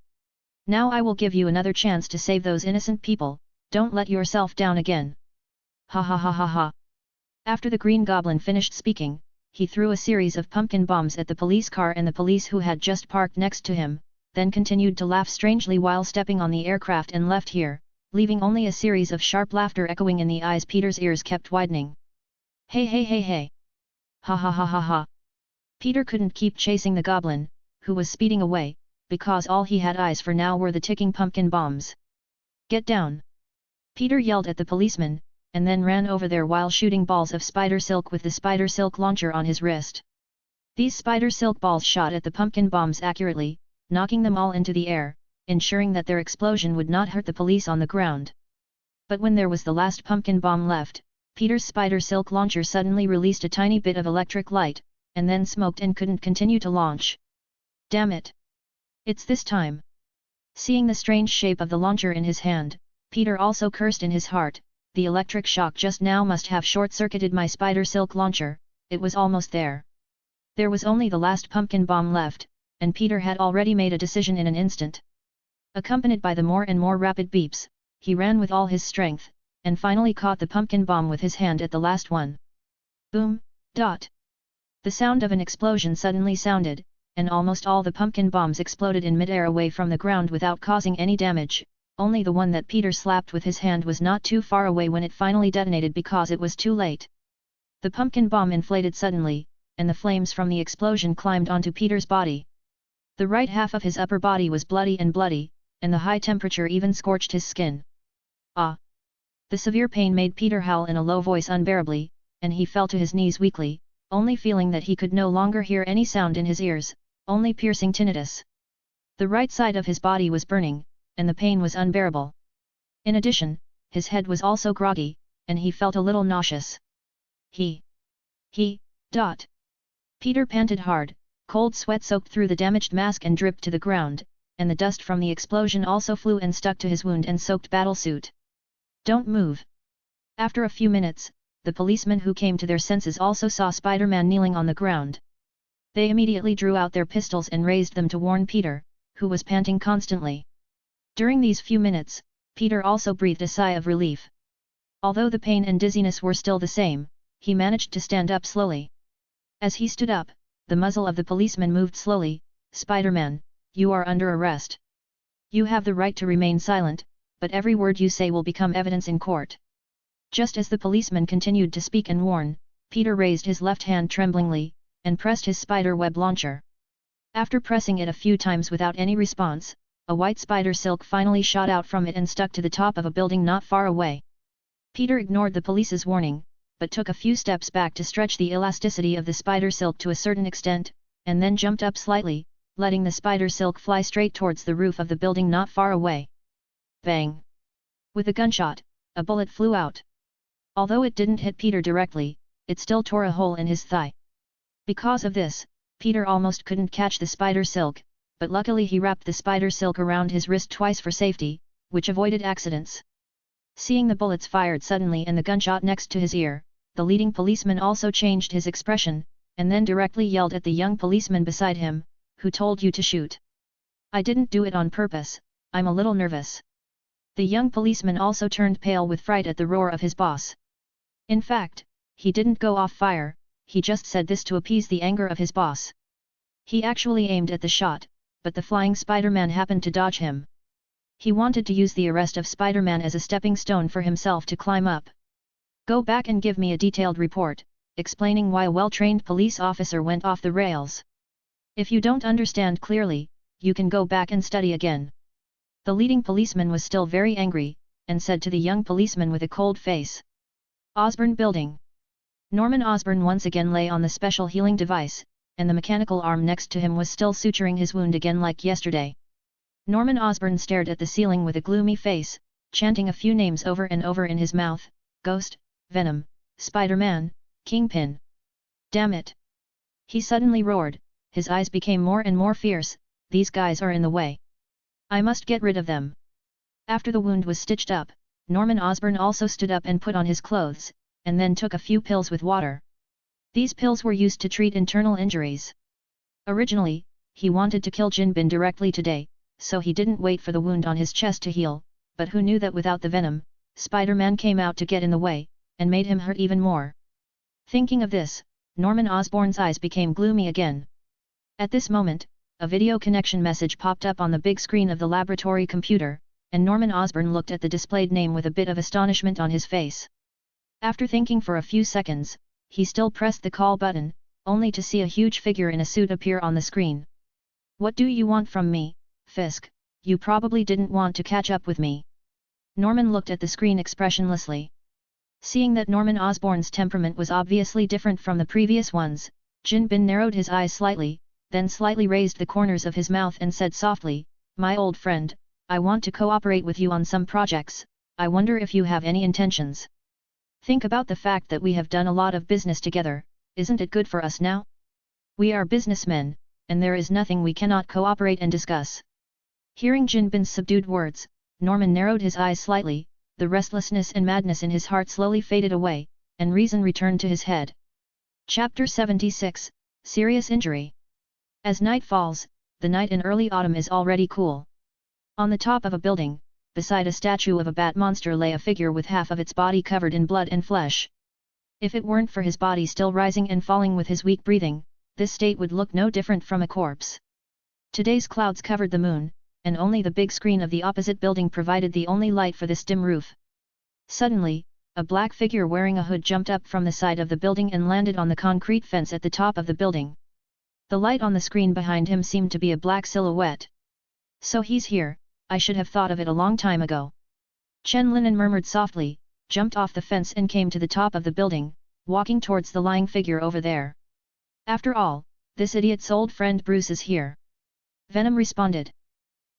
Now I will give you another chance to save those innocent people, don't let yourself down again. Ha ha ha ha ha! After the Green Goblin finished speaking, he threw a series of pumpkin bombs at the police car and the police who had just parked next to him, then continued to laugh strangely while stepping on the aircraft and left here, leaving only a series of sharp laughter echoing in the eyes. Peter's ears kept widening. Hey hey hey hey! Ha ha ha ha ha! Peter couldn't keep chasing the goblin, who was speeding away, because all he had eyes for now were the ticking pumpkin bombs. Get down! Peter yelled at the policeman, and then ran over there while shooting balls of spider silk with the spider silk launcher on his wrist. These spider silk balls shot at the pumpkin bombs accurately, knocking them all into the air, ensuring that their explosion would not hurt the police on the ground. But when there was the last pumpkin bomb left, Peter's spider silk launcher suddenly released a tiny bit of electric light, and then smoked and couldn't continue to launch. Damn it! It's this time! Seeing the strange shape of the launcher in his hand, Peter also cursed in his heart. The electric shock just now must have short-circuited my spider silk launcher. It was almost there. There was only the last pumpkin bomb left, and Peter had already made a decision in an instant. Accompanied by the more and more rapid beeps, he ran with all his strength, and finally caught the pumpkin bomb with his hand at the last one. Boom! Dot! The sound of an explosion suddenly sounded, and almost all the pumpkin bombs exploded in midair away from the ground without causing any damage. Only the one that Peter slapped with his hand was not too far away when it finally detonated because it was too late. The pumpkin bomb inflated suddenly, and the flames from the explosion climbed onto Peter's body. The right half of his upper body was bloody, and the high temperature even scorched his skin. Ah! The severe pain made Peter howl in a low voice unbearably, and he fell to his knees weakly, only feeling that he could no longer hear any sound in his ears, only piercing tinnitus. The right side of his body was burning, and the pain was unbearable. In addition, his head was also groggy, and he felt a little nauseous. Dot! Peter panted hard, cold sweat soaked through the damaged mask and dripped to the ground, and the dust from the explosion also flew and stuck to his wound and soaked battlesuit. Don't move! After a few minutes, the policemen who came to their senses also saw Spider-Man kneeling on the ground. They immediately drew out their pistols and raised them to warn Peter, who was panting constantly. During these few minutes, Peter also breathed a sigh of relief. Although the pain and dizziness were still the same, he managed to stand up slowly. As he stood up, the muzzle of the policeman moved slowly. Spider-Man, you are under arrest. You have the right to remain silent, but every word you say will become evidence in court. Just as the policeman continued to speak and warn, Peter raised his left hand tremblingly, and pressed his spider web launcher. After pressing it a few times without any response, a white spider silk finally shot out from it and stuck to the top of a building not far away. Peter ignored the police's warning, but took a few steps back to stretch the elasticity of the spider silk to a certain extent, and then jumped up slightly, letting the spider silk fly straight towards the roof of the building not far away. Bang! With a gunshot, a bullet flew out. Although it didn't hit Peter directly, it still tore a hole in his thigh. Because of this, Peter almost couldn't catch the spider silk, but luckily he wrapped the spider silk around his wrist twice for safety, which avoided accidents. Seeing the bullets fired suddenly and the gunshot next to his ear, the leading policeman also changed his expression, and then directly yelled at the young policeman beside him, "Who told you to shoot? I didn't do it on purpose, I'm a little nervous." The young policeman also turned pale with fright at the roar of his boss. In fact, he didn't go off fire, he just said this to appease the anger of his boss. He actually aimed at the shot, but the flying Spider-Man happened to dodge him. He wanted to use the arrest of Spider-Man as a stepping stone for himself to climb up. Go back and give me a detailed report, explaining why a well-trained police officer went off the rails. If you don't understand clearly, you can go back and study again. The leading policeman was still very angry, and said to the young policeman with a cold face. Osborne Building. Norman Osborn once again lay on the special healing device, and the mechanical arm next to him was still suturing his wound again like yesterday. Norman Osborn stared at the ceiling with a gloomy face, chanting a few names over and over in his mouth: Ghost, Venom, Spider-Man, Kingpin. Damn it! He suddenly roared, his eyes became more and more fierce. These guys are in the way. I must get rid of them. After the wound was stitched up, Norman Osborn also stood up and put on his clothes, and then took a few pills with water. These pills were used to treat internal injuries. Originally, he wanted to kill Jinbin directly today, so he didn't wait for the wound on his chest to heal, but who knew that without the venom, Spider-Man came out to get in the way, and made him hurt even more. Thinking of this, Norman Osborn's eyes became gloomy again. At this moment, a video connection message popped up on the big screen of the laboratory computer, and Norman Osborn looked at the displayed name with a bit of astonishment on his face. After thinking for a few seconds, he still pressed the call button, only to see a huge figure in a suit appear on the screen. What do you want from me, Fisk? You probably didn't want to catch up with me. Norman looked at the screen expressionlessly. Seeing that Norman Osborn's temperament was obviously different from the previous ones, Jinbin narrowed his eyes slightly, then slightly raised the corners of his mouth and said softly, My old friend, I want to cooperate with you on some projects. I wonder if you have any intentions. Think about the fact that we have done a lot of business together. Isn't it good for us now? We are businessmen, and there is nothing we cannot cooperate and discuss. Hearing Jinbin's subdued words, Norman narrowed his eyes slightly, the restlessness and madness in his heart slowly faded away, and reason returned to his head. Chapter 76, Serious Injury. As night falls, the night in early autumn is already cool. On the top of a building, beside a statue of a bat monster lay a figure with half of its body covered in blood and flesh. If it weren't for his body still rising and falling with his weak breathing, this state would look no different from a corpse. Today's clouds covered the moon, and only the big screen of the opposite building provided the only light for this dim roof. Suddenly, a black figure wearing a hood jumped up from the side of the building and landed on the concrete fence at the top of the building. The light on the screen behind him seemed to be a black silhouette. So he's here, I should have thought of it a long time ago. Chen Linen murmured softly, jumped off the fence and came to the top of the building, walking towards the lying figure over there. After all, this idiot's old friend Bruce is here. Venom responded.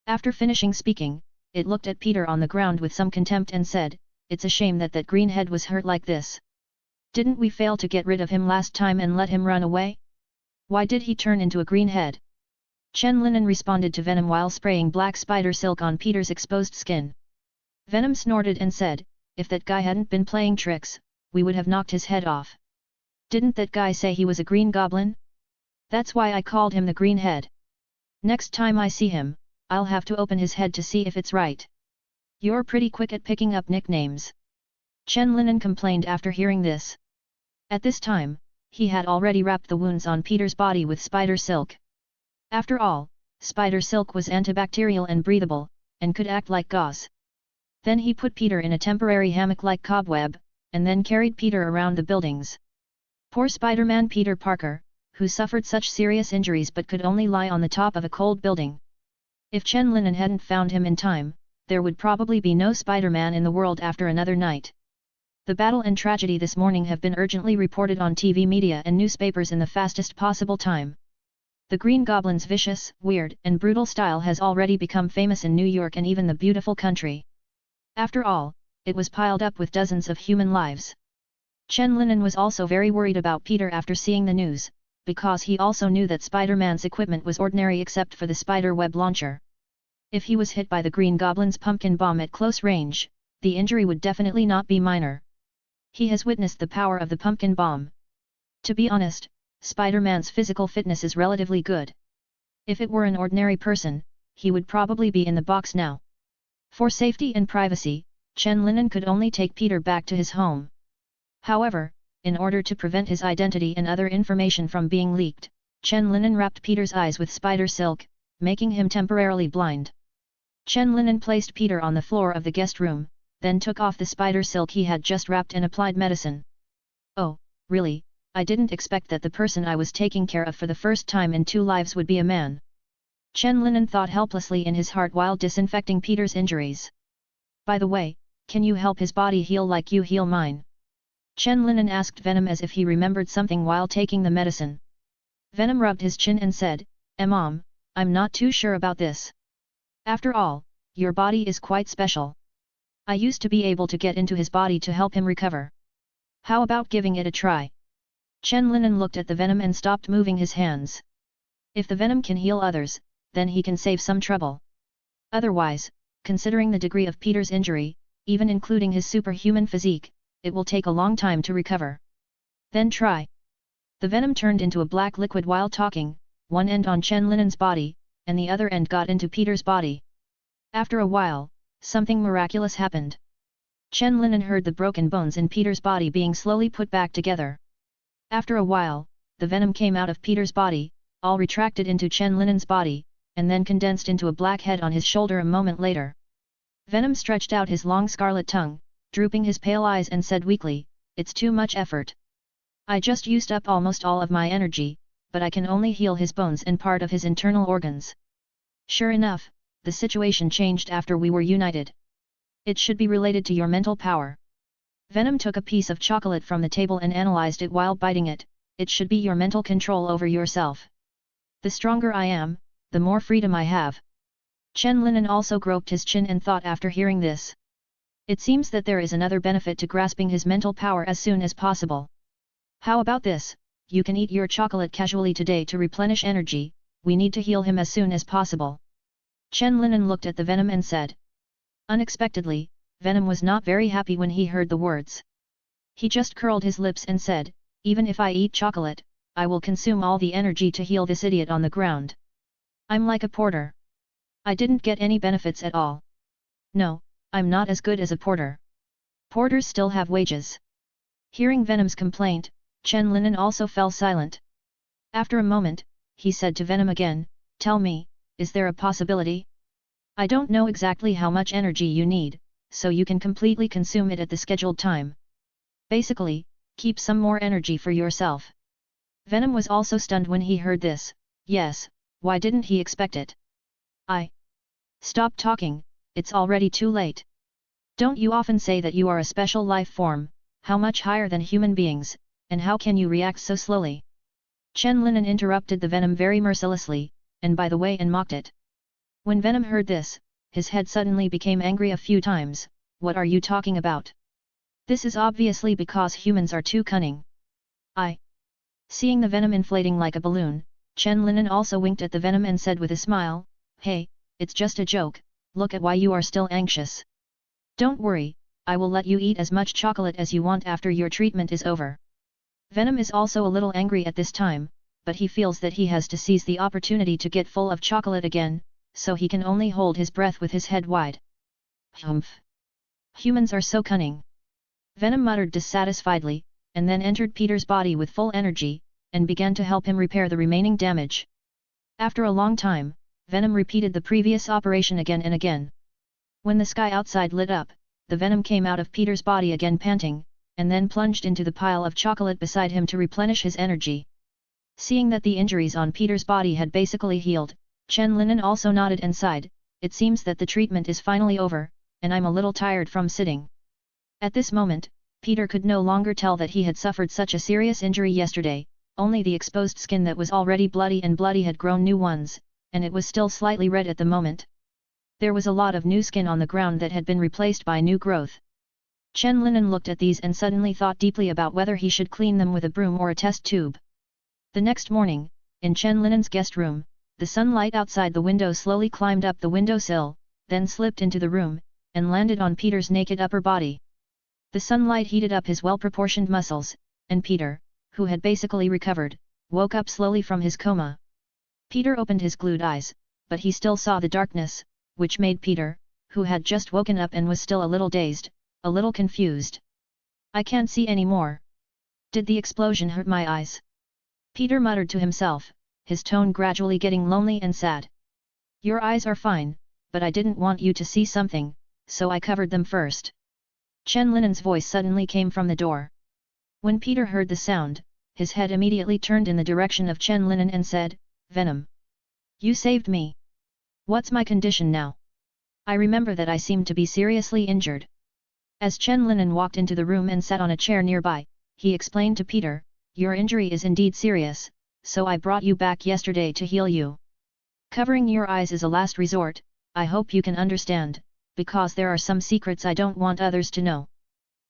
After finishing speaking, it looked at Peter on the ground with some contempt and said, It's a shame that greenhead was hurt like this. Didn't we fail to get rid of him last time and let him run away? Why did he turn into a greenhead? Chen Linen responded to Venom while spraying black spider silk on Peter's exposed skin. Venom snorted and said, If that guy hadn't been playing tricks, we would have knocked his head off. Didn't that guy say he was a green goblin? That's why I called him the greenhead. Next time I see him, I'll have to open his head to see if it's right. You're pretty quick at picking up nicknames. Chen Linen complained after hearing this. At this time, he had already wrapped the wounds on Peter's body with spider silk. After all, spider silk was antibacterial and breathable, and could act like gauze. Then he put Peter in a temporary hammock-like cobweb, and then carried Peter around the buildings. Poor Spider-Man Peter Parker, who suffered such serious injuries but could only lie on the top of a cold building. If Chen Linen hadn't found him in time, there would probably be no Spider-Man in the world after another night. The battle and tragedy this morning have been urgently reported on TV media and newspapers in the fastest possible time. The Green Goblin's vicious, weird, and brutal style has already become famous in New York and even the beautiful country. After all, it was piled up with dozens of human lives. Chen Linen was also very worried about Peter after seeing the news, because he also knew that Spider-Man's equipment was ordinary except for the spider web launcher. If he was hit by the Green Goblin's pumpkin bomb at close range, the injury would definitely not be minor. He has witnessed the power of the pumpkin bomb. To be honest, Spider-Man's physical fitness is relatively good. If it were an ordinary person, he would probably be in the box now. For safety and privacy, Chen Linen could only take Peter back to his home. However, in order to prevent his identity and other information from being leaked, Chen Linen wrapped Peter's eyes with spider silk, making him temporarily blind. Chen Linen placed Peter on the floor of the guest room, then took off the spider silk he had just wrapped and applied medicine. Oh, really, I didn't expect that the person I was taking care of for the first time in 2 lives would be a man. Chen Linen thought helplessly in his heart while disinfecting Peter's injuries. By the way, can you help his body heal like you heal mine? Chen Linen asked Venom as if he remembered something while taking the medicine. Venom rubbed his chin and said, "Mom, I'm not too sure about this. After all, your body is quite special. I used to be able to get into his body to help him recover. How about giving it a try?" Chen Linen looked at the Venom and stopped moving his hands. If the Venom can heal others, then he can save some trouble. Otherwise, considering the degree of Peter's injury, even including his superhuman physique, it will take a long time to recover. Then try. The Venom turned into a black liquid while talking, one end on Chen Linen's body, and the other end got into Peter's body. After a while, something miraculous happened. Chen Linen heard the broken bones in Peter's body being slowly put back together. After a while, the Venom came out of Peter's body, all retracted into Chen Linen's body, and then condensed into a black head on his shoulder a moment later. Venom stretched out his long scarlet tongue, drooping his pale eyes and said weakly, "It's too much effort. I just used up almost all of my energy, but I can only heal his bones and part of his internal organs." Sure enough, the situation changed after we were united. It should be related to your mental power. Venom took a piece of chocolate from the table and analyzed it while biting it. It should be your mental control over yourself. The stronger I am, the more freedom I have. Chen Linen also groped his chin and thought after hearing this. It seems that there is another benefit to grasping his mental power as soon as possible. How about this? You can eat your chocolate casually today to replenish energy. We need to heal him as soon as possible. Chen Linen looked at the Venom and said. Unexpectedly, Venom was not very happy when he heard the words. He just curled his lips and said, "Even if I eat chocolate, I will consume all the energy to heal this idiot on the ground. I'm like a porter. I didn't get any benefits at all. No, I'm not as good as a porter. Porters still have wages." Hearing Venom's complaint, Chen Linen also fell silent. After a moment, he said to Venom again, "Tell me, is there a possibility? I don't know exactly how much energy you need, so you can completely consume it at the scheduled time. Basically, keep some more energy for yourself." Venom was also stunned when he heard this. Yes, why didn't he expect it? Stop talking, it's already too late. Don't you often say that you are a special life form, how much higher than human beings, and how can you react so slowly? Chen Linen interrupted the Venom very mercilessly, and by the way and mocked it. When Venom heard this, his head suddenly became angry a few times. What are you talking about? This is obviously because humans are too cunning. Seeing the Venom inflating like a balloon, Chen Linen also winked at the Venom and said with a smile, "Hey, it's just a joke, look at why you are still anxious. Don't worry, I will let you eat as much chocolate as you want after your treatment is over." Venom is also a little angry at this time, but he feels that he has to seize the opportunity to get full of chocolate again, so he can only hold his breath with his head wide. Humph! Humans are so cunning. Venom muttered dissatisfiedly, and then entered Peter's body with full energy, and began to help him repair the remaining damage. After a long time, Venom repeated the previous operation again and again. When the sky outside lit up, the Venom came out of Peter's body again panting, and then plunged into the pile of chocolate beside him to replenish his energy. Seeing that the injuries on Peter's body had basically healed, Chen Linen also nodded and sighed, "It seems that the treatment is finally over, and I'm a little tired from sitting." At this moment, Peter could no longer tell that he had suffered such a serious injury yesterday, only the exposed skin that was already bloody had grown new ones, and it was still slightly red at the moment. There was a lot of new skin on the ground that had been replaced by new growth. Chen Linen looked at these and suddenly thought deeply about whether he should clean them with a broom or a test tube. The next morning, in Chen Linen's guest room, the sunlight outside the window slowly climbed up the windowsill, then slipped into the room, and landed on Peter's naked upper body. The sunlight heated up his well-proportioned muscles, and Peter, who had basically recovered, woke up slowly from his coma. Peter opened his glued eyes, but he still saw the darkness, which made Peter, who had just woken up and was still a little dazed, a little confused. "I can't see anymore. Did the explosion hurt my eyes?" Peter muttered to himself, his tone gradually getting lonely and sad. "Your eyes are fine, but I didn't want you to see something, so I covered them first." Chen Linen's voice suddenly came from the door. When Peter heard the sound, his head immediately turned in the direction of Chen Linen and said, "Venom! You saved me! What's my condition now? I remember that I seemed to be seriously injured." As Chen Linen walked into the room and sat on a chair nearby, he explained to Peter, your injury is indeed serious, so I brought you back yesterday to heal you. Covering your eyes is a last resort, I hope you can understand, because there are some secrets I don't want others to know.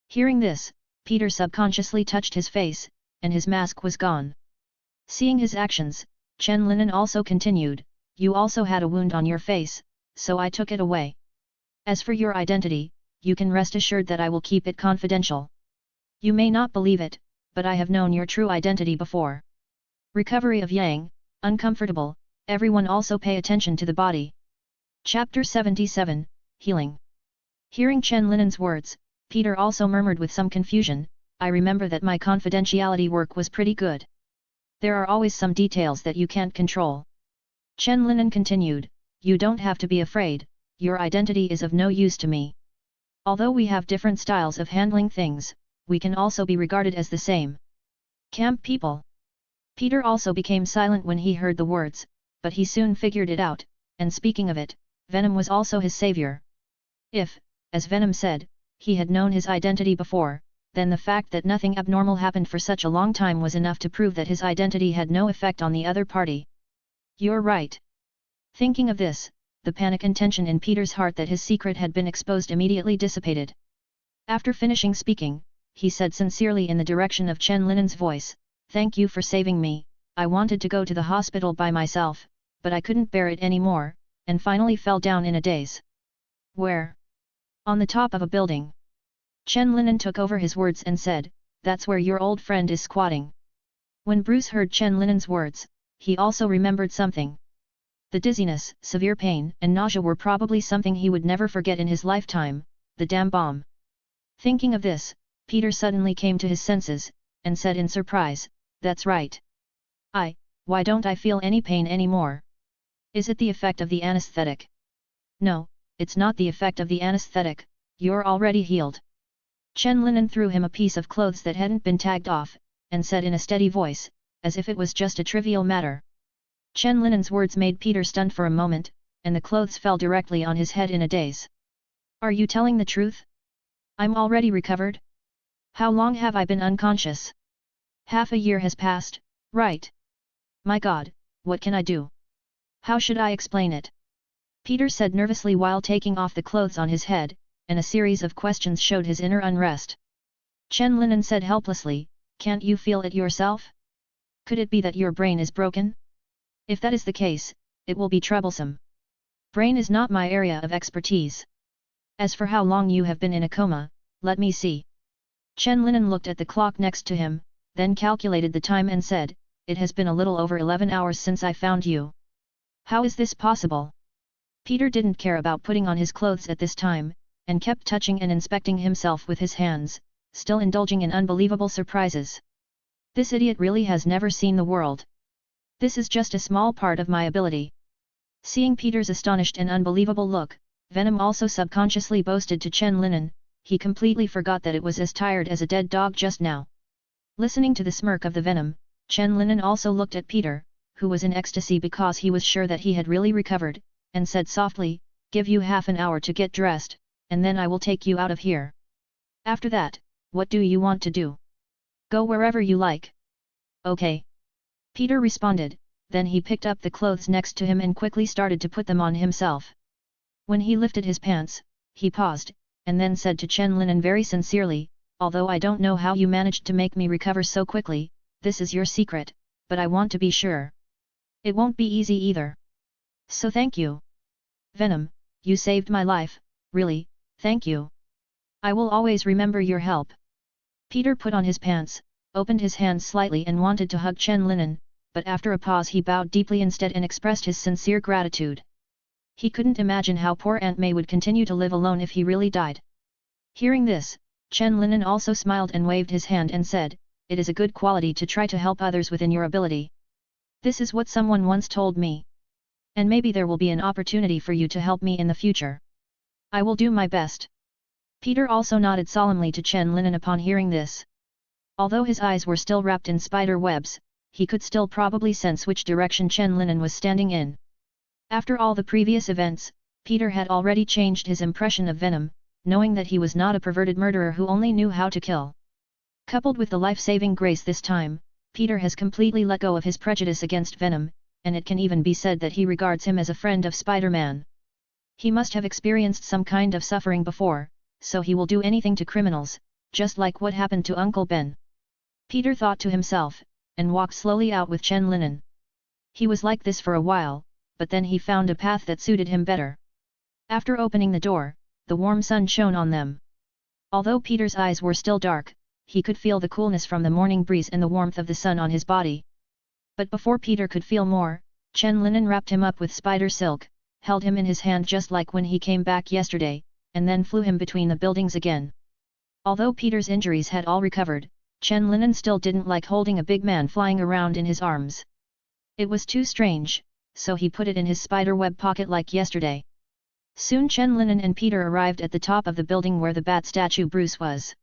Hearing this, Peter subconsciously touched his face, and his mask was gone. Seeing his actions, Chen Linen also continued, you also had a wound on your face, so I took it away. As for your identity, you can rest assured that I will keep it confidential. You may not believe it, but I have known your true identity before. Recovery of Yang, uncomfortable, everyone also pay attention to the body. Chapter 77, Healing. Hearing Chen Linen's words, Peter also murmured with some confusion, I remember that my confidentiality work was pretty good. There are always some details that you can't control. Chen Linen continued, you don't have to be afraid, your identity is of no use to me. Although we have different styles of handling things, we can also be regarded as the same. Camp people. Peter also became silent when he heard the words, but he soon figured it out, and speaking of it, Venom was also his savior. If, as Venom said, he had known his identity before, then the fact that nothing abnormal happened for such a long time was enough to prove that his identity had no effect on the other party. You're right. Thinking of this, the panic and tension in Peter's heart that his secret had been exposed immediately dissipated. After finishing speaking, he said sincerely in the direction of Chen Linen's voice, thank you for saving me, I wanted to go to the hospital by myself, but I couldn't bear it anymore, and finally fell down in a daze. Where? On the top of a building. Chen Linen took over his words and said, that's where your old friend is squatting. When Bruce heard Chen Linen's words, he also remembered something. The dizziness, severe pain and nausea were probably something he would never forget in his lifetime, the damn bomb. Thinking of this, Peter suddenly came to his senses, and said in surprise, that's right. Why don't I feel any pain anymore? Is it the effect of the anesthetic? No, it's not the effect of the anesthetic, you're already healed. Chen Linen threw him a piece of clothes that hadn't been tagged off, and said in a steady voice, as if it was just a trivial matter. Chen Linen's words made Peter stunned for a moment, and the clothes fell directly on his head in a daze. Are you telling the truth? I'm already recovered? How long have I been unconscious? Half a year has passed, right? My God, what can I do? How should I explain it? Peter said nervously while taking off the clothes on his head, and a series of questions showed his inner unrest. Chen Linen said helplessly, can't you feel it yourself? Could it be that your brain is broken? If that is the case, it will be troublesome. Brain is not my area of expertise. As for how long you have been in a coma, let me see. Chen Linen looked at the clock next to him, then calculated the time and said, it has been a little over 11 hours since I found you. How is this possible? Peter didn't care about putting on his clothes at this time, and kept touching and inspecting himself with his hands, still indulging in unbelievable surprises. This idiot really has never seen the world. This is just a small part of my ability. Seeing Peter's astonished and unbelievable look, Venom also subconsciously boasted to Chen Linen, he completely forgot that it was as tired as a dead dog just now. Listening to the smirk of the Venom, Chen Linen also looked at Peter, who was in ecstasy because he was sure that he had really recovered, and said softly, give you half an hour to get dressed, and then I will take you out of here. After that, what do you want to do? Go wherever you like. Okay. Peter responded, then he picked up the clothes next to him and quickly started to put them on himself. When he lifted his pants, he paused, and then said to Chen Linen very sincerely, although I don't know how you managed to make me recover so quickly, this is your secret, but I want to be sure. It won't be easy either. So thank you. Venom, you saved my life, really, thank you. I will always remember your help. Peter put on his pants, opened his hands slightly and wanted to hug Chen Linen, but after a pause he bowed deeply instead and expressed his sincere gratitude. He couldn't imagine how poor Aunt May would continue to live alone if he really died. Hearing this, Chen Linen also smiled and waved his hand and said, it is a good quality to try to help others within your ability. This is what someone once told me. And maybe there will be an opportunity for you to help me in the future. I will do my best. Peter also nodded solemnly to Chen Linen upon hearing this. Although his eyes were still wrapped in spider webs, he could still probably sense which direction Chen Linen was standing in. After all the previous events, Peter had already changed his impression of Venom, knowing that he was not a perverted murderer who only knew how to kill. Coupled with the life-saving grace this time, Peter has completely let go of his prejudice against Venom, and it can even be said that he regards him as a friend of Spider-Man. He must have experienced some kind of suffering before, so he will do anything to criminals, just like what happened to Uncle Ben. Peter thought to himself, and walked slowly out with Chen Linen. He was like this for a while, but then he found a path that suited him better. After opening the door, the warm sun shone on them. Although Peter's eyes were still dark, he could feel the coolness from the morning breeze and the warmth of the sun on his body. But before Peter could feel more, Chen Linen wrapped him up with spider silk, held him in his hand just like when he came back yesterday, and then flew him between the buildings again. Although Peter's injuries had all recovered, Chen Linen still didn't like holding a big man flying around in his arms. It was too strange, so he put it in his spiderweb pocket like yesterday. Soon Chen Linen and Peter arrived at the top of the building where the bat statue Bruce was.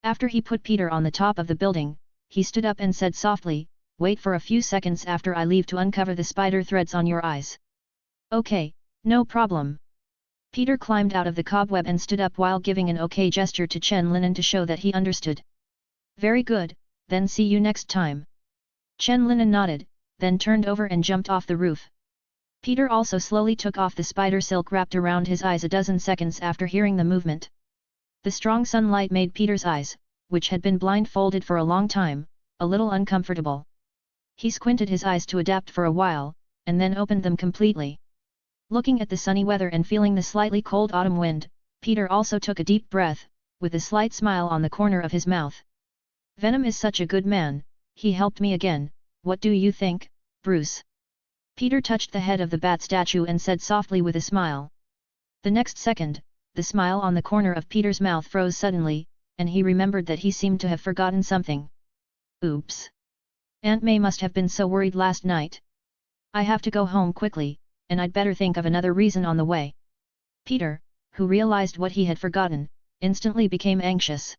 After he put Peter on the top of the building, he stood up and said softly, "Wait for a few seconds after I leave to uncover the spider threads on your eyes." "Okay, no problem." Peter climbed out of the cobweb and stood up while giving an okay gesture to Chen Linen to show that he understood. "Very good, then see you next time." Chen Linen nodded, then turned over and jumped off the roof. Peter also slowly took off the spider silk wrapped around his eyes a dozen seconds after hearing the movement. The strong sunlight made Peter's eyes, which had been blindfolded for a long time, a little uncomfortable. He squinted his eyes to adapt for a while, and then opened them completely. Looking at the sunny weather and feeling the slightly cold autumn wind, Peter also took a deep breath, with a slight smile on the corner of his mouth. "Venom is such a good man, he helped me again, what do you think, Bruce?" Peter touched the head of the bat statue and said softly with a smile. The next second, the smile on the corner of Peter's mouth froze suddenly, and he remembered that he seemed to have forgotten something. Oops! Aunt May must have been so worried last night. I have to go home quickly, and I'd better think of another reason on the way. Peter, who realized what he had forgotten, instantly became anxious.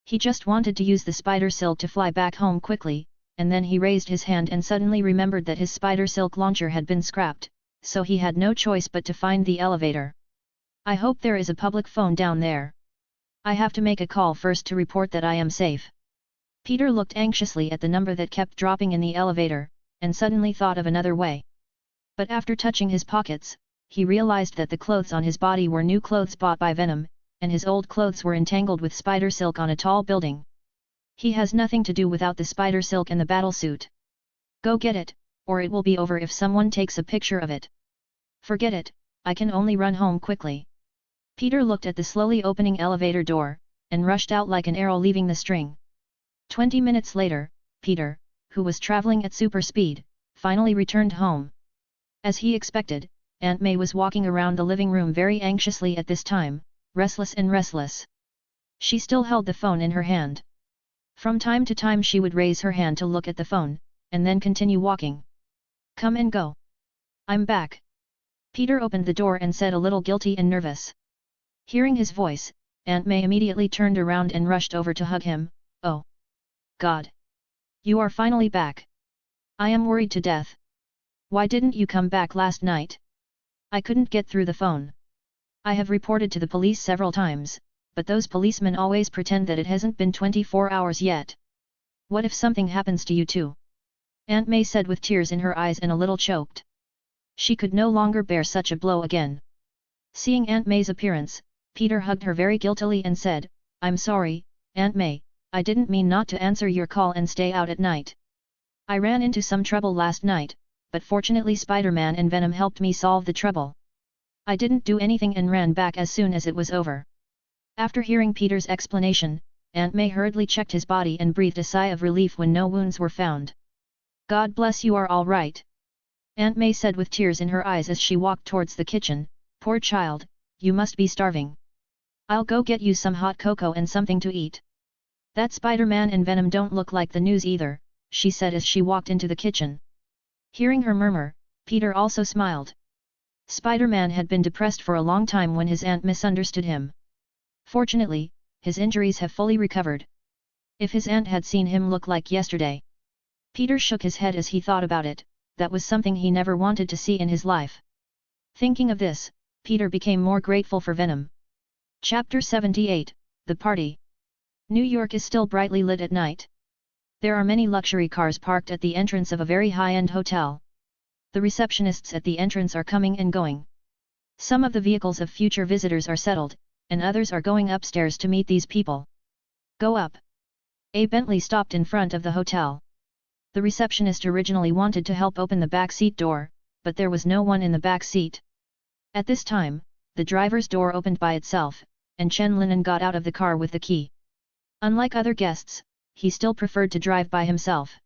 He just wanted to use the spider silk to fly back home quickly, and then he raised his hand and suddenly remembered that his spider silk launcher had been scrapped, so he had no choice but to find the elevator. "I hope there is a public phone down there. I have to make a call first to report that I am safe." Peter looked anxiously at the number that kept dropping in the elevator, and suddenly thought of another way. But after touching his pockets, he realized that the clothes on his body were new clothes bought by Venom, and his old clothes were entangled with spider silk on a tall building. He has nothing to do without the spider silk and the battlesuit. Go get it, or it will be over if someone takes a picture of it. Forget it, I can only run home quickly. Peter looked at the slowly opening elevator door, and rushed out like an arrow leaving the string. 20 minutes later, Peter, who was traveling at super speed, finally returned home. As he expected, Aunt May was walking around the living room very anxiously at this time, restless. She still held the phone in her hand. From time to time she would raise her hand to look at the phone, and then continue walking. "Come and go. I'm back." Peter opened the door and said a little guilty and nervous. Hearing his voice, Aunt May immediately turned around and rushed over to hug him. "Oh! God! You are finally back. I am worried to death. Why didn't you come back last night? I couldn't get through the phone. I have reported to the police several times, but those policemen always pretend that it hasn't been 24 hours yet. What if something happens to you too?" Aunt May said with tears in her eyes and a little choked. She could no longer bear such a blow again. Seeing Aunt May's appearance, Peter hugged her very guiltily and said, "I'm sorry, Aunt May, I didn't mean not to answer your call and stay out at night. I ran into some trouble last night, but fortunately Spider-Man and Venom helped me solve the trouble. I didn't do anything and ran back as soon as it was over." After hearing Peter's explanation, Aunt May hurriedly checked his body and breathed a sigh of relief when no wounds were found. "God bless you are all right," Aunt May said with tears in her eyes as she walked towards the kitchen. "Poor child, you must be starving. I'll go get you some hot cocoa and something to eat. That Spider-Man and Venom don't look like the news either," she said as she walked into the kitchen. Hearing her murmur, Peter also smiled. Spider-Man had been depressed for a long time when his aunt misunderstood him. Fortunately, his injuries have fully recovered. If his aunt had seen him look like yesterday. Peter shook his head as he thought about it, that was something he never wanted to see in his life. Thinking of this, Peter became more grateful for Venom. Chapter 78, The Party. New York is still brightly lit at night. There are many luxury cars parked at the entrance of a very high-end hotel. The receptionists at the entrance are coming and going. Some of the vehicles of future visitors are settled, and others are going upstairs to meet these people. Go up. A Bentley stopped in front of the hotel. The receptionist originally wanted to help open the back seat door, but there was no one in the back seat. At this time, the driver's door opened by itself, and Chen Linen got out of the car with the key. Unlike other guests, he still preferred to drive by himself.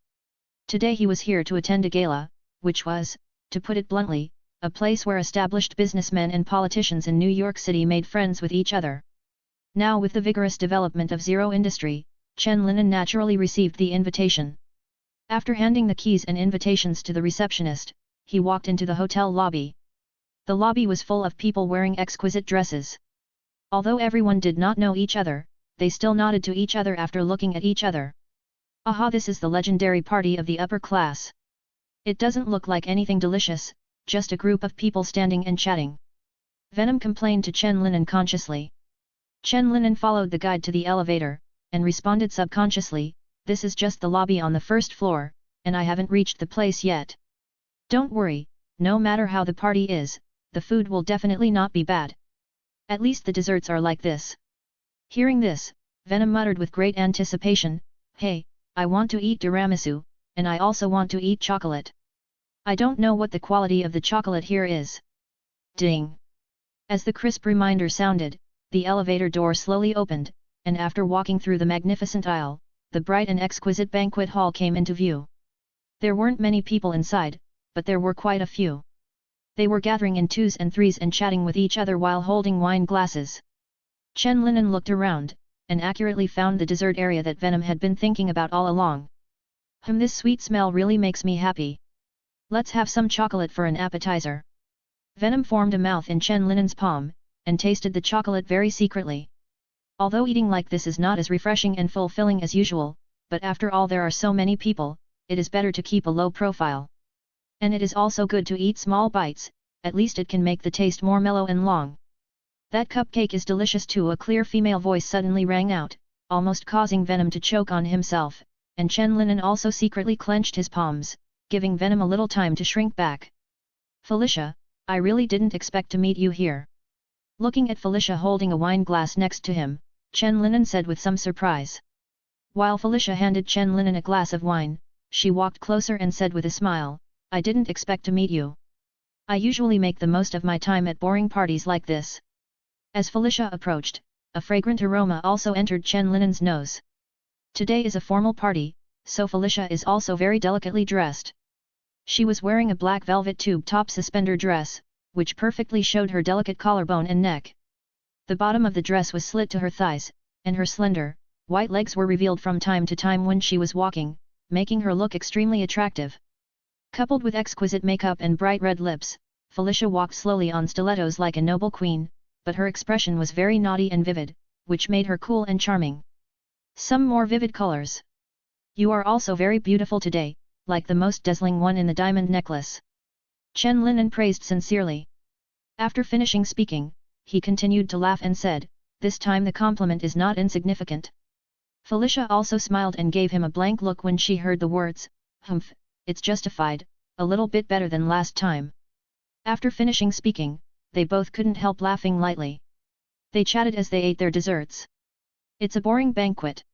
Today he was here to attend a gala, which was, to put it bluntly, a place where established businessmen and politicians in New York City made friends with each other. Now with the vigorous development of zero industry, Chen Linen naturally received the invitation. After handing the keys and invitations to the receptionist, he walked into the hotel lobby. The lobby was full of people wearing exquisite dresses. Although everyone did not know each other, they still nodded to each other after looking at each other. Aha, this is the legendary party of the upper class. It doesn't look like anything delicious, just a group of people standing and chatting. Venom complained to Chen Linen consciously. Chen Linen followed the guide to the elevator, and responded subconsciously, this is just the lobby on the first floor, and I haven't reached the place yet. Don't worry, no matter how the party is, the food will definitely not be bad. At least the desserts are like this. Hearing this, Venom muttered with great anticipation, hey, I want to eat tiramisu, and I also want to eat chocolate. I don't know what the quality of the chocolate here is. Ding! As the crisp reminder sounded, the elevator door slowly opened, and after walking through the magnificent aisle, the bright and exquisite banquet hall came into view. There weren't many people inside, but there were quite a few. They were gathering in twos and threes and chatting with each other while holding wine glasses. Chen Linen looked around, and accurately found the dessert area that Venom had been thinking about all along. This sweet smell really makes me happy. Let's have some chocolate for an appetizer. Venom formed a mouth in Chen Linen's palm, and tasted the chocolate very secretly. Although eating like this is not as refreshing and fulfilling as usual, but after all there are so many people, it is better to keep a low profile. And it is also good to eat small bites, at least it can make the taste more mellow and long. That cupcake is delicious too, a clear female voice suddenly rang out, almost causing Venom to choke on himself, and Chen Linen also secretly clenched his palms, giving Venom a little time to shrink back. Felicia, I really didn't expect to meet you here. Looking at Felicia holding a wine glass next to him, Chen Linen said with some surprise. While Felicia handed Chen Linen a glass of wine, she walked closer and said with a smile, I didn't expect to meet you. I usually make the most of my time at boring parties like this. As Felicia approached, a fragrant aroma also entered Chen Linen's nose. Today is a formal party, so Felicia is also very delicately dressed. She was wearing a black velvet tube-top suspender dress, which perfectly showed her delicate collarbone and neck. The bottom of the dress was slit to her thighs, and her slender, white legs were revealed from time to time when she was walking, making her look extremely attractive. Coupled with exquisite makeup and bright red lips, Felicia walked slowly on stilettos like a noble queen, but her expression was very naughty and vivid, which made her cool and charming. Some more vivid colors. You are also very beautiful today, like the most dazzling one in the diamond necklace. Chen Linen praised sincerely. After finishing speaking, he continued to laugh and said, this time the compliment is not insignificant. Felicia also smiled and gave him a blank look when she heard the words, humph, it's justified, a little bit better than last time. After finishing speaking, they both couldn't help laughing lightly. They chatted as they ate their desserts. It's a boring banquet.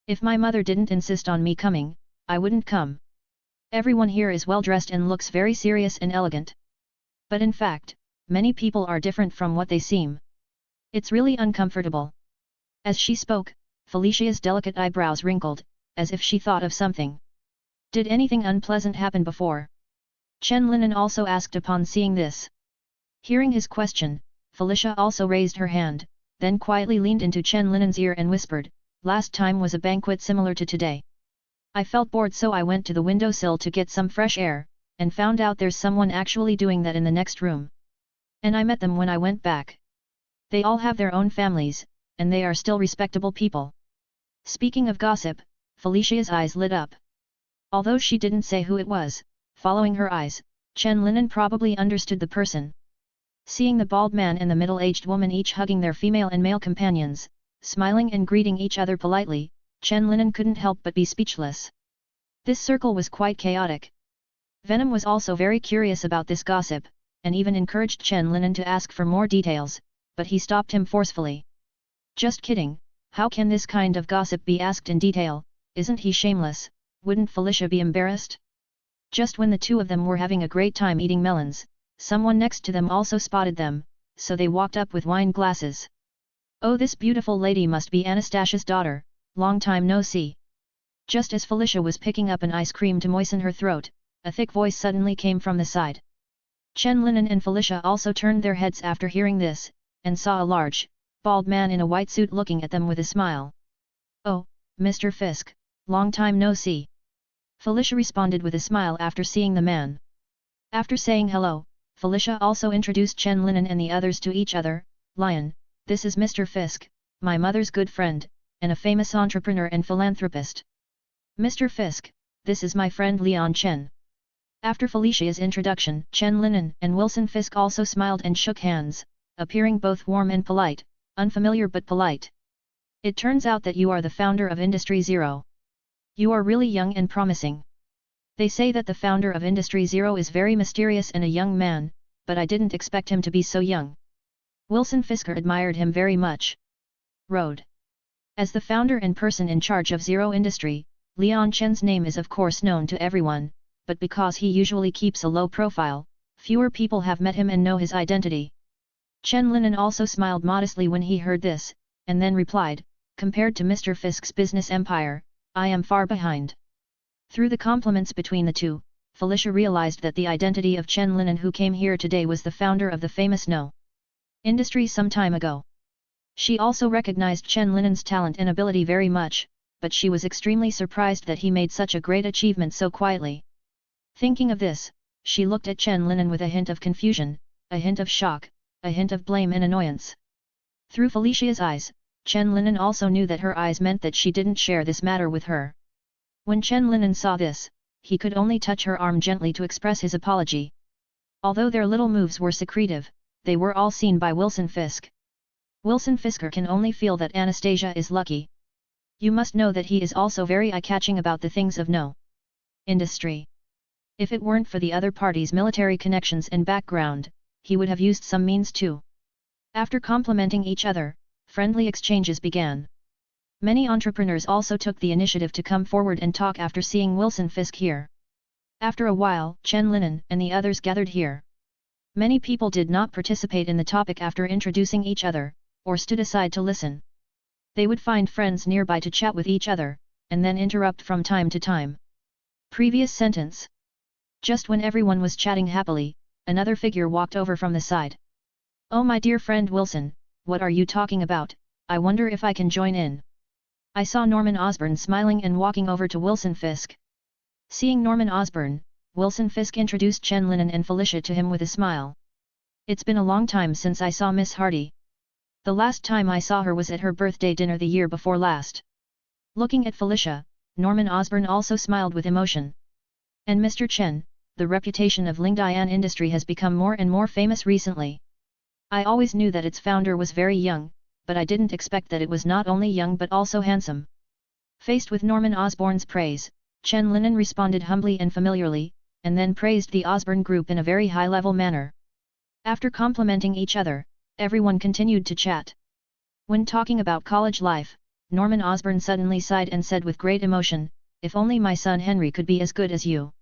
If my mother didn't insist on me coming, I wouldn't come. Everyone here is well dressed and looks very serious and elegant. But in fact, many people are different from what they seem. It's really uncomfortable. As she spoke, Felicia's delicate eyebrows wrinkled, as if she thought of something. Did anything unpleasant happen before? Chen Linen also asked upon seeing this. Hearing his question, Felicia also raised her hand, then quietly leaned into Chen Linen's ear and whispered, last time was a banquet similar to today. I felt bored so I went to the windowsill to get some fresh air, and found out there's someone actually doing that in the next room. And I met them when I went back. They all have their own families, and they are still respectable people. Speaking of gossip, Felicia's eyes lit up. Although she didn't say who it was, following her eyes, Chen Linen probably understood the person. Seeing the bald man and the middle-aged woman each hugging their female and male companions, smiling and greeting each other politely. Chen Linen couldn't help but be speechless. This circle was quite chaotic. Venom was also very curious about this gossip, and even encouraged Chen Linen to ask for more details, but he stopped him forcefully. Just kidding, how can this kind of gossip be asked in detail, isn't he shameless, wouldn't Felicia be embarrassed? Just when the two of them were having a great time eating melons, someone next to them also spotted them, so they walked up with wine glasses. Oh, this beautiful lady must be Anastasia's daughter, long time no see. Just as Felicia was picking up an ice cream to moisten her throat, a thick voice suddenly came from the side. Chen Linen and Felicia also turned their heads after hearing this, and saw a large, bald man in a white suit looking at them with a smile. Oh, Mr. Fisk, long time no see. Felicia responded with a smile after seeing the man. After saying hello, Felicia also introduced Chen Linen and the others to each other. Lion, this is Mr. Fisk, my mother's good friend, and a famous entrepreneur and philanthropist. Mr. Fisk, this is my friend Leon Chen. After Felicia's introduction, Chen Linen and Wilson Fisk also smiled and shook hands, appearing both warm and polite, unfamiliar but polite. It turns out that you are the founder of Industry Zero. You are really young and promising. They say that the founder of Industry Zero is very mysterious and a young man, but I didn't expect him to be so young. Wilson Fisker admired him very much. Road. As the founder and person in charge of Zero Industry, Leon Chen's name is of course known to everyone, but because he usually keeps a low profile, fewer people have met him and know his identity. Chen Linen also smiled modestly when he heard this, and then replied, compared to Mr. Fisk's business empire, I am far behind. Through the compliments between the two, Felicia realized that the identity of Chen Linen who came here today was the founder of the famous No. Industry some time ago. She also recognized Chen Linen's talent and ability very much, but she was extremely surprised that he made such a great achievement so quietly. Thinking of this, she looked at Chen Linen with a hint of confusion, a hint of shock, a hint of blame and annoyance. Through Felicia's eyes, Chen Linen also knew that her eyes meant that she didn't share this matter with her. When Chen Linen saw this, he could only touch her arm gently to express his apology. Although their little moves were secretive, they were all seen by Wilson Fisk. Wilson Fisker can only feel that Anastasia is lucky. You must know that he is also very eye-catching about the things of No. Industry. If it weren't for the other party's military connections and background, he would have used some means too. After complimenting each other, friendly exchanges began. Many entrepreneurs also took the initiative to come forward and talk after seeing Wilson Fisk here. After a while, Chen Linen and the others gathered here. Many people did not participate in the topic after introducing each other, or stood aside to listen. They would find friends nearby to chat with each other, and then interrupt from time to time. Previous sentence. Just when everyone was chatting happily, another figure walked over from the side. Oh my dear friend Wilson, what are you talking about? I wonder if I can join in. I saw Norman Osborn smiling and walking over to Wilson Fisk. Seeing Norman Osborn, Wilson Fisk introduced Chen Linen and Felicia to him with a smile. It's been a long time since I saw Miss Hardy. The last time I saw her was at her birthday dinner the year before last. Looking at Felicia, Norman Osborn also smiled with emotion. And Mr. Chen, the reputation of Lingdian Industry has become more and more famous recently. I always knew that its founder was very young, but I didn't expect that it was not only young but also handsome. Faced with Norman Osborn's praise, Chen Linen responded humbly and familiarly, and then praised the Osborn Group in a very high-level manner. After complimenting each other, everyone continued to chat. When talking about college life, Norman Osborn suddenly sighed and said with great emotion, if only my son Henry could be as good as you.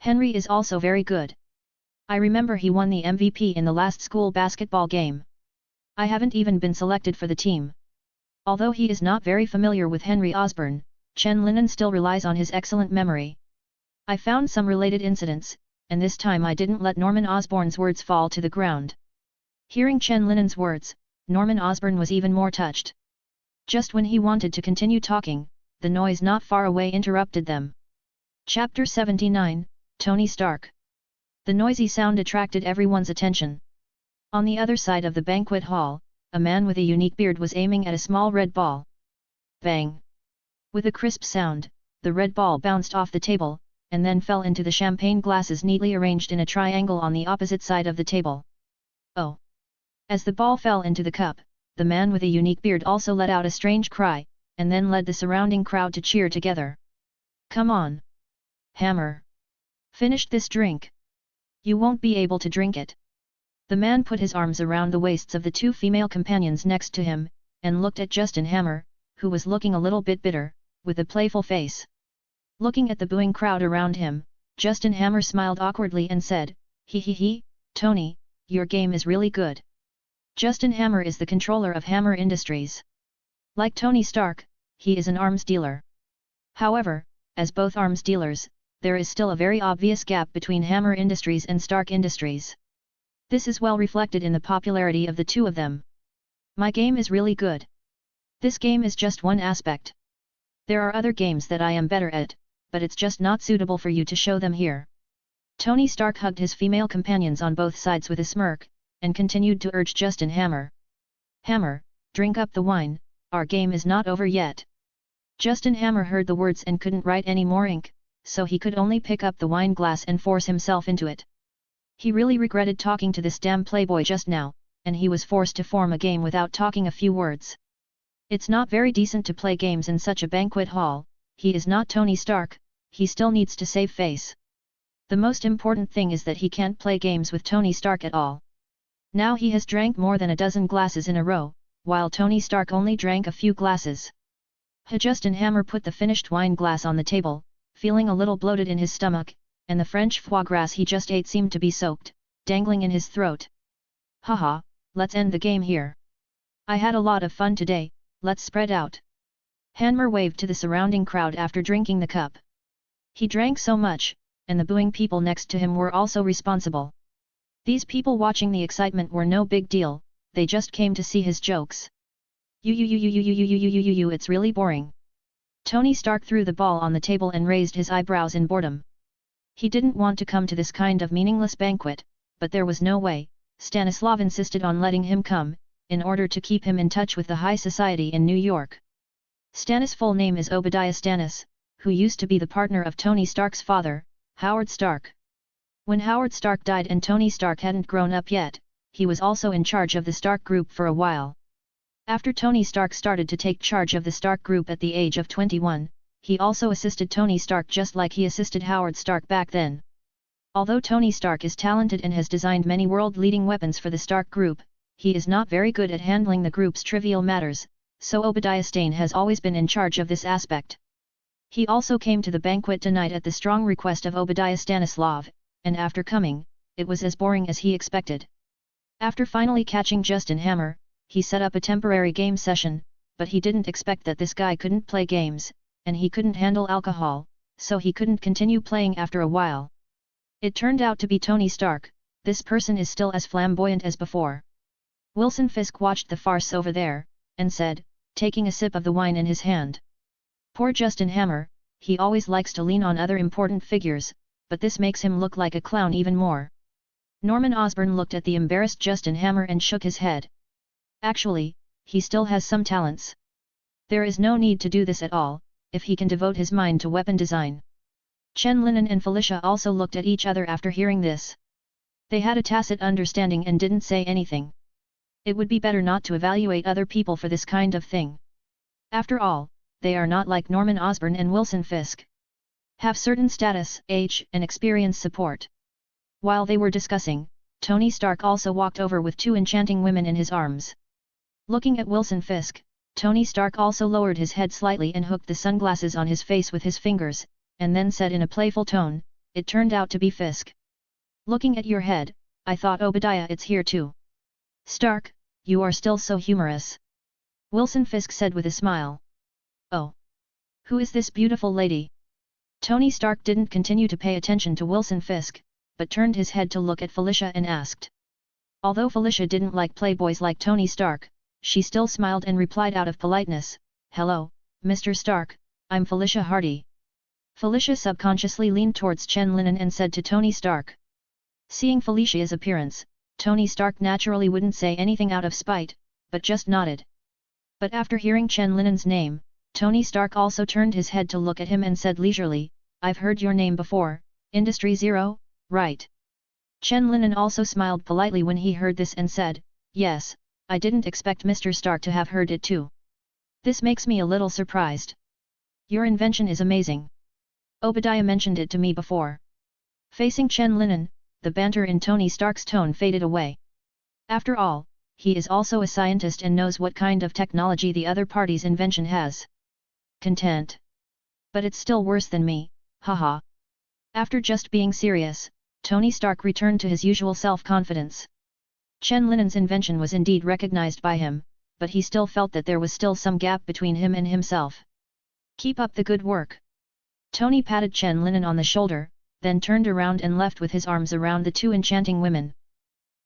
Henry is also very good. I remember he won the MVP in the last school basketball game. I haven't even been selected for the team. Although he is not very familiar with Henry Osborn, Chen Linen still relies on his excellent memory. I found some related incidents, and this time I didn't let Norman Osborn's words fall to the ground. Hearing Chen Linen's words, Norman Osborn was even more touched. Just when he wanted to continue talking, the noise not far away interrupted them. Chapter 79, Tony Stark. The noisy sound attracted everyone's attention. On the other side of the banquet hall, a man with a unique beard was aiming at a small red ball. Bang! With a crisp sound, the red ball bounced off the table, and then fell into the champagne glasses neatly arranged in a triangle on the opposite side of the table. Oh! As the ball fell into the cup, the man with a unique beard also let out a strange cry, and then led the surrounding crowd to cheer together. Come on! Hammer! Finish this drink! You won't be able to drink it. The man put his arms around the waists of the two female companions next to him, and looked at Justin Hammer, who was looking a little bit bitter, with a playful face. Looking at the booing crowd around him, Justin Hammer smiled awkwardly and said, "He, Tony, your game is really good." Justin Hammer is the controller of Hammer Industries. Like Tony Stark, he is an arms dealer. However, as both arms dealers, there is still a very obvious gap between Hammer Industries and Stark Industries. This is well reflected in the popularity of the two of them. My game is really good. This game is just one aspect. There are other games that I am better at, but it's just not suitable for you to show them here. Tony Stark hugged his female companions on both sides with a smirk, and continued to urge Justin Hammer. Hammer, drink up the wine, our game is not over yet. Justin Hammer heard the words and couldn't write any more ink, so he could only pick up the wine glass and force himself into it. He really regretted talking to this damn playboy just now, and he was forced to form a game without talking a few words. It's not very decent to play games in such a banquet hall. He is not Tony Stark, he still needs to save face. The most important thing is that he can't play games with Tony Stark at all. Now he has drank more than a dozen glasses in a row, while Tony Stark only drank a few glasses. Justin Hammer put the finished wine glass on the table, feeling a little bloated in his stomach, and the French foie gras he just ate seemed to be soaked, dangling in his throat. Haha, let's end the game here. I had a lot of fun today, let's spread out. Hammer waved to the surrounding crowd after drinking the cup. He drank so much, and the booing people next to him were also responsible. These people watching the excitement were no big deal, they just came to see his jokes. It's really boring. Tony Stark threw the ball on the table and raised his eyebrows in boredom. He didn't want to come to this kind of meaningless banquet, but there was no way. Stanislav insisted on letting him come, in order to keep him in touch with the high society in New York. Stannis' full name is Obadiah Stannis, who used to be the partner of Tony Stark's father, Howard Stark. When Howard Stark died and Tony Stark hadn't grown up yet, he was also in charge of the Stark Group for a while. After Tony Stark started to take charge of the Stark Group at the age of 21, he also assisted Tony Stark just like he assisted Howard Stark back then. Although Tony Stark is talented and has designed many world-leading weapons for the Stark Group, he is not very good at handling the group's trivial matters, so Obadiah Stane has always been in charge of this aspect. He also came to the banquet tonight at the strong request of Obadiah Stanislav, and after coming, it was as boring as he expected. After finally catching Justin Hammer, he set up a temporary game session, but he didn't expect that this guy couldn't play games, and he couldn't handle alcohol, so he couldn't continue playing after a while. It turned out to be Tony Stark. This person is still as flamboyant as before. Wilson Fisk watched the farce over there, and said, taking a sip of the wine in his hand. Poor Justin Hammer, he always likes to lean on other important figures, but this makes him look like a clown even more. Norman Osborn looked at the embarrassed Justin Hammer and shook his head. Actually, he still has some talents. There is no need to do this at all, if he can devote his mind to weapon design. Chen Linen and Felicia also looked at each other after hearing this. They had a tacit understanding and didn't say anything. It would be better not to evaluate other people for this kind of thing. After all, they are not like Norman Osborn and Wilson Fisk. Have certain status, age, and experience support. While they were discussing, Tony Stark also walked over with two enchanting women in his arms. Looking at Wilson Fisk, Tony Stark also lowered his head slightly and hooked the sunglasses on his face with his fingers, and then said in a playful tone, "It turned out to be Fisk. Looking at your head, I thought Obadiah it's here too." "Stark, you are still so humorous," Wilson Fisk said with a smile. "Oh. Who is this beautiful lady?" Tony Stark didn't continue to pay attention to Wilson Fisk, but turned his head to look at Felicia and asked. Although Felicia didn't like playboys like Tony Stark, she still smiled and replied out of politeness, "Hello, Mr. Stark, I'm Felicia Hardy." Felicia subconsciously leaned towards Chen Linen and said to Tony Stark. Seeing Felicia's appearance, Tony Stark naturally wouldn't say anything out of spite, but just nodded. But after hearing Chen Linen's name, Tony Stark also turned his head to look at him and said leisurely, "I've heard your name before, Industry Zero, right?" Chen Linen also smiled politely when he heard this and said, "Yes, I didn't expect Mr. Stark to have heard it too. This makes me a little surprised. Your invention is amazing. Obadiah mentioned it to me before. Facing Chen Linen, the banter in Tony Stark's tone faded away. After all, he is also a scientist and knows what kind of technology the other party's invention has. Content. But it's still worse than me, haha. After just being serious, Tony Stark returned to his usual self-confidence. Chen Linen's invention was indeed recognized by him, but he still felt that there was still some gap between him and himself. Keep up the good work. Tony patted Chen Linen on the shoulder, then turned around and left with his arms around the two enchanting women.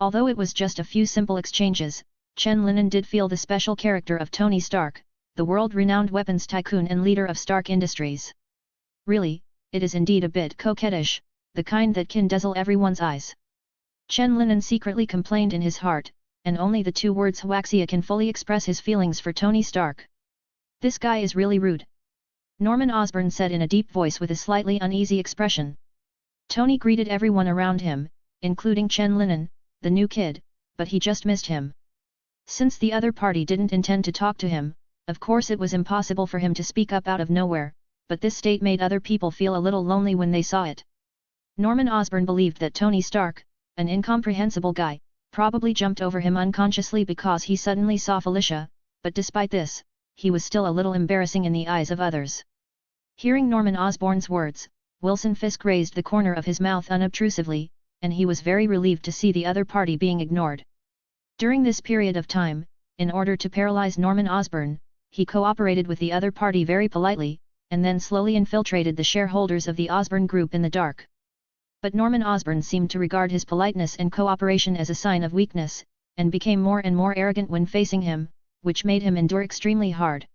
Although it was just a few simple exchanges, Chen Linen did feel the special character of Tony Stark, the world-renowned weapons tycoon and leader of Stark Industries. Really, it is indeed a bit coquettish, the kind that can dazzle everyone's eyes. Chen Linen secretly complained in his heart, and only the two words Huaxia can fully express his feelings for Tony Stark. This guy is really rude. Norman Osborn said in a deep voice with a slightly uneasy expression. Tony greeted everyone around him, including Chen Linen, the new kid, but he just missed him. Since the other party didn't intend to talk to him, of course it was impossible for him to speak up out of nowhere, but this state made other people feel a little lonely when they saw it. Norman Osborn believed that Tony Stark, an incomprehensible guy, probably jumped over him unconsciously because he suddenly saw Felicia, but despite this, he was still a little embarrassing in the eyes of others. Hearing Norman Osborn's words, Wilson Fisk raised the corner of his mouth unobtrusively, and he was very relieved to see the other party being ignored. During this period of time, in order to paralyze Norman Osborn, he cooperated with the other party very politely, and then slowly infiltrated the shareholders of the Osborn Group in the dark. But Norman Osborn seemed to regard his politeness and cooperation as a sign of weakness, and became more and more arrogant when facing him, which made him endure extremely hard.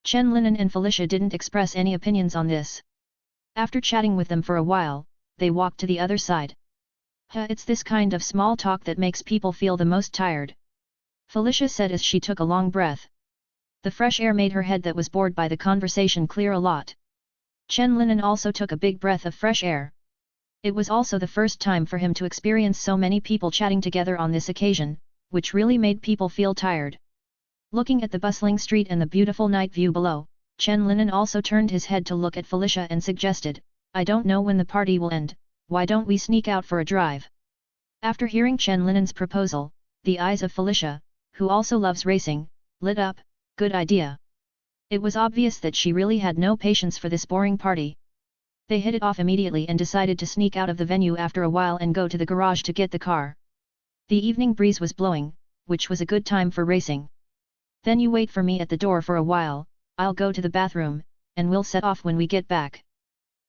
Chen Linen and Felicia didn't express any opinions on this. After chatting with them for a while, they walked to the other side. It's this kind of small talk that makes people feel the most tired. Felicia said as she took a long breath. The fresh air made her head that was bored by the conversation clear a lot. Chen Linen also took a big breath of fresh air. It was also the first time for him to experience so many people chatting together on this occasion, which really made people feel tired. Looking at the bustling street and the beautiful night view below, Chen Linen also turned his head to look at Felicia and suggested, I don't know when the party will end, why don't we sneak out for a drive? After hearing Chen Linen's proposal, the eyes of Felicia, who also loves racing, lit up. Good idea. It was obvious that she really had no patience for this boring party. They hit it off immediately and decided to sneak out of the venue after a while and go to the garage to get the car. The evening breeze was blowing, which was a good time for racing. Then you wait for me at the door for a while, I'll go to the bathroom, and we'll set off when we get back.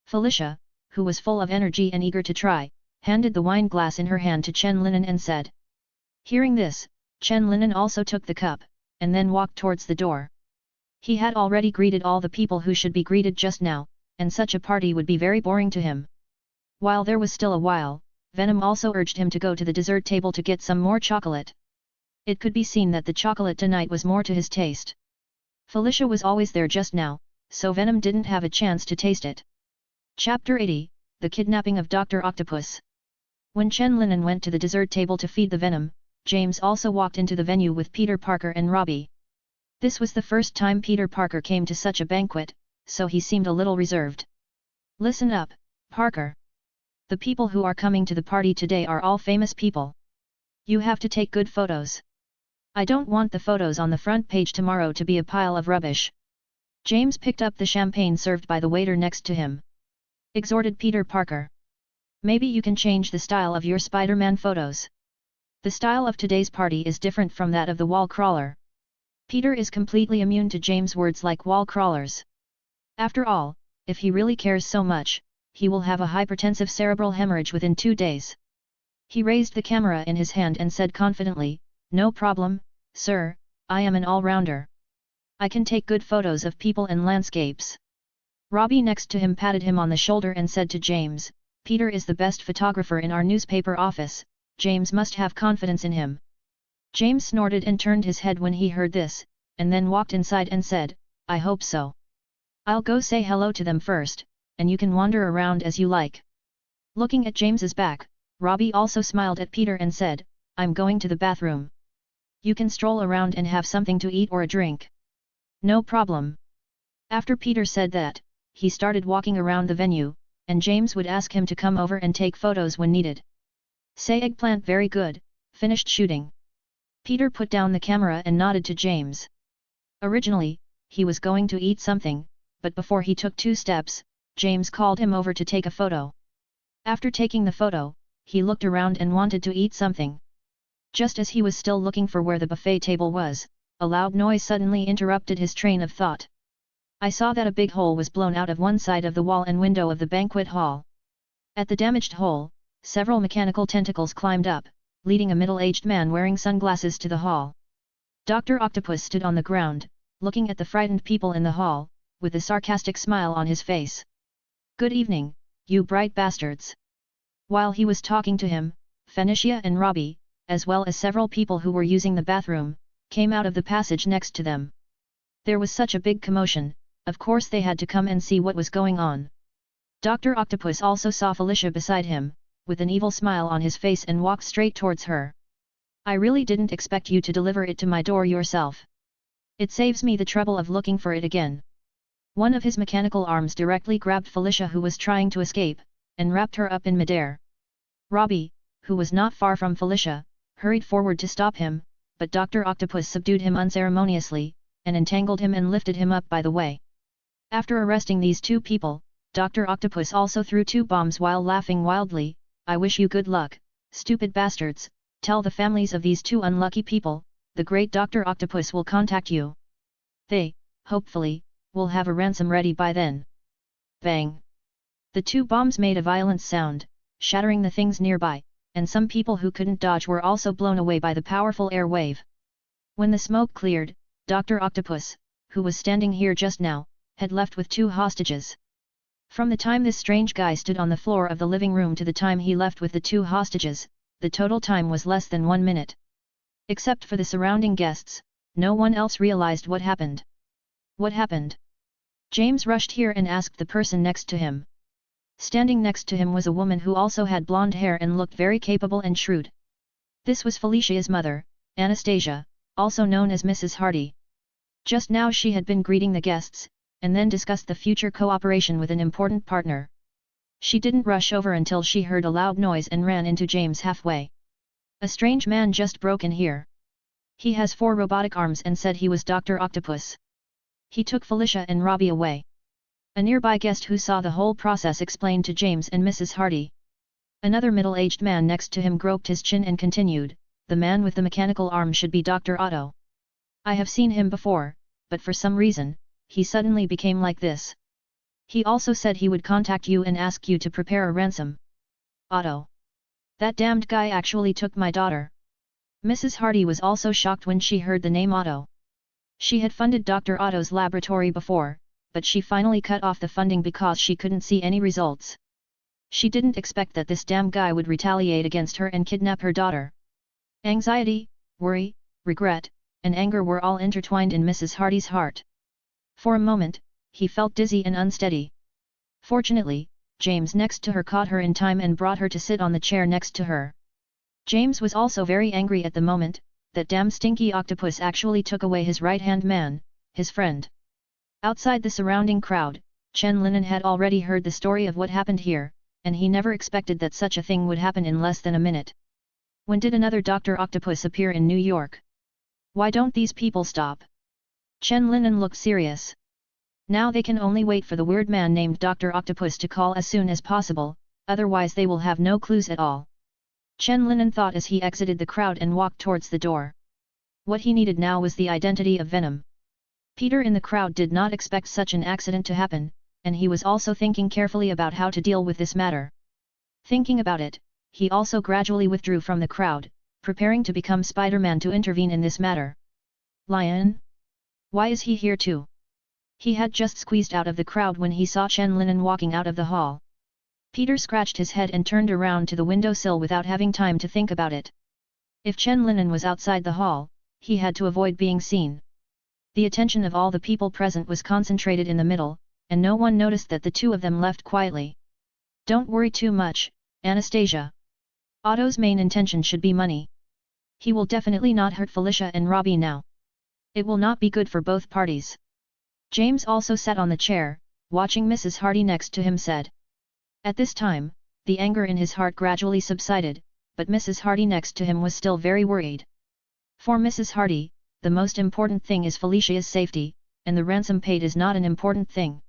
Felicia, who was full of energy and eager to try, handed the wine glass in her hand to Chen Linen and said. Hearing this, Chen Linen also took the cup, and then walked towards the door. He had already greeted all the people who should be greeted just now, and such a party would be very boring to him. While there was still a while, Venom also urged him to go to the dessert table to get some more chocolate. It could be seen that the chocolate tonight was more to his taste. Felicia was always there just now, so Venom didn't have a chance to taste it. Chapter 80, The Kidnapping of Dr. Octopus. When Chen Linen went to the dessert table to feed the Venom, James also walked into the venue with Peter Parker and Robbie. This was the first time Peter Parker came to such a banquet, so he seemed a little reserved. Listen up, Parker. The people who are coming to the party today are all famous people. You have to take good photos. I don't want the photos on the front page tomorrow to be a pile of rubbish. James picked up the champagne served by the waiter next to him. Exhorted Peter Parker. Maybe you can change the style of your Spider-Man photos. The style of today's party is different from that of the wall crawler. Peter is completely immune to James' words like wall crawlers. After all, if he really cares so much, he will have a hypertensive cerebral hemorrhage within 2 days. He raised the camera in his hand and said confidently, No problem, sir, I am an all-rounder. I can take good photos of people and landscapes. Robbie next to him patted him on the shoulder and said to James, Peter is the best photographer in our newspaper office. James must have confidence in him. James snorted and turned his head when he heard this, and then walked inside and said, I hope so. I'll go say hello to them first, and you can wander around as you like. Looking at James's back, Robbie also smiled at Peter and said, I'm going to the bathroom. You can stroll around and have something to eat or a drink. No problem. After Peter said that, he started walking around the venue, and James would ask him to come over and take photos when needed. Say eggplant very good, finished shooting. Peter put down the camera and nodded to James. Originally, he was going to eat something, but before he took 2 steps, James called him over to take a photo. After taking the photo, he looked around and wanted to eat something. Just as he was still looking for where the buffet table was, a loud noise suddenly interrupted his train of thought. I saw that a big hole was blown out of one side of the wall and window of the banquet hall. At the damaged hole, several mechanical tentacles climbed up, leading a middle-aged man wearing sunglasses to the hall. Dr. Octopus stood on the ground, looking at the frightened people in the hall, with a sarcastic smile on his face. Good evening, you bright bastards. While he was talking to him, Phoenicia and Robbie, as well as several people who were using the bathroom, came out of the passage next to them. There was such a big commotion, of course they had to come and see what was going on. Dr. Octopus also saw Felicia beside him, with an evil smile on his face, and walked straight towards her. I really didn't expect you to deliver it to my door yourself. It saves me the trouble of looking for it again. One of his mechanical arms directly grabbed Felicia, who was trying to escape, and wrapped her up in midair. Robbie, who was not far from Felicia, hurried forward to stop him, but Dr. Octopus subdued him unceremoniously, and entangled him and lifted him up by the way. After arresting these 2 people, Dr. Octopus also threw 2 bombs while laughing wildly. I wish you good luck, stupid bastards. Tell the families of these 2 unlucky people, the great Dr. Octopus will contact you. They, hopefully, will have a ransom ready by then. Bang! The 2 bombs made a violent sound, shattering the things nearby, and some people who couldn't dodge were also blown away by the powerful air wave. When the smoke cleared, Dr. Octopus, who was standing here just now, had left with 2 hostages. From the time this strange guy stood on the floor of the living room to the time he left with the 2 hostages, the total time was less than 1 minute. Except for the surrounding guests, no one else realized what happened. What happened? James rushed here and asked the person next to him. Standing next to him was a woman who also had blonde hair and looked very capable and shrewd. This was Felicia's mother, Anastasia, also known as Mrs. Hardy. Just now she had been greeting the guests, and then discussed the future cooperation with an important partner. She didn't rush over until she heard a loud noise and ran into James halfway. A strange man just broke in here. He has 4 robotic arms and said he was Dr. Octopus. He took Felicia and Robbie away. A nearby guest who saw the whole process explained to James and Mrs. Hardy. Another middle-aged man next to him groped his chin and continued, the man with the mechanical arm should be Dr. Otto. I have seen him before, but for some reason, he suddenly became like this. He also said he would contact you and ask you to prepare a ransom. Otto. That damned guy actually took my daughter. Mrs. Hardy was also shocked when she heard the name Otto. She had funded Dr. Otto's laboratory before, but she finally cut off the funding because she couldn't see any results. She didn't expect that this damn guy would retaliate against her and kidnap her daughter. Anxiety, worry, regret, and anger were all intertwined in Mrs. Hardy's heart. For a moment, he felt dizzy and unsteady. Fortunately, James next to her caught her in time and brought her to sit on the chair next to her. James was also very angry at the moment, that damn stinky octopus actually took away his right-hand man, his friend. Outside the surrounding crowd, Chen Linen had already heard the story of what happened here, and he never expected that such a thing would happen in less than a minute. When did another Dr. Octopus appear in New York? Why don't these people stop? Chen Linen looked serious. Now they can only wait for the weird man named Dr. Octopus to call as soon as possible, otherwise they will have no clues at all. Chen Linen thought as he exited the crowd and walked towards the door. What he needed now was the identity of Venom. Peter in the crowd did not expect such an accident to happen, and he was also thinking carefully about how to deal with this matter. Thinking about it, he also gradually withdrew from the crowd, preparing to become Spider-Man to intervene in this matter. Lion? Why is he here too? He had just squeezed out of the crowd when he saw Chen Linen walking out of the hall. Peter scratched his head and turned around to the windowsill without having time to think about it. If Chen Linen was outside the hall, he had to avoid being seen. The attention of all the people present was concentrated in the middle, and no one noticed that the two of them left quietly. Don't worry too much, Anastasia. Otto's main intention should be money. He will definitely not hurt Felicia and Robbie now. It will not be good for both parties. James also sat on the chair, watching Mrs. Hardy next to him said. At this time, the anger in his heart gradually subsided, but Mrs. Hardy next to him was still very worried. For Mrs. Hardy, the most important thing is Felicia's safety, and the ransom paid is not an important thing.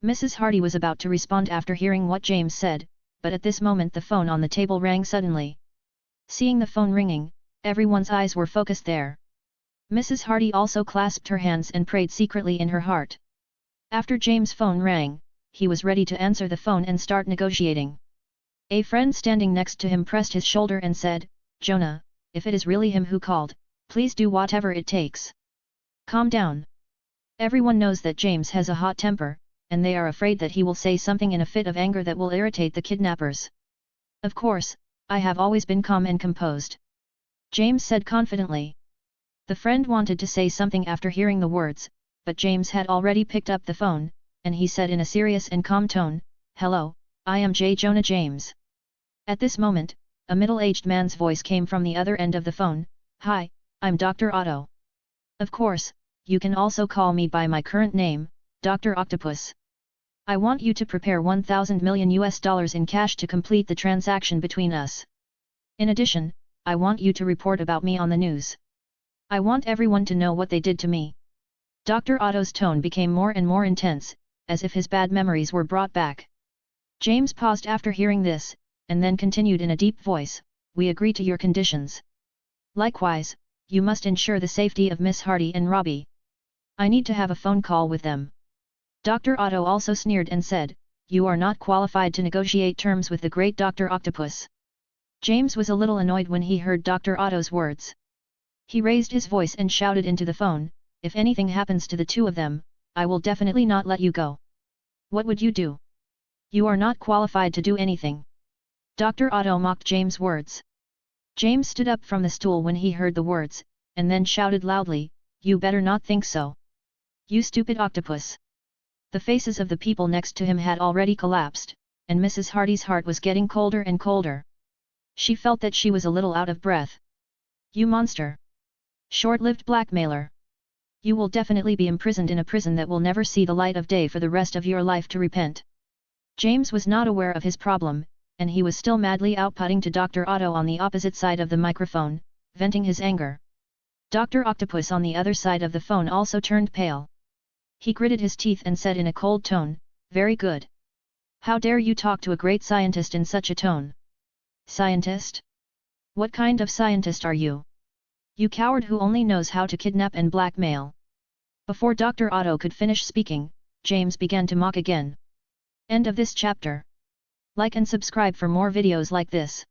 Mrs. Hardy was about to respond after hearing what James said, but at this moment the phone on the table rang suddenly. Seeing the phone ringing, everyone's eyes were focused there. Mrs. Hardy also clasped her hands and prayed secretly in her heart. After James' phone rang, he was ready to answer the phone and start negotiating. A friend standing next to him pressed his shoulder and said, "Jonah, if it is really him who called, please do whatever it takes. Calm down." Everyone knows that James has a hot temper, and they are afraid that he will say something in a fit of anger that will irritate the kidnappers. "Of course, I have always been calm and composed," James said confidently. The friend wanted to say something after hearing the words, but James had already picked up the phone, and he said in a serious and calm tone, "Hello, I am Jonah James." At this moment, a middle-aged man's voice came from the other end of the phone, "Hi, I'm Dr. Otto. Of course, you can also call me by my current name, Dr. Octopus. I want you to prepare $1,000 million in cash to complete the transaction between us. In addition, I want you to report about me on the news. I want everyone to know what they did to me." Dr. Otto's tone became more and more intense, as if his bad memories were brought back. James paused after hearing this, and then continued in a deep voice, "We agree to your conditions. Likewise, you must ensure the safety of Miss Hardy and Robbie. I need to have a phone call with them." Dr. Otto also sneered and said, "You are not qualified to negotiate terms with the great Dr. Octopus." James was a little annoyed when he heard Dr. Otto's words. He raised his voice and shouted into the phone, "If anything happens to the two of them, I will definitely not let you go. What would you do? You are not qualified to do anything." Dr. Otto mocked James' words. James stood up from the stool when he heard the words, and then shouted loudly, "You better not think so. You stupid octopus." The faces of the people next to him had already collapsed, and Mrs. Hardy's heart was getting colder and colder. She felt that she was a little out of breath. "You monster! Short-lived blackmailer! You will definitely be imprisoned in a prison that will never see the light of day for the rest of your life to repent." James was not aware of his problem, and he was still madly outputting to Dr. Otto on the opposite side of the microphone, venting his anger. Dr. Octopus on the other side of the phone also turned pale. He gritted his teeth and said in a cold tone, "Very good. How dare you talk to a great scientist in such a tone? Scientist? What kind of scientist are you? You coward who only knows how to kidnap and blackmail." Before Dr. Otto could finish speaking, James began to mock again. End of this chapter. Like and subscribe for more videos like this.